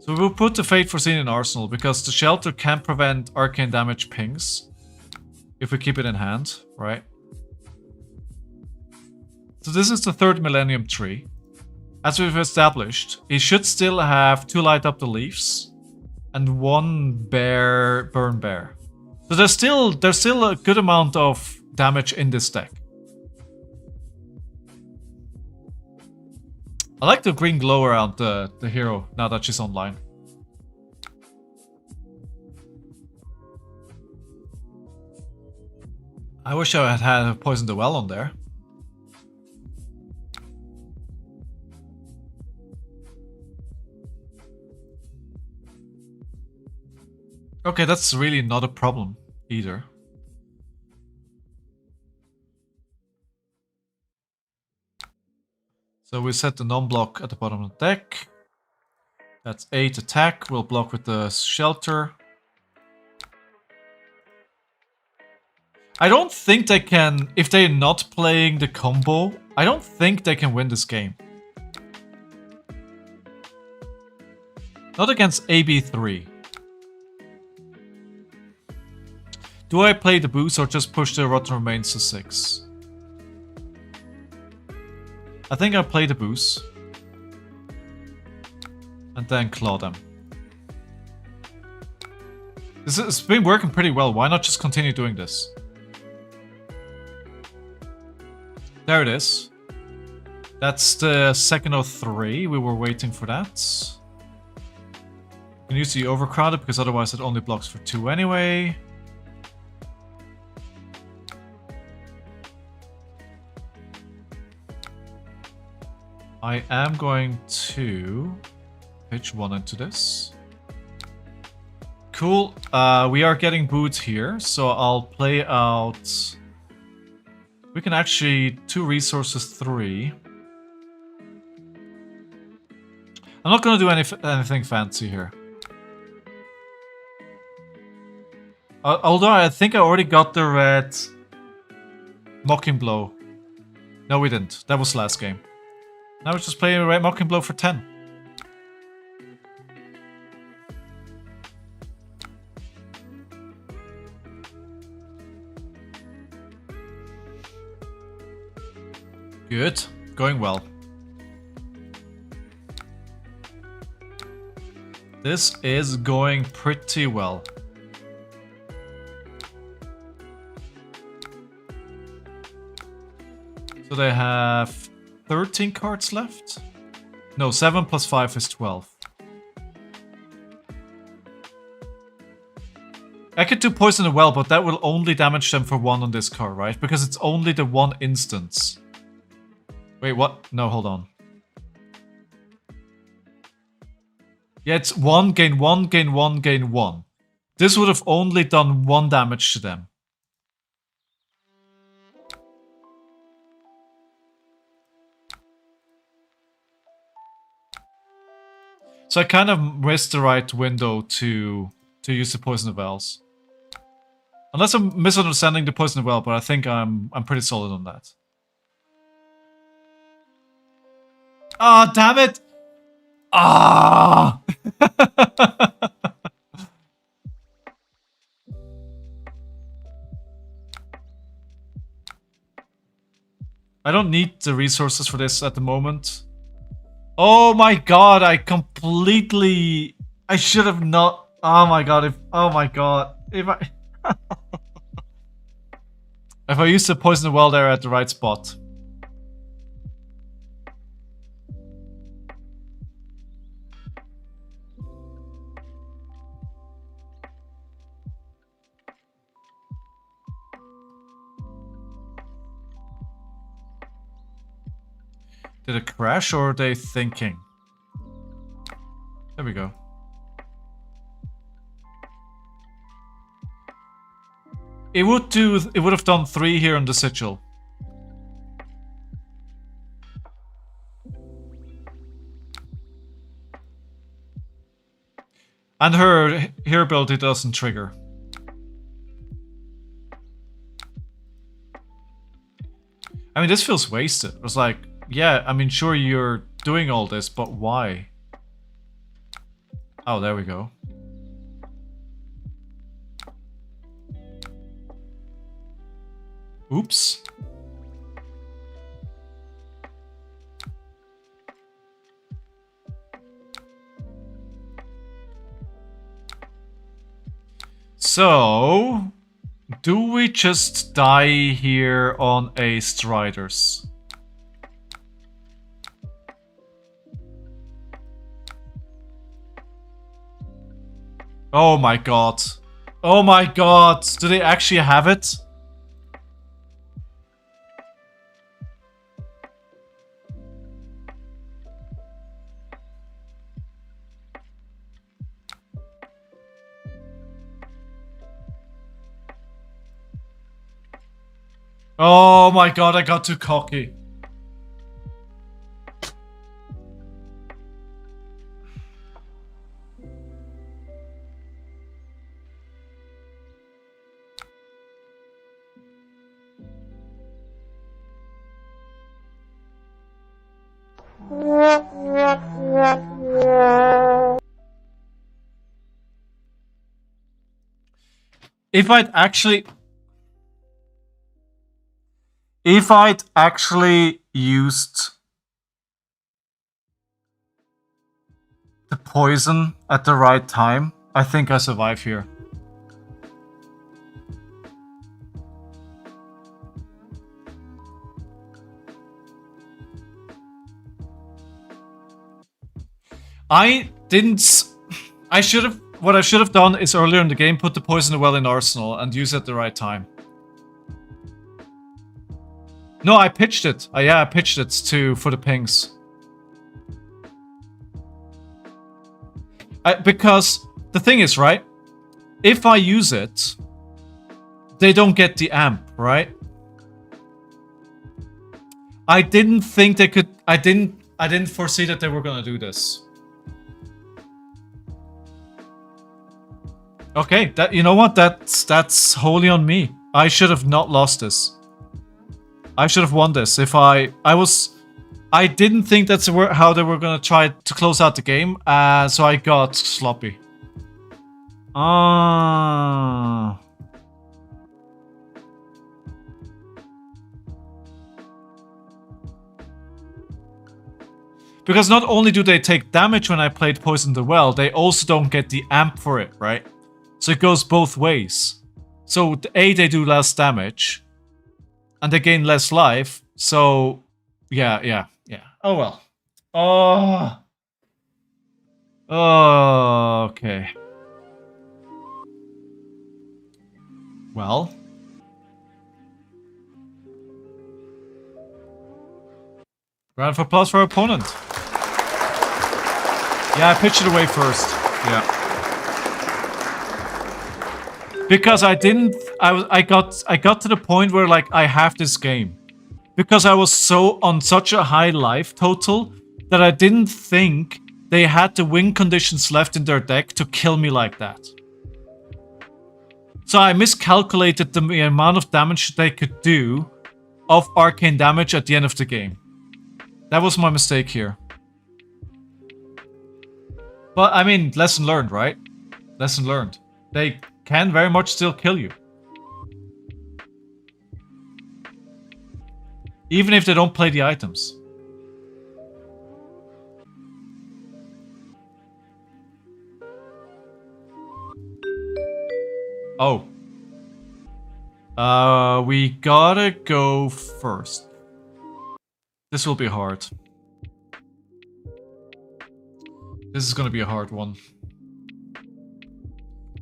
Speaker 1: So we'll put the Fate Foreseen in Arsenal because the Shelter can prevent arcane damage pings. If we keep it in hand, right? So this is the 3rd Millennium Tree. As we've established, he should still have 2 Light Up the Leaves and 1 Burn Bear. So there's still a good amount of damage in this deck. I like the green glow around the hero now that she's online. I wish I had Poison the Well on there. Okay, that's really not a problem either. So we set the non-block at the bottom of the deck. That's 8 attack. We'll block with the Shelter. I don't think they can, if they're not playing the combo, I don't think they can win this game. Not against AB3. Do I play the boost or just push the Rotten Remains to 6? I think I play the boost. then claw them. It's been working pretty well. Why not just continue doing this? There it is. That's the second of 3. We were waiting for that. You can use the overcrowded because otherwise it only blocks for 2 anyway. I am going to pitch 1 into this. Cool. We are getting boots here, so I'll play out... We can actually 2 resources 3. I'm not going to do anything fancy here. Although I think I already got the red Mocking Blow. No, we didn't. That was last game. Now we're just playing a red Mocking Blow for 10. Good. Going well. This is going pretty well. So they have 13 cards left? No, 7 plus 5 is 12. I could do Poison the Well, but that will only damage them for 1 on this card, right? Because it's only the 1 instance. Wait, what? No, hold on. Yeah, it's 1, gain 1, gain 1, gain 1. This would have only done 1 damage to them. So I kind of missed the right window to use the Poison Wells. Unless I'm misunderstanding the Poison Well, but I think I'm pretty solid on that. Ah, damn it! Ah! I don't need the resources for this at the moment. Oh my god, I completely... I should have not... Oh my god, Oh my god. If I... If I used the Poison Well there at the right spot. Did it crash or are they thinking? There we go. It would have done 3 here on the sigil. And her ability doesn't trigger. I mean, this feels wasted. It was like, yeah, I mean, sure, you're doing all this, but why? Oh, there we go. Oops. So, do we just die here on a Striders? Oh my god. Oh my god. Do they actually have it? Oh my god, I got too cocky. If I'd actually used... the poison at the right time, I think I survive here. I didn't... I should have... What I should have done is earlier in the game put the poison well in arsenal and use it at the right time. No, I pitched it. Yeah, I pitched it for the pings. Because the thing is, right? If I use it, they don't get the amp, right? I didn't think they could... I didn't foresee that they were gonna do this. Okay, you know what? That's wholly on me. I should have not lost this. I should have won this. If I didn't think that's how they were gonna try to close out the game, so I got sloppy. Ah. Because not only do they take damage when I played Poison the Well, they also don't get the amp for it, right? So it goes both ways. So A, they do less damage, and they gain less life. So yeah. Oh well. Oh, okay. Well. Round of applause for our opponent. Yeah, I pitched it away first. Yeah. Because I didn't... I got to the point where, like, I have this game. Because I was on such a high life total that I didn't think they had the win conditions left in their deck to kill me like that. So I miscalculated the amount of damage they could do of arcane damage at the end of the game. That was my mistake here. But, I mean, lesson learned, right? Lesson learned. They can very much still kill you. Even if they don't play the items. Oh. We gotta go first. This will be hard. This is gonna be a hard one.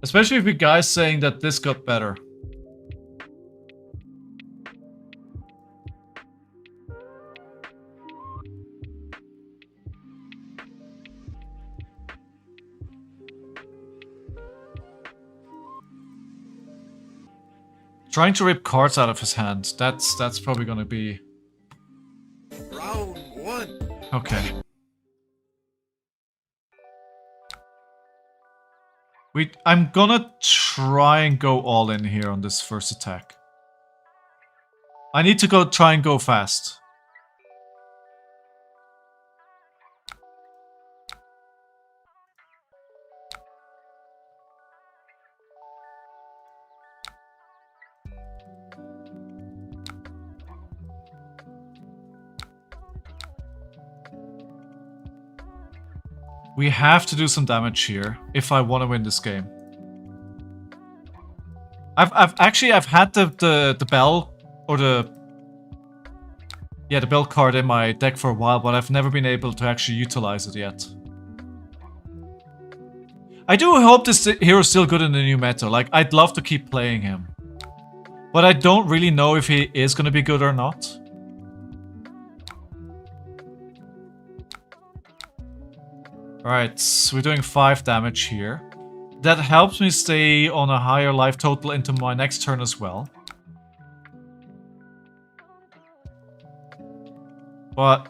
Speaker 1: Especially if you guys saying that this got better. Trying to rip cards out of his hand. That's probably gonna be...
Speaker 2: Round one.
Speaker 1: Okay. I'm gonna try and go all in here on this first attack. I need to try and go fast. We have to do some damage here if I want to win this game. I've had the bell or the bell card in my deck for a while, but I've never been able to actually utilize it yet. I do hope this hero's still good in the new meta. Like, I'd love to keep playing him, but I don't really know if he is going to be good or not. Alright, so we're doing 5 damage here. That helps me stay on a higher life total into my next turn as well. But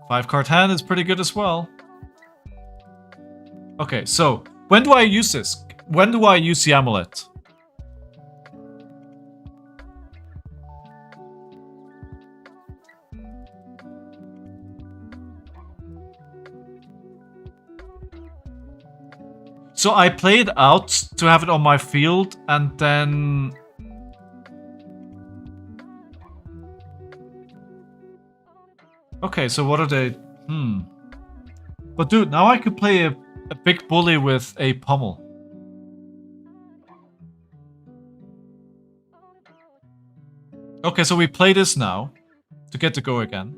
Speaker 1: 5-card hand is pretty good as well. Okay, so when do I use this? When do I use the amulet? So I play it out to have it on my field, and then... Okay, so what are they... But dude, now I could play a big bully with a pummel. Okay, so we play this now to get to go again.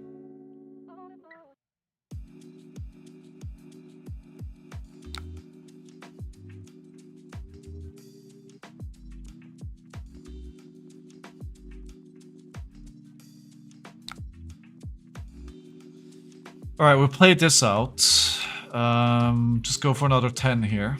Speaker 1: Alright, we'll play this out. Just go for another 10 here.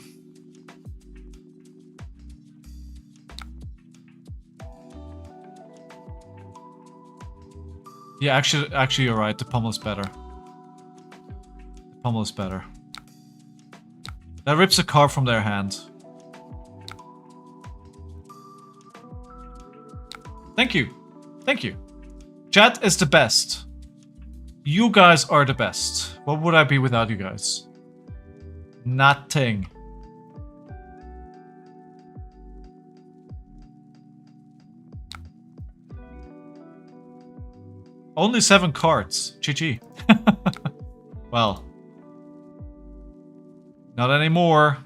Speaker 1: Yeah, actually, you're right. The pummel is better. The pummel is better. That rips a card from their hand. Thank you. Thank you. Chat is the best. You guys are the best. What would I be without you guys? Nothing. Only 7 cards. GG. Well. Not anymore.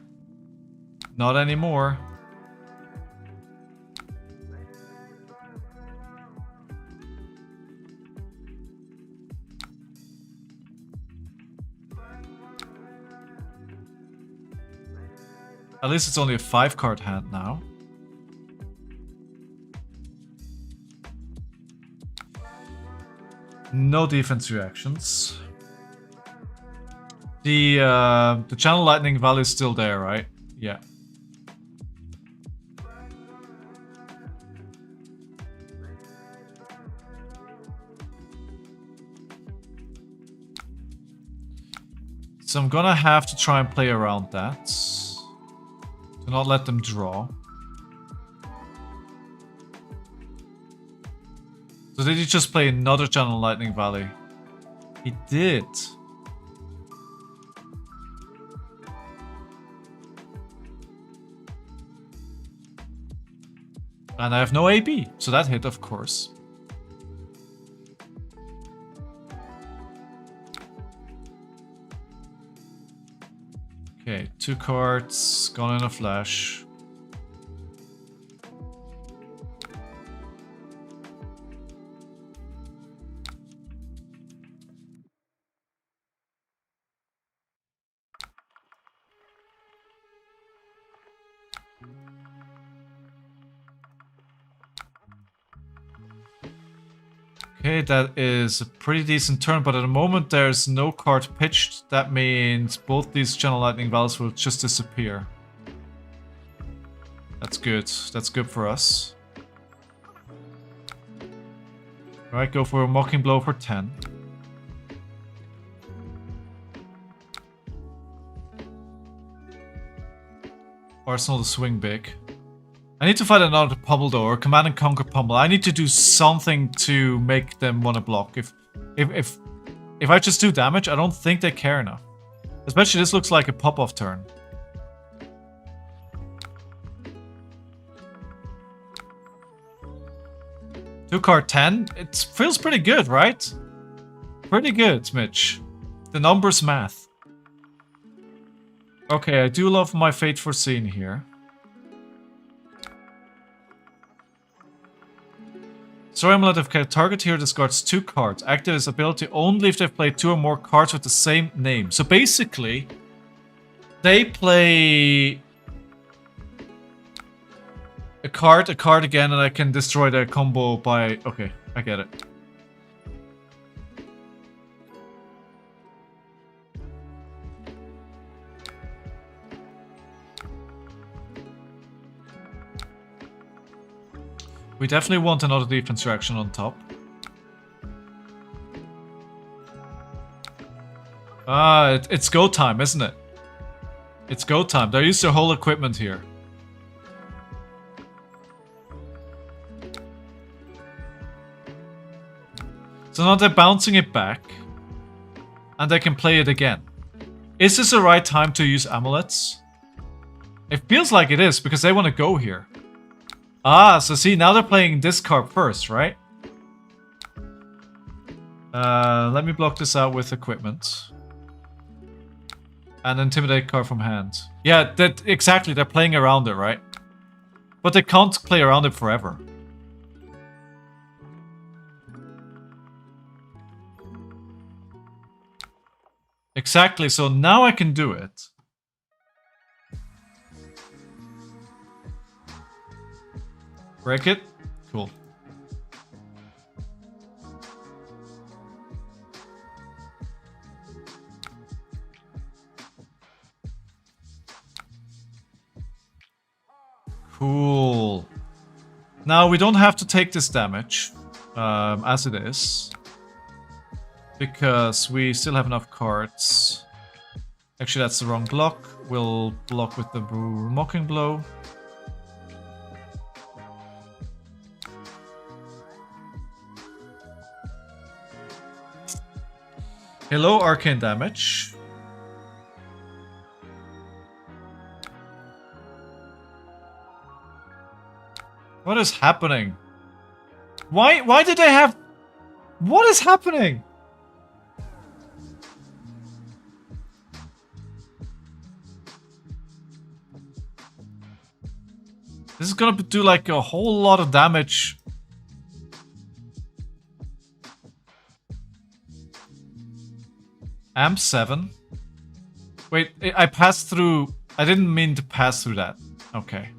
Speaker 1: Not anymore. At least it's only a 5-card hand now. No defense reactions. The Channel Lightning value is still there, right? Yeah. So I'm gonna have to try and play around that. Do not let them draw. So did he just play another Channel Lightning Valley? He did. And I have no AB, so that hit, of course. Okay, 2 cards, gone in a flash. Okay, that is a pretty decent turn, but at the moment there's no card pitched. That means both these Channel Lightning Valves will just disappear. That's good. That's good for us. Alright, go for a Mocking Blow for 10. Arsenal to swing big. I need to find another pummel though, or Command and Conquer pummel. I need to do something to make them want to block. If I just do damage, I don't think they care enough. Especially this looks like a pop-off turn. Two card 10. It feels pretty good, right? Pretty good, Mitch. The numbers math. Okay, I do love my Fate Foreseen here. Story Amulet, if a target here discards 2 cards, active this ability only if they've played 2 or more cards with the same name. So basically, they play a card again, and I can destroy their combo by... Okay, I get it. We definitely want another defense reaction on top. It's go time, isn't it? It's go time. They used their whole equipment here. So now they're bouncing it back. And they can play it again. Is this the right time to use amulets? It feels like it is, because they want to go here. Ah, so see, now they're playing this card first, right? Let me block this out with equipment. And intimidate card from hand. Yeah, that exactly. They're playing around it, right? But they can't play around it forever. Exactly. So now I can do it. Break it. Cool. Cool. Now we don't have to take this damage, as it is, because we still have enough cards. Actually, that's the wrong block. We'll block with the Mocking Blow. Hello, arcane damage. What is happening? Why did they have... What is happening? This is gonna do like a whole lot of damage. Amp 7. Wait, I passed through... I didn't mean to pass through that. Okay.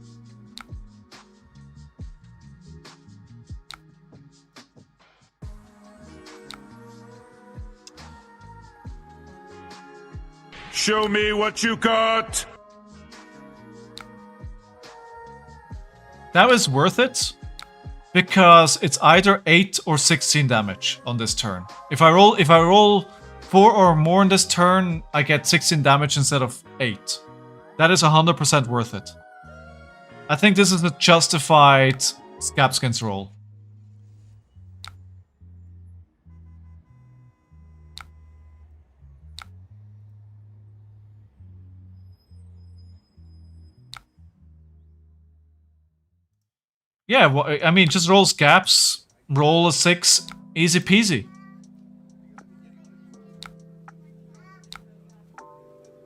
Speaker 5: Show me what you got!
Speaker 1: That was worth it, because it's either 8 or 16 damage on this turn. If I roll 4 or more in this turn, I get 16 damage instead of 8. That is 100% worth it. I think this is a justified Scabskins roll. Yeah, well, I mean, just roll Scabs, roll a 6, easy peasy.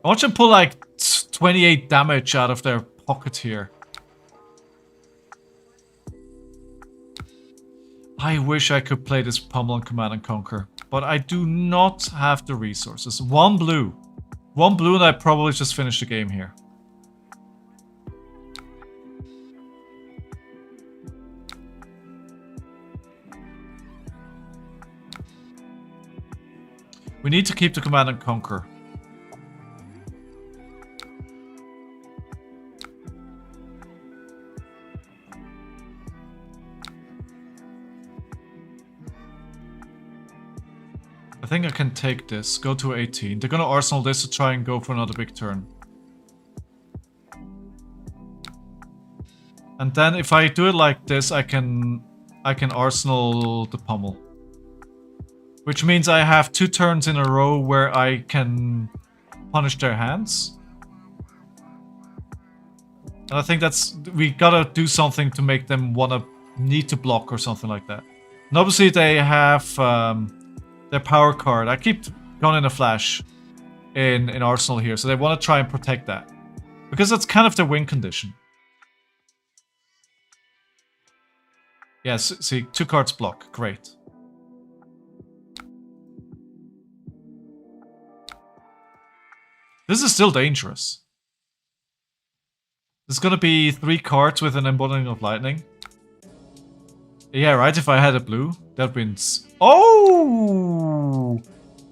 Speaker 1: Watch them pull like 28 damage out of their pocket here. I wish I could play this Pummel and Command and Conquer, but I do not have the resources. One blue and I probably just finished the game here. We need to keep the Command and Conquer. I think I can take this, go to 18. They're gonna arsenal this to try and go for another big turn. And then if I do it like this, I can arsenal the Pummel. Which means I have 2 turns in a row where I can punish their hands. And I think that's... we gotta do something to make them need to block or something like that. And obviously they have their power card. I keep going in a flash in Arsenal here, so they want to try and protect that. Because that's kind of their win condition. Yes, see, 2 cards block. Great. This is still dangerous. There's gonna be 3 cards with an Embodying of Lightning. Yeah, right, if I had a blue, that wins. Oh!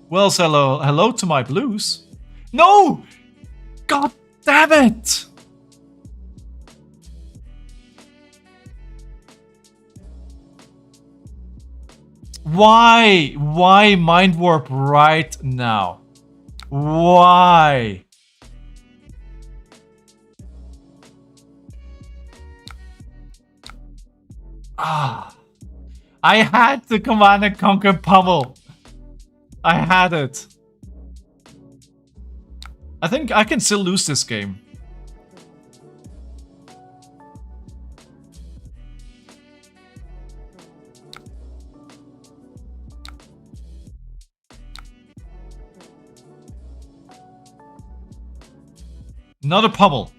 Speaker 1: Well, hello to my blues. No! God damn it! Why? Why Mind Warp right now? Why? Ah. I had to Command and Conquer Pummel. I had it. I think I can still lose this game. Another pummel.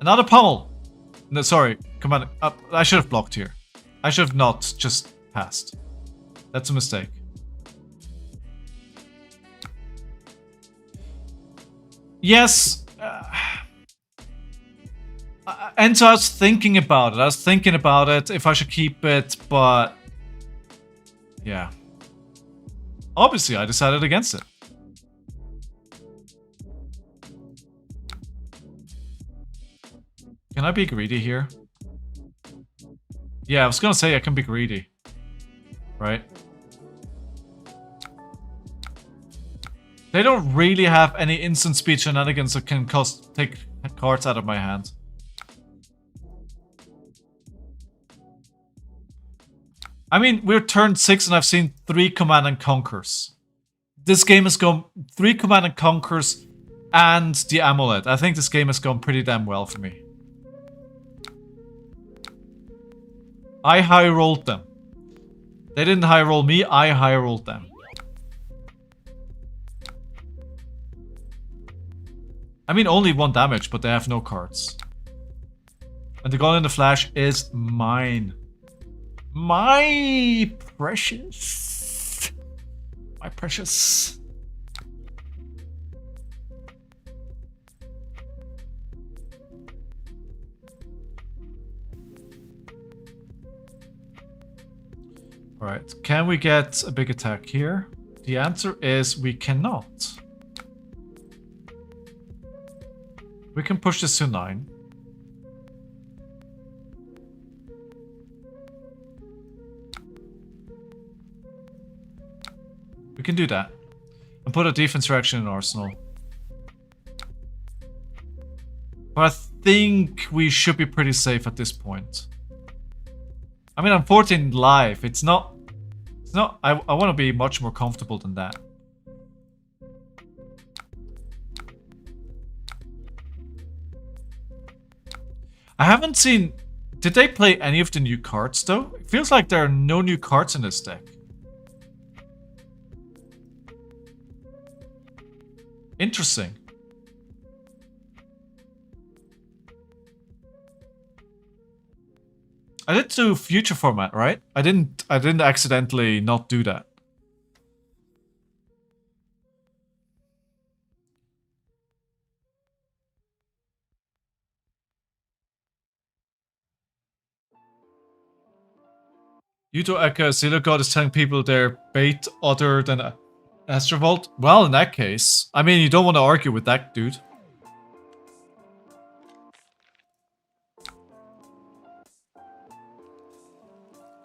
Speaker 1: Another pummel. No, sorry. Come on. I should have blocked here. I should have not just passed. That's a mistake. Yes. And so I was thinking about it. I was thinking about it, if I should keep it, but... yeah. Obviously, I decided against it. Can I be greedy here? Yeah, I was gonna say I can be greedy. Right? They don't really have any instant speed shenanigans that can take cards out of my hand. I mean, we're turn 6 and I've seen 3 Command and Conquers. This game has gone 3 Command and Conquers and the Amulet. I think this game has gone pretty damn well for me. I high rolled them. They didn't high roll me, I high rolled them. I mean, only 1 damage, but they have no cards. And the Gun in the Flash is mine. My precious. My precious. Alright, can we get a big attack here? The answer is we cannot. We can push this to 9. We can do that. And put a defense reaction in Arsenal. But I think we should be pretty safe at this point. I mean, I'm 14 live. It's not... I want to be much more comfortable than that. I haven't seen... Did they play any of the new cards, though? It feels like there are no new cards in this deck. Interesting. I did do future format, right? I didn't accidentally not do that. Yuto Eka Oscilio God is telling people they're bait other than Astrovault? Well, in that case, I mean, you don't want to argue with that dude.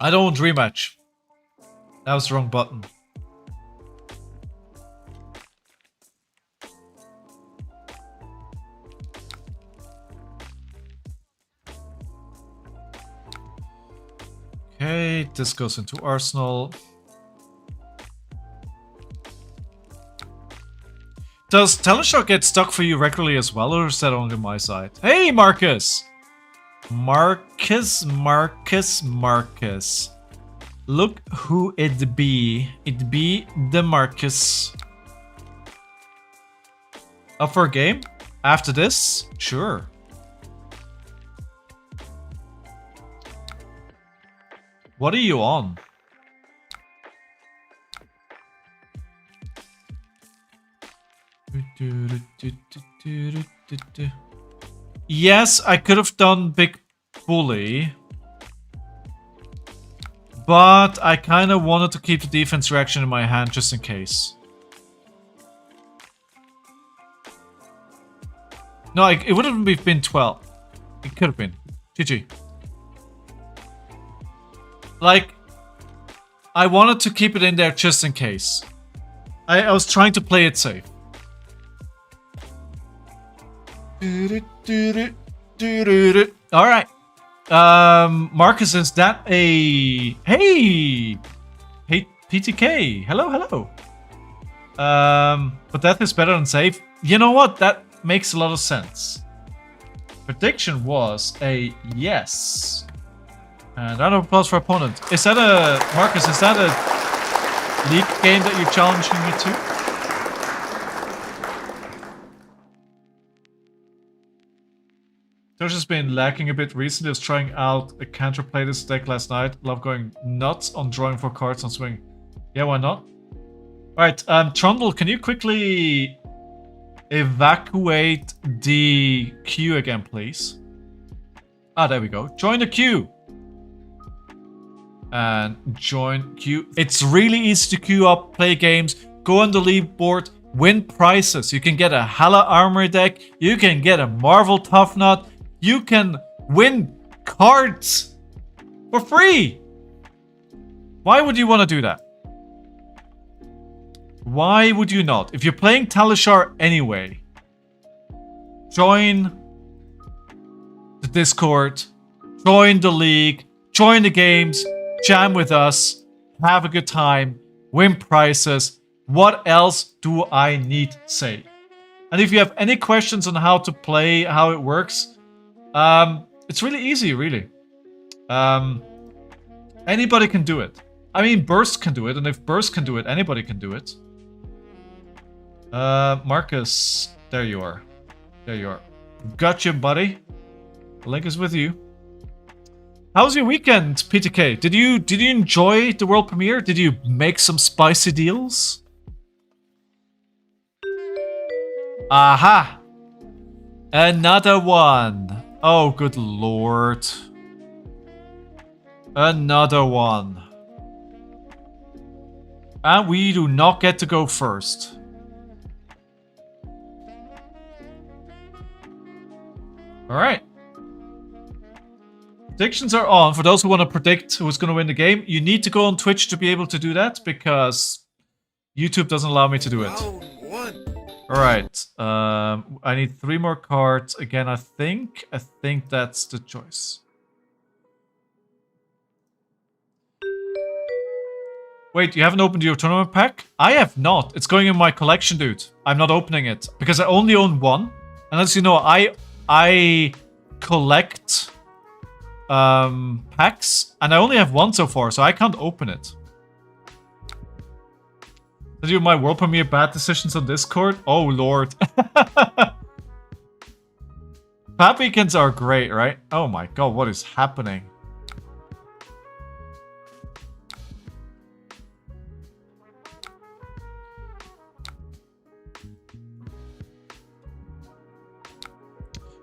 Speaker 1: I don't want rematch. That was the wrong button. Okay, this goes into Arsenal. Does Teleshock get stuck for you regularly as well, or is that only my side? Hey, Marcus! Marcus. Look who it be. It be the Marcus. Up for a game? After this? Sure. What are you on? Yes, I could have done Big Bully. But I kind of wanted to keep the defense reaction in my hand just in case. No, it wouldn't have been 12. It could have been. GG. Like, I wanted to keep it in there just in case. I was trying to play it safe. Alright. Marcus, is that a... Hey! Hey, PTK. Hello. But death is better than safe. You know what? That makes a lot of sense. Prediction was a yes. And round of applause for opponent. Is that a... Marcus, is that a league game that you're challenging me to? Josh has been lacking a bit recently. I was trying out a counterplay this deck last night. Love going nuts on drawing 4 cards on swing. Yeah, why not? Alright, Trundle, can you quickly evacuate the queue again, please? Ah, there we go. Join the queue. And join queue. It's really easy to queue up, play games, go on the leaderboard, win prizes. You can get a Hala Armory deck. You can get a Marvel Tough Nut. You can win cards for free. Why would you want to do that? Why would you not? If you're playing Talishar anyway, join the Discord, join the league, join the games, jam with us, have a good time, win prizes. What else do I need to say? And if you have any questions on how to play, how it works, it's really easy, really. Anybody can do it. I mean, Burst can do it, and if Burst can do it, anybody can do it. Marcus, there you are. There you are. Gotcha, buddy. The link is with you. How's your weekend, PTK? Did you enjoy the world premiere? Did you make some spicy deals? Aha! Another one. Oh, good lord. Another one. And we do not get to go first. Alright. Predictions are on. For those who want to predict who's going to win the game, you need to go on Twitch to be able to do that, because YouTube doesn't allow me to do it.
Speaker 2: Round 1.
Speaker 1: Alright. I need 3 more cards. Again, I think that's the choice. Wait, you haven't opened your tournament pack? I have not. It's going in my collection, dude. I'm not opening it because I only own 1. And as you know, I collect packs, and I only have 1 so far, so I can't open it. Did you my world premiere bad decisions on Discord? Oh lord. Pat weekends are great, right? Oh my god, what is happening?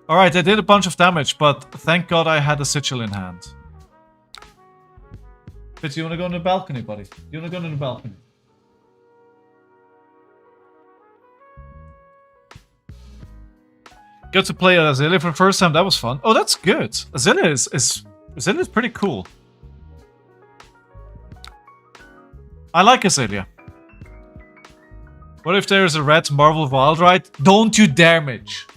Speaker 1: Alright, I did a bunch of damage, but thank god I had a sigil in hand. Fitz, you wanna go on the balcony, buddy? You wanna go on the balcony? Got to play Oscilio for the first time, that was fun. Oh, that's good. Oscilio is pretty cool. I like Oscilio. What if there's a red Marvel Wild Ride? Don't you dare, Mitch.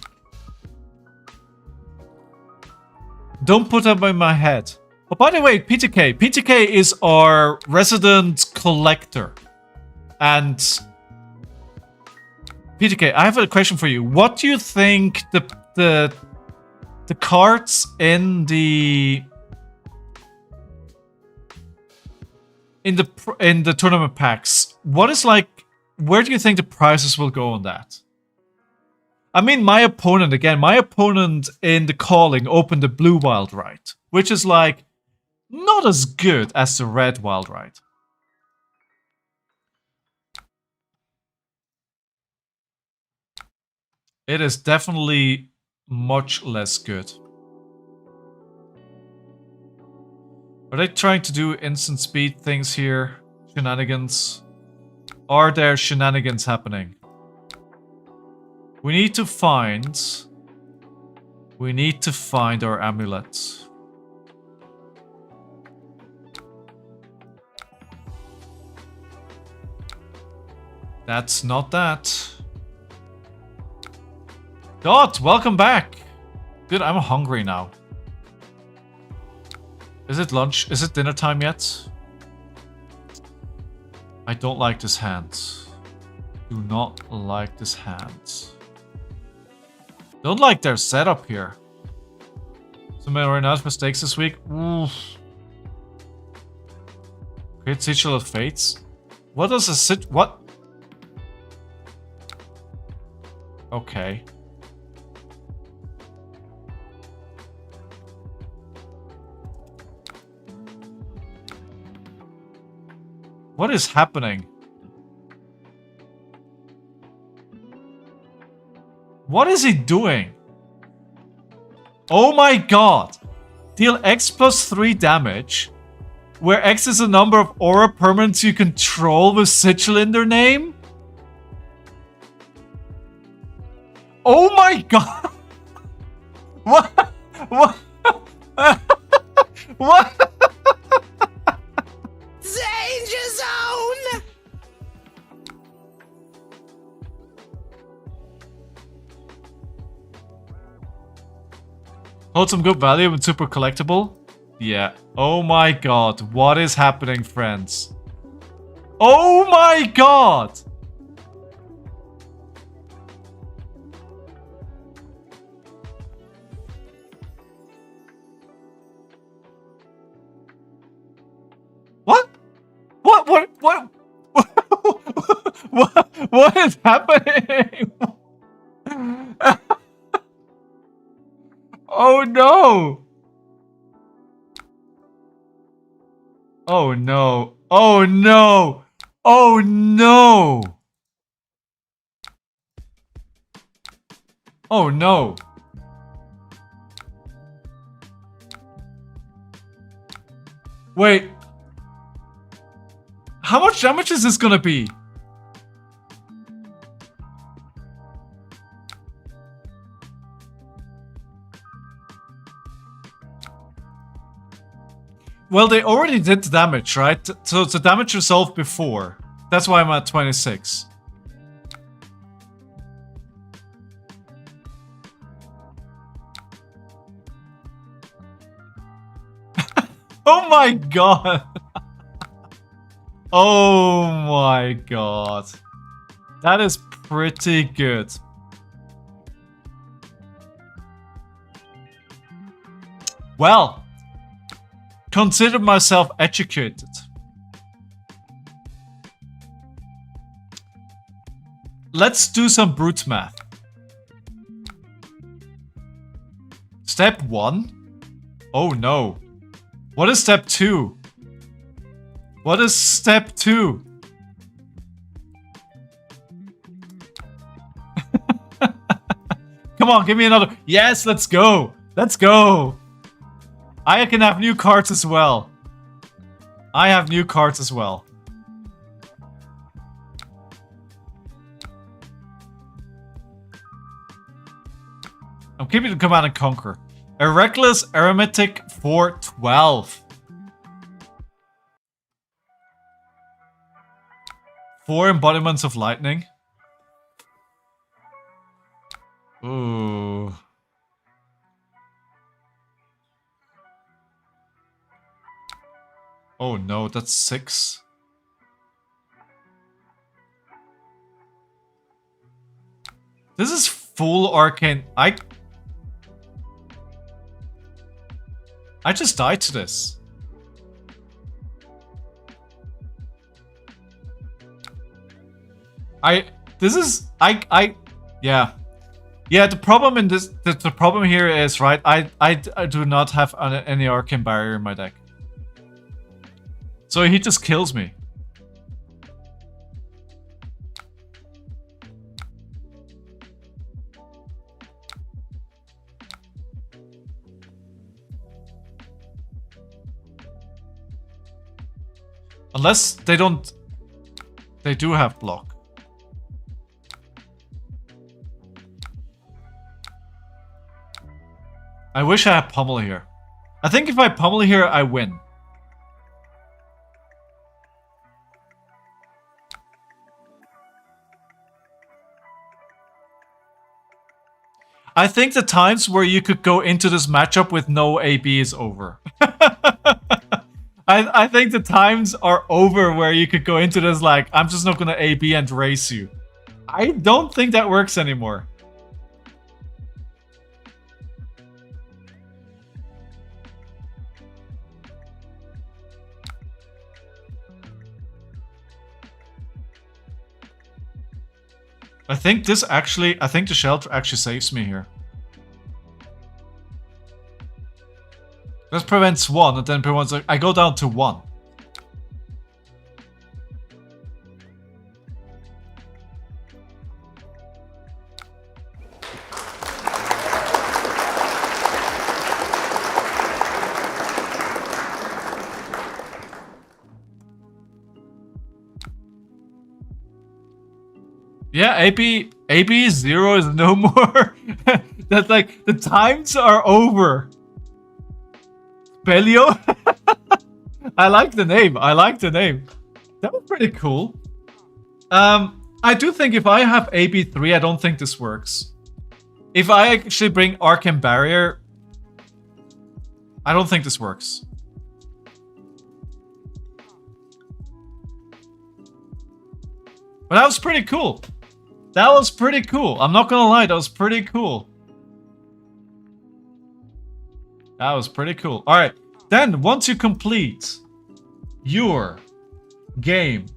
Speaker 1: Don't put that in my head. Oh, by the way, PTK. PTK is our resident collector. And PTK, I have a question for you. What do you think the cards in the tournament packs? What is like? Where do you think the prices will go on that? I mean, my opponent in the calling opened the blue Wild Ride, which is like not as good as the red Wild Ride. It is definitely much less good. Are they trying to do instant speed things here? Shenanigans? Are there shenanigans happening? We need to find our amulet. That's not that. Dot, welcome back. Dude, I'm hungry now. Is it lunch? Is it dinner time yet? I don't like this hand. Do not like this hand. Don't like their setup here. Some Marionette mistakes this week. Oof. Great Sigil of Fates. What does a sit? What? Okay. What is happening? What is he doing? Oh my god! Deal X plus 3 damage, where X is the number of aura permanents you control with sigil in their name? Oh my god! What? What? What?
Speaker 2: Danger zone!
Speaker 1: Hold some good value and super collectible? Yeah. Oh my god. What is happening, friends? Oh my god! What? What? What is happening? Oh no! Oh no! Oh no! Oh no! Oh no! Wait. How much damage is this gonna be? Well, they already did the damage, right? So the damage resolved before. That's why I'm at 26. Oh my god! Oh my god. That is pretty good. Well, consider myself educated. Let's do some brute math. Step 1? Oh no. What is step 2? What is step 2? Come on, give me another. Yes, let's go. Let's go. I can have new cards as well. I have new cards as well. I'm keeping the Command and Conquer. A Reckless Aromatic for 12. 4 Embodiments of Lightning. Ooh. Oh no, that's 6. This is full arcane. I just died to this. Yeah. Yeah, the problem in this, the problem here is, right, I do not have any arcane barrier in my deck. So he just kills me. Unless they don't... They do have block. I wish I had pummel here. I think if I pummel here, I win. I think the times where you could go into this matchup with no AB is over. I think the times are over where you could go into this like, I'm just not gonna AB and race you. I don't think that works anymore. I think this actually, I think the shelter actually saves me here. This prevents 1 and then prevents, I go down to 1. Yeah, AB 0 is no more. That's like the times are over. Pelio. I like the name. I like the name. That was pretty cool. I do think if I have AB3, I don't think this works. If I actually bring Arcane Barrier, I don't think this works. But that was pretty cool. That was pretty cool. I'm not gonna lie, that was pretty cool. That was pretty cool. Alright, then once you complete your game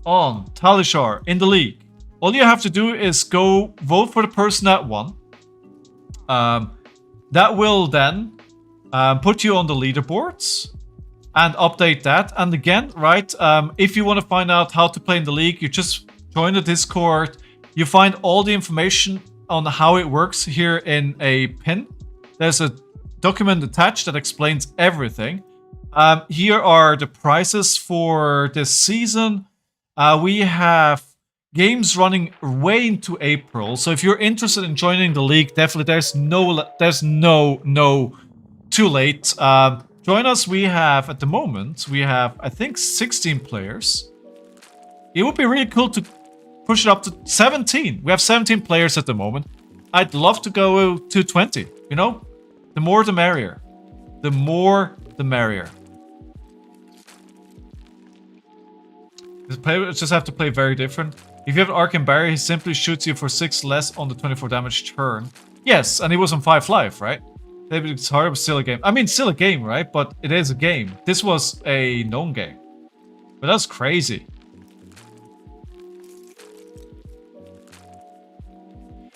Speaker 1: on Talishar in the league, all you have to do is go vote for the person that won. That will then put you on the leaderboards and update that. And again, right, if you want to find out how to play in the league, you just join the Discord. You find all the information on how it works here in a pin. There's a document attached that explains everything. Here are the prizes for this season. We have games running way into April. So if you're interested in joining the league, definitely there's no too late. Join us. We have, at the moment, I think 16 players. It would be really cool to push it up to 17. We have 17 players at the moment. I'd love to go to 20, you know? The more the merrier. The more the merrier. The players just have to play very different. If you have an Arcane Barrier, he simply shoots you for 6 less on the 24 damage turn. Yes, and he was on 5 life, right? Maybe it's harder, but still a game. I mean, still a game, right? But it is a game. This was a known game. But that's crazy.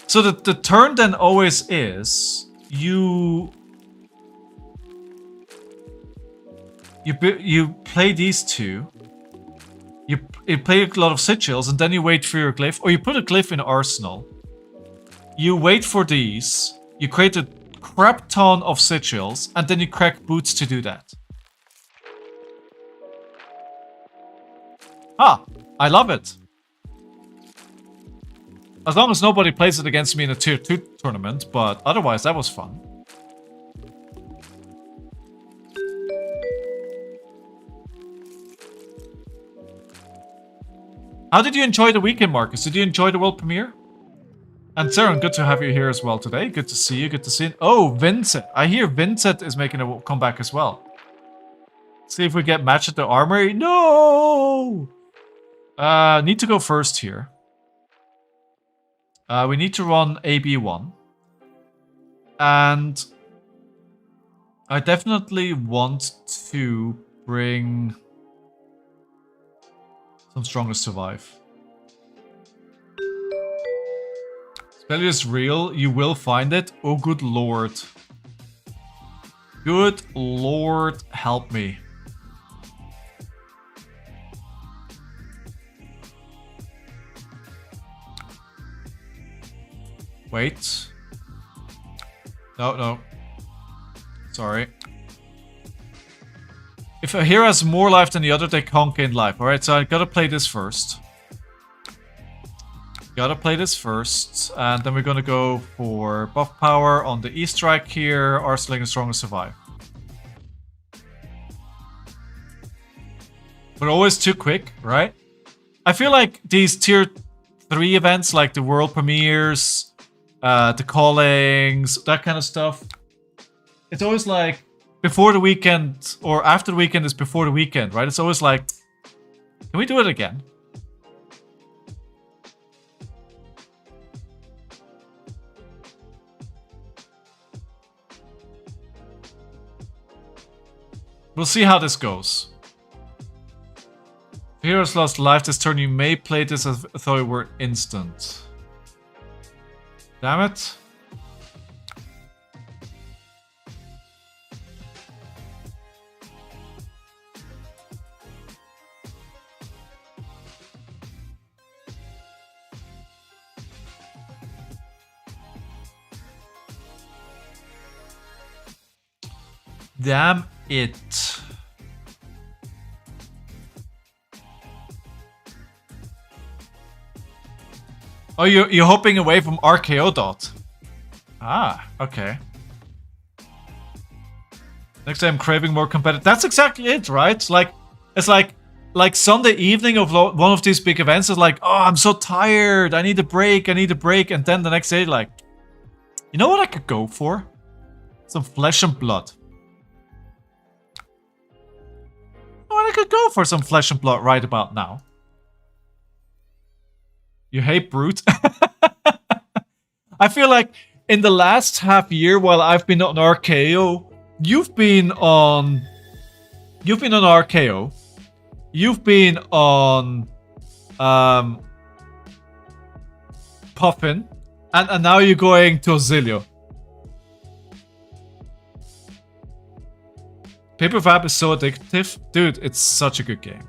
Speaker 1: So the turn then always is you play these two. You play a lot of sigils and then you wait for your glyph, or you put a glyph in arsenal. You wait for these. You create a crap ton of sigils and then you crack boots to do that. Ah, I love it. As long as nobody plays it against me in a tier 2 tournament, but otherwise that was fun. How did you enjoy the weekend, Marcus? Did you enjoy the world premiere? And Saren, good to have you here as well today. Good to see you. Good to see you. Oh, Vynnset. I hear Vynnset is making a comeback as well. See if we get match at the armory. No! Need to go first here. We need to run AB1. And I definitely want to bring some Stronger Survive. Spell is real. You will find it. Oh, good lord. Good lord, help me. Wait. No. Sorry. If a hero has more life than the other, they can't gain life. Alright, so I gotta play this first. And then we're gonna go for buff power on the E-Strike here. Arsenal and Stronger Survive. But always too quick, right? I feel like these tier 3 events, like the world premieres, the callings, that kind of stuff. It's always like before the weekend, or after the weekend is before the weekend, right? It's always like, can we do it again? We'll see how this goes. If heroes lost life this turn, you may play this as though it were instant. Damn it. Damn it. Oh, you're hopping away from RKO dot. Ah, okay. Next time I'm craving more competitive. That's exactly it, right? Like, it's like Sunday evening of one of these big events is like, oh, I'm so tired. I need a break. And then the next day, like, you know what I could go for? Some flesh and blood. Oh, I could go for some flesh and blood right about now. You hate Brute? I feel like in the last half year while I've been on RKO, you've been on RKO. You've been on Puffin. And now you're going to Oscilio. Paper Fab is so addictive. Dude, it's such a good game.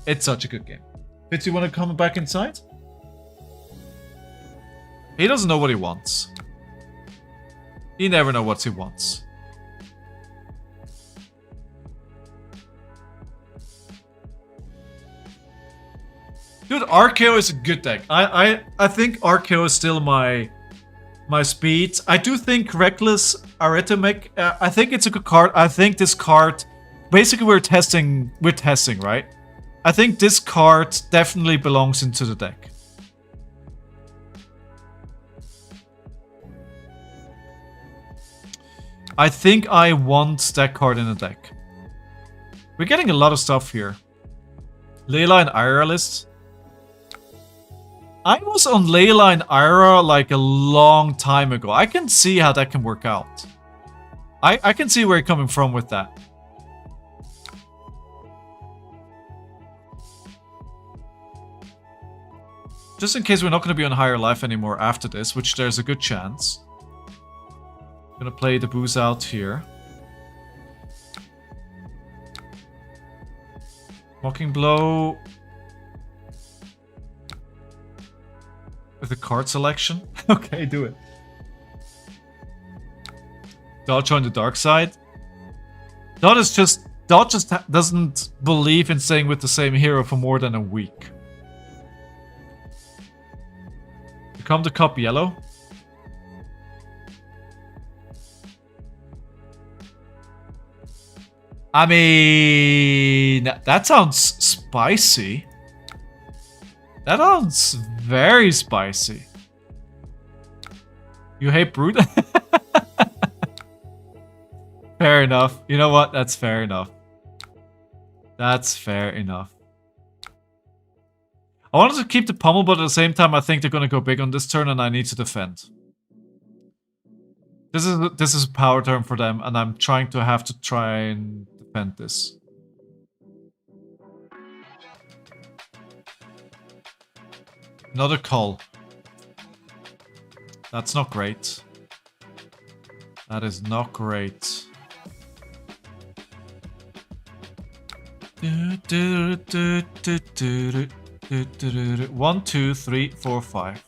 Speaker 1: It's such a good game. Fitz, you want to come back inside? He doesn't know what he wants. He never knows what he wants. Dude, RKO is a good deck. I think RKO is still my speed. I do think Reckless Arithmetic. I think it's a good card. I think this card, basically we're testing, right? I think this card definitely belongs into the deck. I think I want that card in the deck. We're getting a lot of stuff here. Layla and Ira list. I was on Layla and Ira like a long time ago. I can see how that can work out. I can see where you're coming from with that. Just in case we're not going to be on Higher Life anymore after this, which there's a good chance. I'm going to play the booze out here. Mocking Blow. With a card selection? Okay, do it. Dot join the dark side. Dot just doesn't believe in staying with the same hero for more than a week. Become the cup yellow. I mean, that sounds spicy. That sounds very spicy. You hate Brute? Fair enough. You know what? That's fair enough. That's fair enough. I wanted to keep the pummel, but at the same time, I think they're going to go big on this turn, and I need to defend. This is a power turn for them, and I'm trying to try and defend this. Another call. That's not great. That is not great. 1, 2, 3, 4, 5.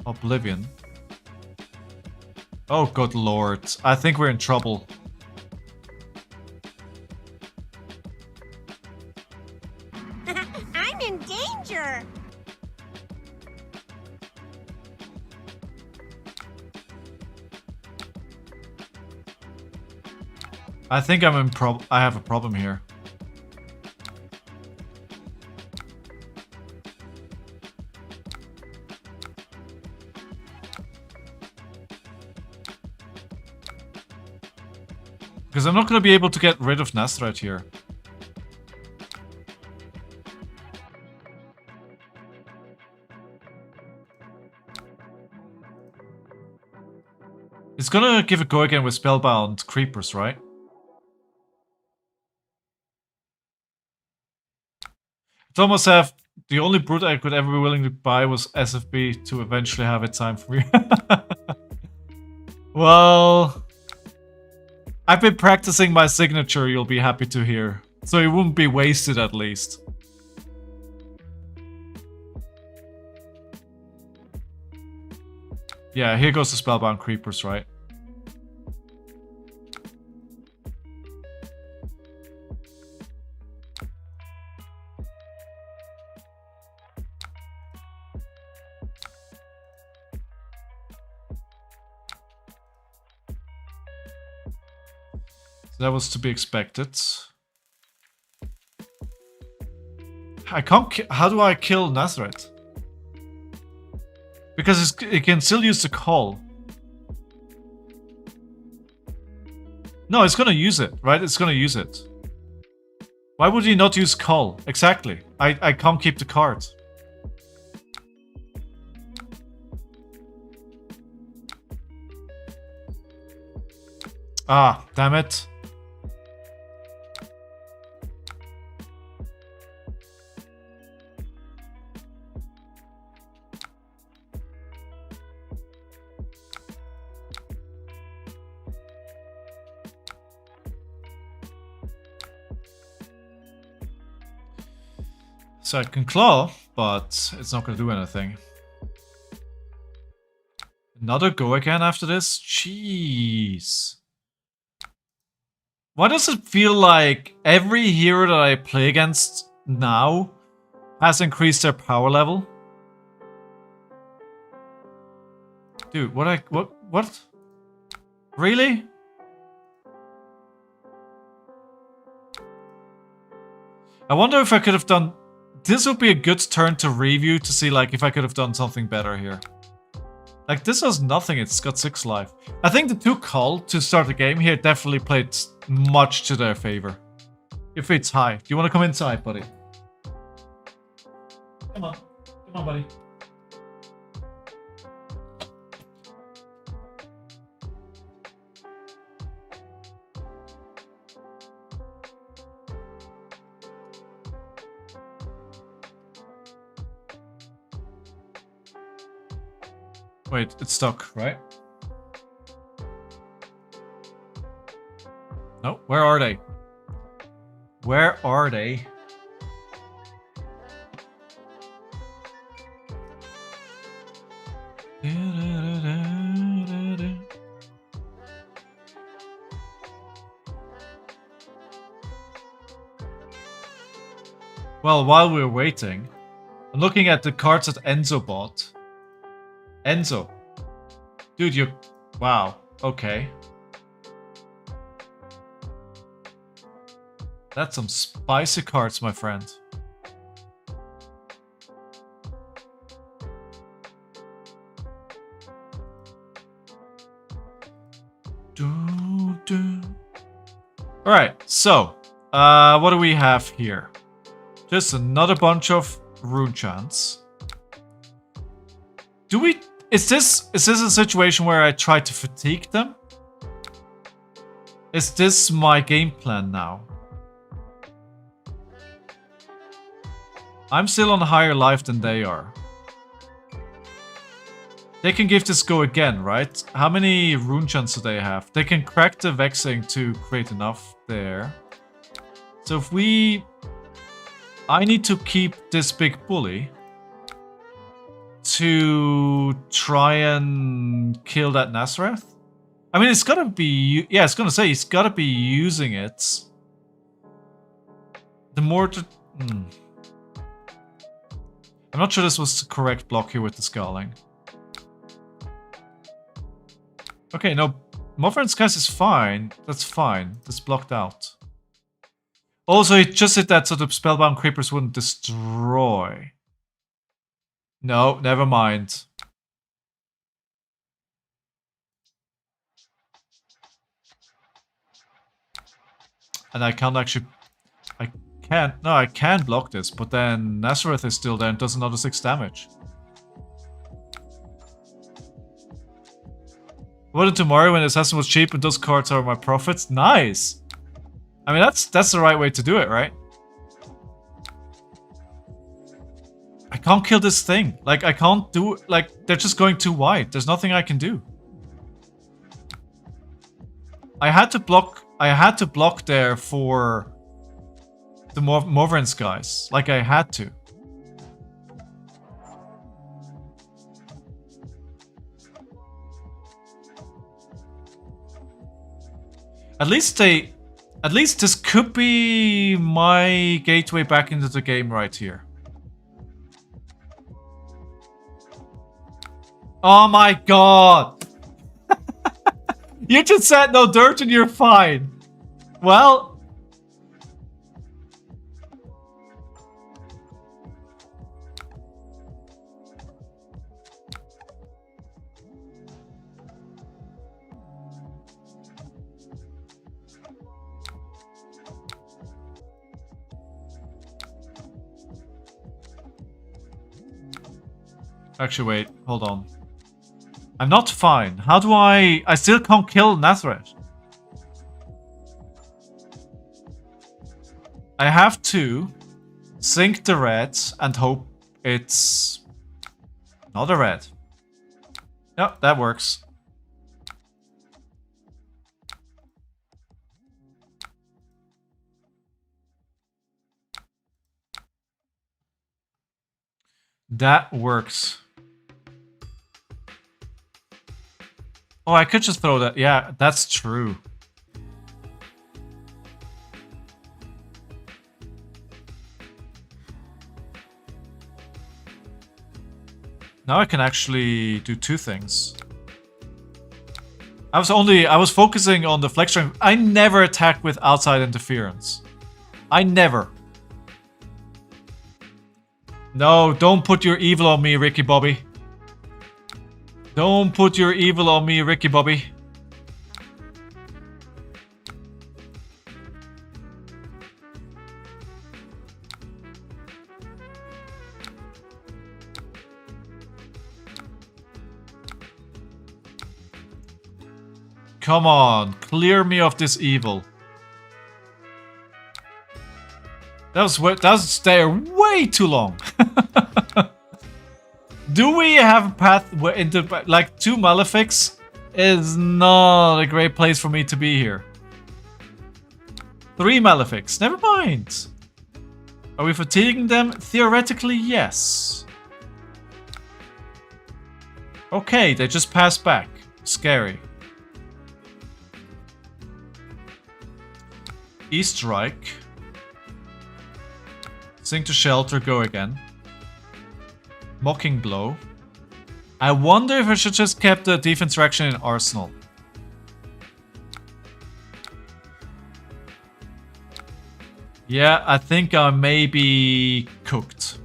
Speaker 1: Oblivion. Oh, good lord. I think we're in trouble.
Speaker 3: I'm in danger.
Speaker 1: I think I have a problem here. Because I'm not going to be able to get rid of Nazareth here. It's going to give a go again with Spellbound Creepers, right? It's almost have the only brute I could ever be willing to buy was SFB to eventually have it time for me. Well, I've been practicing my signature, you'll be happy to hear. So it wouldn't be wasted at least. Yeah, here goes the Spellbound Creepers, right? That was to be expected. I can't. How do I kill Nazareth? Because it can still use the call. No, it's gonna use it, right? It's gonna use it. Why would he not use call? Exactly. I can't keep the card. Ah, damn it. So I can claw, but it's not going to do anything. Another go again after this? Jeez. Why does it feel like every hero that I play against now has increased their power level? Dude, what? Really? I wonder if I could have done... This would be a good turn to review to see like if I could have done something better here. Like this has nothing, it's got 6 life. I think the 2 call to start the game here definitely played much to their favor. Your fate's high. Do you want to come inside, buddy? Come on. Come on, buddy. Wait, it's stuck, right? No, where are they? Where are they? Well, while we're waiting, I'm looking at the cards that Enzo bought. Enzo. Dude, you... Wow. Okay. That's some spicy cards, my friend. Alright, so... what do we have here? Just another bunch of rune chants. Do we... Is this a situation where I try to fatigue them? Is this my game plan now? I'm still on higher life than they are. They can give this go again, right? How many rune chants do they have? They can crack the vexing to create enough there. So if we... I need to keep this big bully to try and kill that Nazareth. I mean, it's gotta be... Yeah, it's gonna say he's gotta be using it. The more to... I'm not sure this was the correct block here with the Scowling. Okay, no. Modern Skies is fine. That's fine. That's blocked out. Also, he just hit that so the Spellbound Creepers wouldn't destroy. No, never mind. And I can't actually... I can't... No, I can block this, but then Nazareth is still there and does another 6 damage. What did tomorrow when Assassin was cheap and those cards are my profits? Nice! I mean, that's the right way to do it, right? I can't kill this thing. Like, I can't do... Like, they're just going too wide. There's nothing I can do. I had to block there for the Morven's guys. Like, I had to. At least this could be my gateway back into the game right here. Oh my god! You just said no dirt and you're fine. Well... Actually, wait. Hold on. I'm not fine. How do I... I still can't kill Nazareth. I have to sink the red and hope it's not a red. Yep, that works. That works. Oh, I could just throw that. Yeah, that's true. Now I can actually do two things. I was focusing on the flex string. I never attack with outside interference. I never. No, don't put your evil on me, Ricky Bobby. Don't put your evil on me, Ricky Bobby. Come on, clear me of this evil. That was there way too long. Do we have a path into, like, 2 Malefics is not a great place for me to be here. 3 Malefics, never mind. Are we fatiguing them? Theoretically, yes. Okay, they just passed back. Scary. East Strike. Sink to Shelter, go again. Mocking Blow. I wonder if I should just kept the defense reaction in Arsenal. Yeah, I think I may be cooked.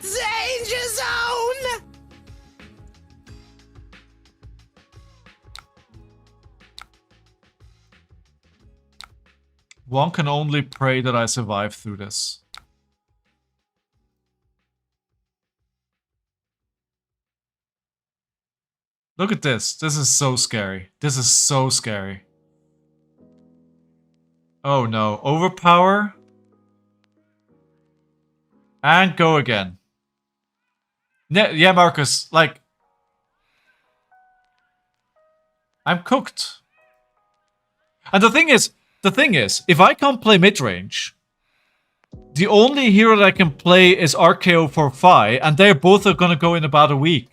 Speaker 2: Danger zone!
Speaker 1: One can only pray that I survive through this. Look at this. This is so scary. This is so scary. Oh no. Overpower. And go again. Yeah, Marcus. Like... I'm cooked. And the thing is, if I can't play mid-range, the only hero that I can play is RKO for Fi, and they're both are gonna go in about a week.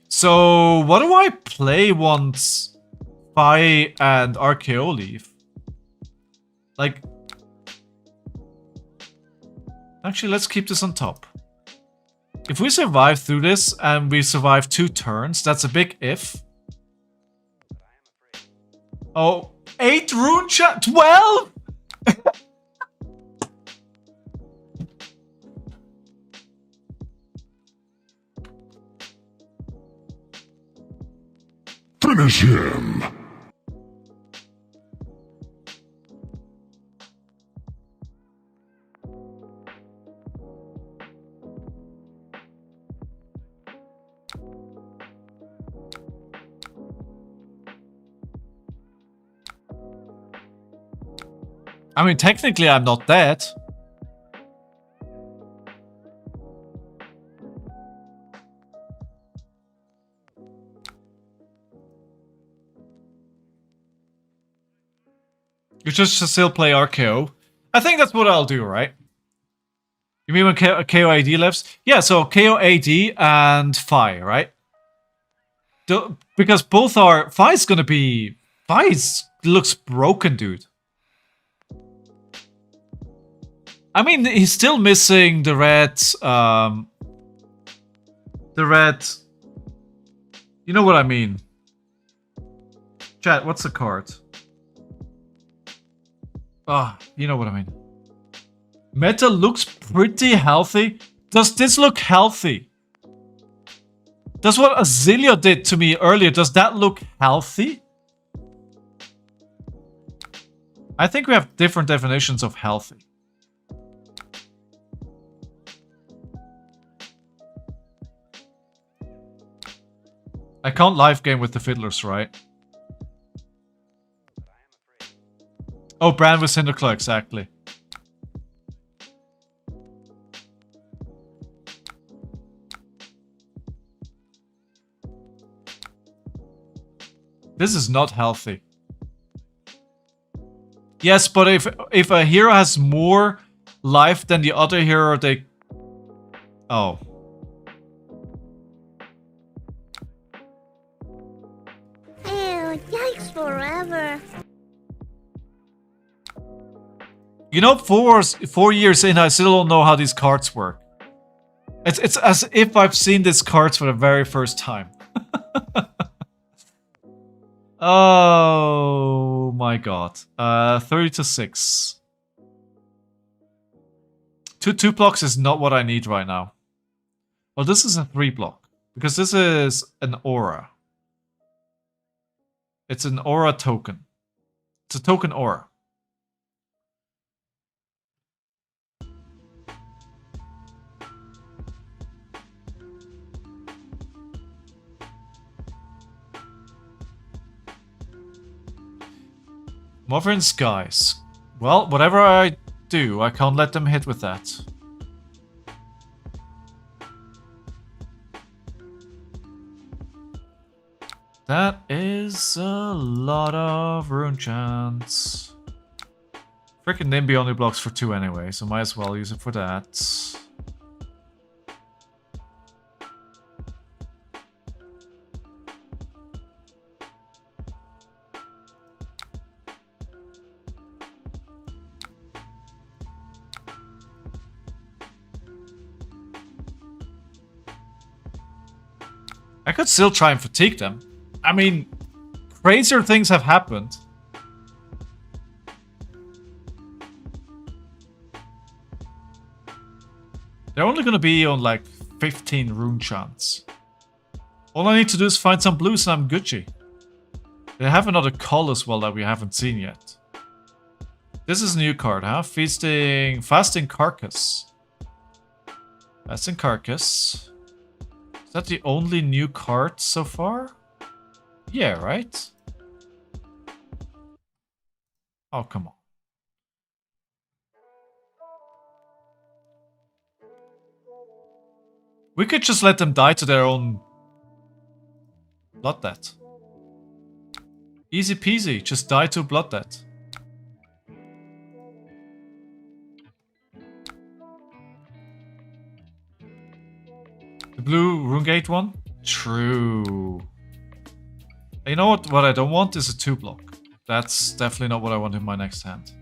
Speaker 1: So, what do I play once Fi and RKO leave? Like... Actually, let's keep this on top. If we survive through this, and we survive 2 turns, that's a big if. Oh, 8 rune shot? 12?!
Speaker 5: Finish him!
Speaker 1: I mean, technically I'm not dead. You just still play RKO. I think that's what I'll do, right? You mean when KO AD left? Yeah, so KO AD and Phi, right? Because both are... Phi's gonna be... looks broken, dude. I mean, he's still missing the red... the red... You know what I mean. Chat, what's the card? Ah, you know what I mean. Meta looks pretty healthy. Does this look healthy? Does what Oscilio did to me earlier, does that look healthy? I think we have different definitions of healthy. I can't live game with the fiddlers, right? Oh, Brand with Cinderclaw, exactly. This is not healthy. Yes, but if a hero has more life than the other hero, they... Oh.
Speaker 3: Ew, yikes forever.
Speaker 1: You know, 4 years in, I still don't know how these cards work. It's as if I've seen these cards for the very first time. Oh my god. 30-6. Two blocks is not what I need right now. Well, this is a 3 block. Because this is an aura. It's an aura token. It's a token aura. Modern Skies. Well, whatever I do, I can't let them hit with that. That is a lot of rune chants. Freaking Nimby only blocks for 2 anyway, so might as well use it for that. I could still try and fatigue them. I mean, crazier things have happened. They're only gonna be on like 15 rune chants. All I need to do is find some blues and I'm Gucci. They have another call as well that we haven't seen yet. This is a new card, huh? Fasting Carcass. Fasting Carcass. Is that the only new card so far? Yeah, right? Oh, come on. We could just let them die to their own Blood Debt. Easy peasy, just die to Blood Debt. The blue Runegate one? True. You know what I don't want is a 2 block. That's definitely not what I want in my next hand.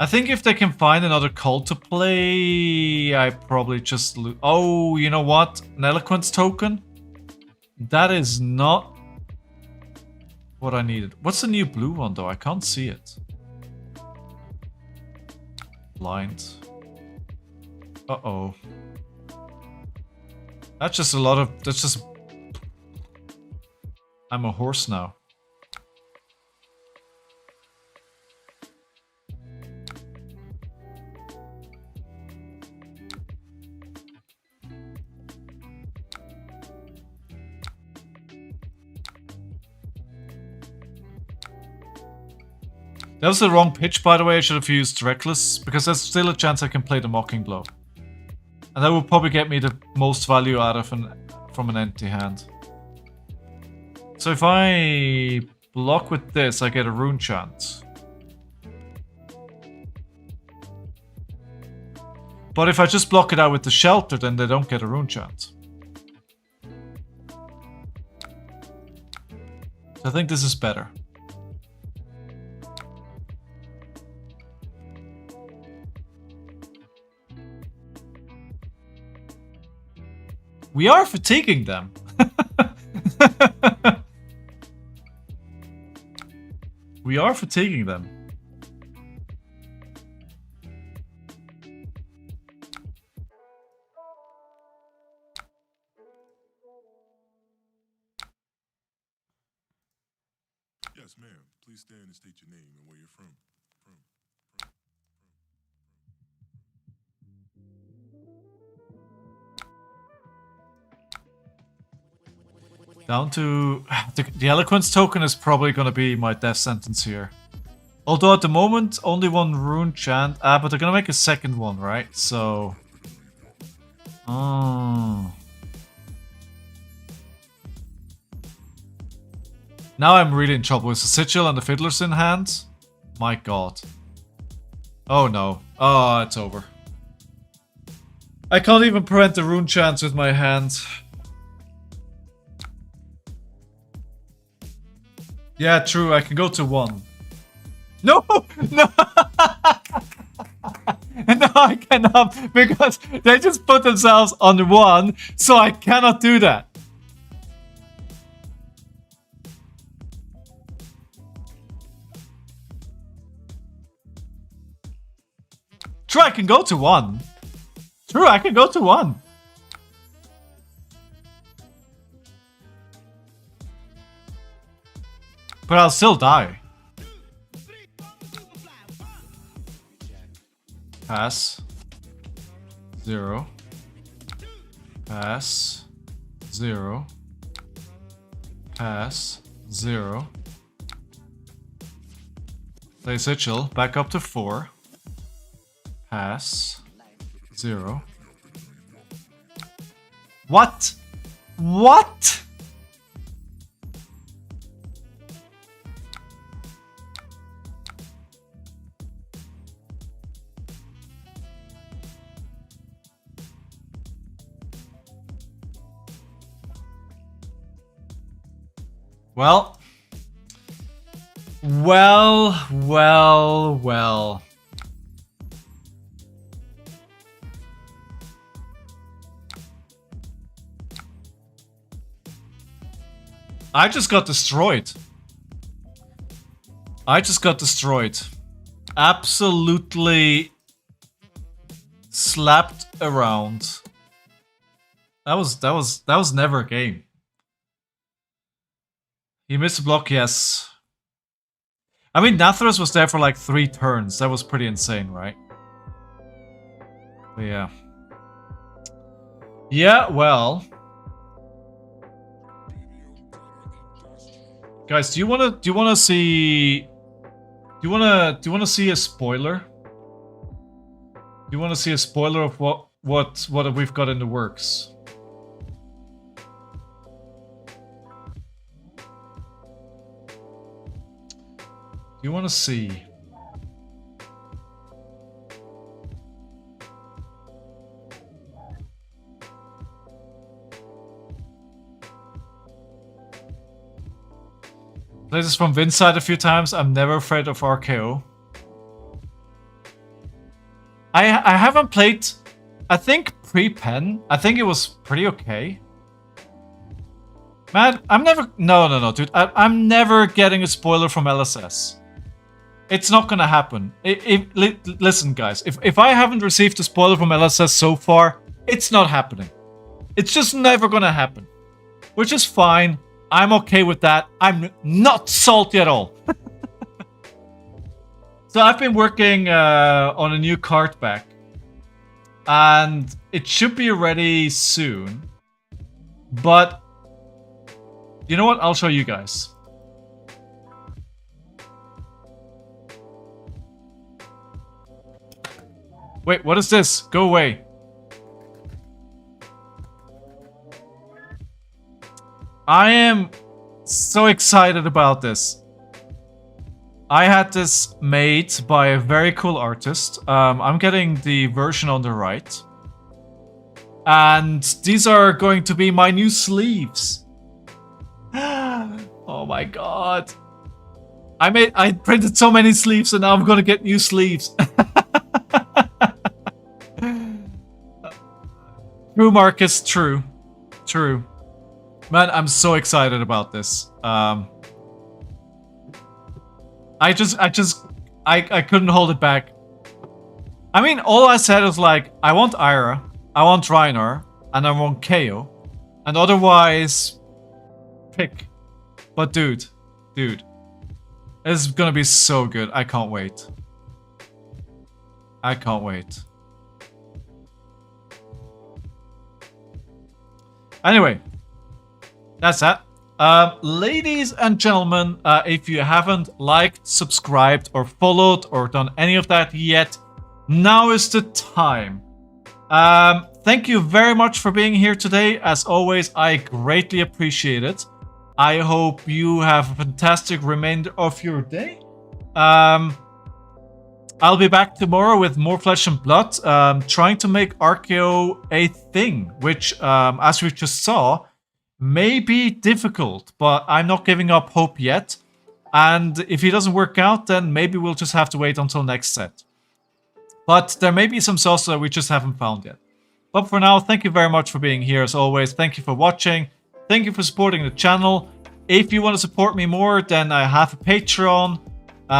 Speaker 1: I think if they can find another cult to play, I probably just lose. Oh, you know what? An Eloquence token? That is not what I needed. What's the new blue one though? I can't see it. Blind. Uh-oh. That's just a lot of... That's just... I'm a horse now. That was the wrong pitch, by the way. I should have used Reckless, because there's still a chance I can play the Mocking Blow. And that will probably get me the most value out of from an empty hand. So if I block with this, I get a rune chant. But if I just block it out with the shelter, then they don't get a rune chant. So I think this is better. We are fatiguing them. We are fatiguing them.
Speaker 5: Yes, ma'am. Please stand and state your name and where you're from.
Speaker 1: Down to... The eloquence token is probably going to be my death sentence here. Although at the moment, only one rune chant. But they're going to make a second one, right? So... Oh... Now I'm really in trouble with the sigil and the fiddlers in hand. My god. Oh no. Oh, it's over. I can't even prevent the rune chants with my hand. Yeah, true. I can go to 1. No! No! No, I cannot. Because they just put themselves on 1. So I cannot do that. True, I can go to 1. True, I can go to 1. But I'll still die. Pass. 0. Pass. 0. Pass. 0. Play sigil. Back up to 4. Pass. 0. What? What? Well. Well. I just got destroyed. Absolutely slapped around. That was never a game. He missed a block, yes. I mean, Nathras was there for like 3 turns. That was pretty insane, right? But yeah. Yeah, well. Guys, do you wanna see a spoiler? Do you wanna see a spoiler of what we've got in the works? Do you wanna see? Played this from Vynnset a few times. I'm never afraid of RKO. I haven't played, I think, pre-pen. I think it was pretty okay. Man, I'm never... No, dude. I'm never getting a spoiler from LSS. It's not gonna happen. Listen, guys. If I haven't received a spoiler from LSS so far, it's not happening. It's just never gonna happen. Which is fine. I'm okay with that. I'm not salty at all. So I've been working on a new card back. And it should be ready soon. But... you know what? I'll show you guys. Wait, what is this? Go away. I am so excited about this. I had this made by a very cool artist. I'm getting the version on the right. And these are going to be my new sleeves. Oh my god. I printed so many sleeves and now I'm gonna get new sleeves. True, Marcus, true. True. Man, I'm so excited about this. I couldn't hold it back. I mean, all I said was like, I want Ira, I want Reinar, and I want Kayo. And otherwise, pick. But dude, this is gonna be so good. I can't wait. I can't wait. Anyway, that's that. Ladies and gentlemen, if you haven't liked, subscribed, or followed, or done any of that yet, now is the time. Thank you very much for being here today. As always, I greatly appreciate it. I hope you have a fantastic remainder of your day. I'll be back tomorrow with more Flesh and Blood, trying to make RKO a thing, which, as we just saw, may be difficult, but I'm not giving up hope yet. And if it doesn't work out, then maybe we'll just have to wait until next set. But there may be some sauce that we just haven't found yet. But for now, thank you very much for being here as always. Thank you for watching. Thank you for supporting the channel. If you want to support me more, then I have a Patreon.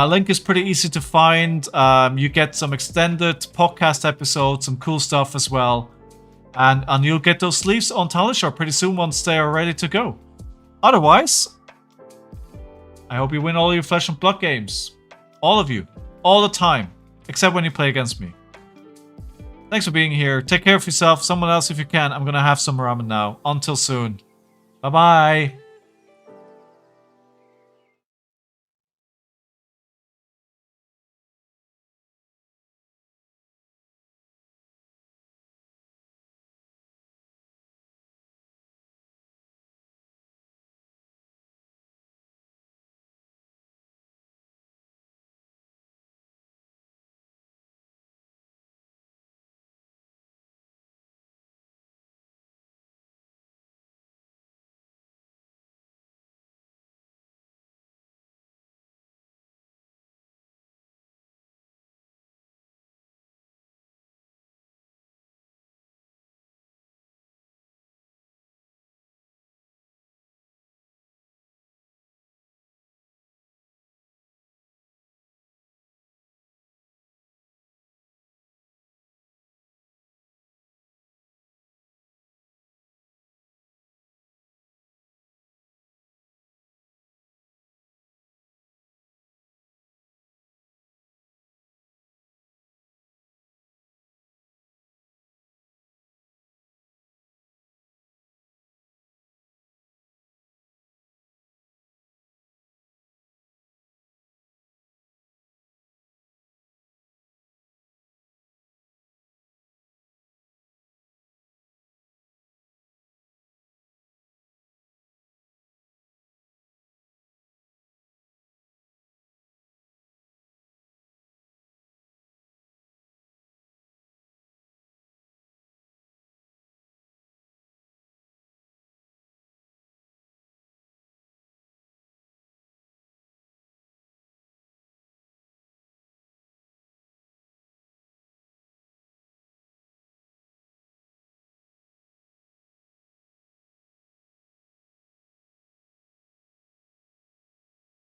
Speaker 1: Link is pretty easy to find. You get some extended podcast episodes, some cool stuff as well. And you'll get those sleeves on Talishar pretty soon once they are ready to go. Otherwise, I hope you win all your Flesh and Blood games. All of you. All the time. Except when you play against me. Thanks for being here. Take care of yourself. Someone else if you can. I'm gonna have some ramen now. Until soon. Bye-bye.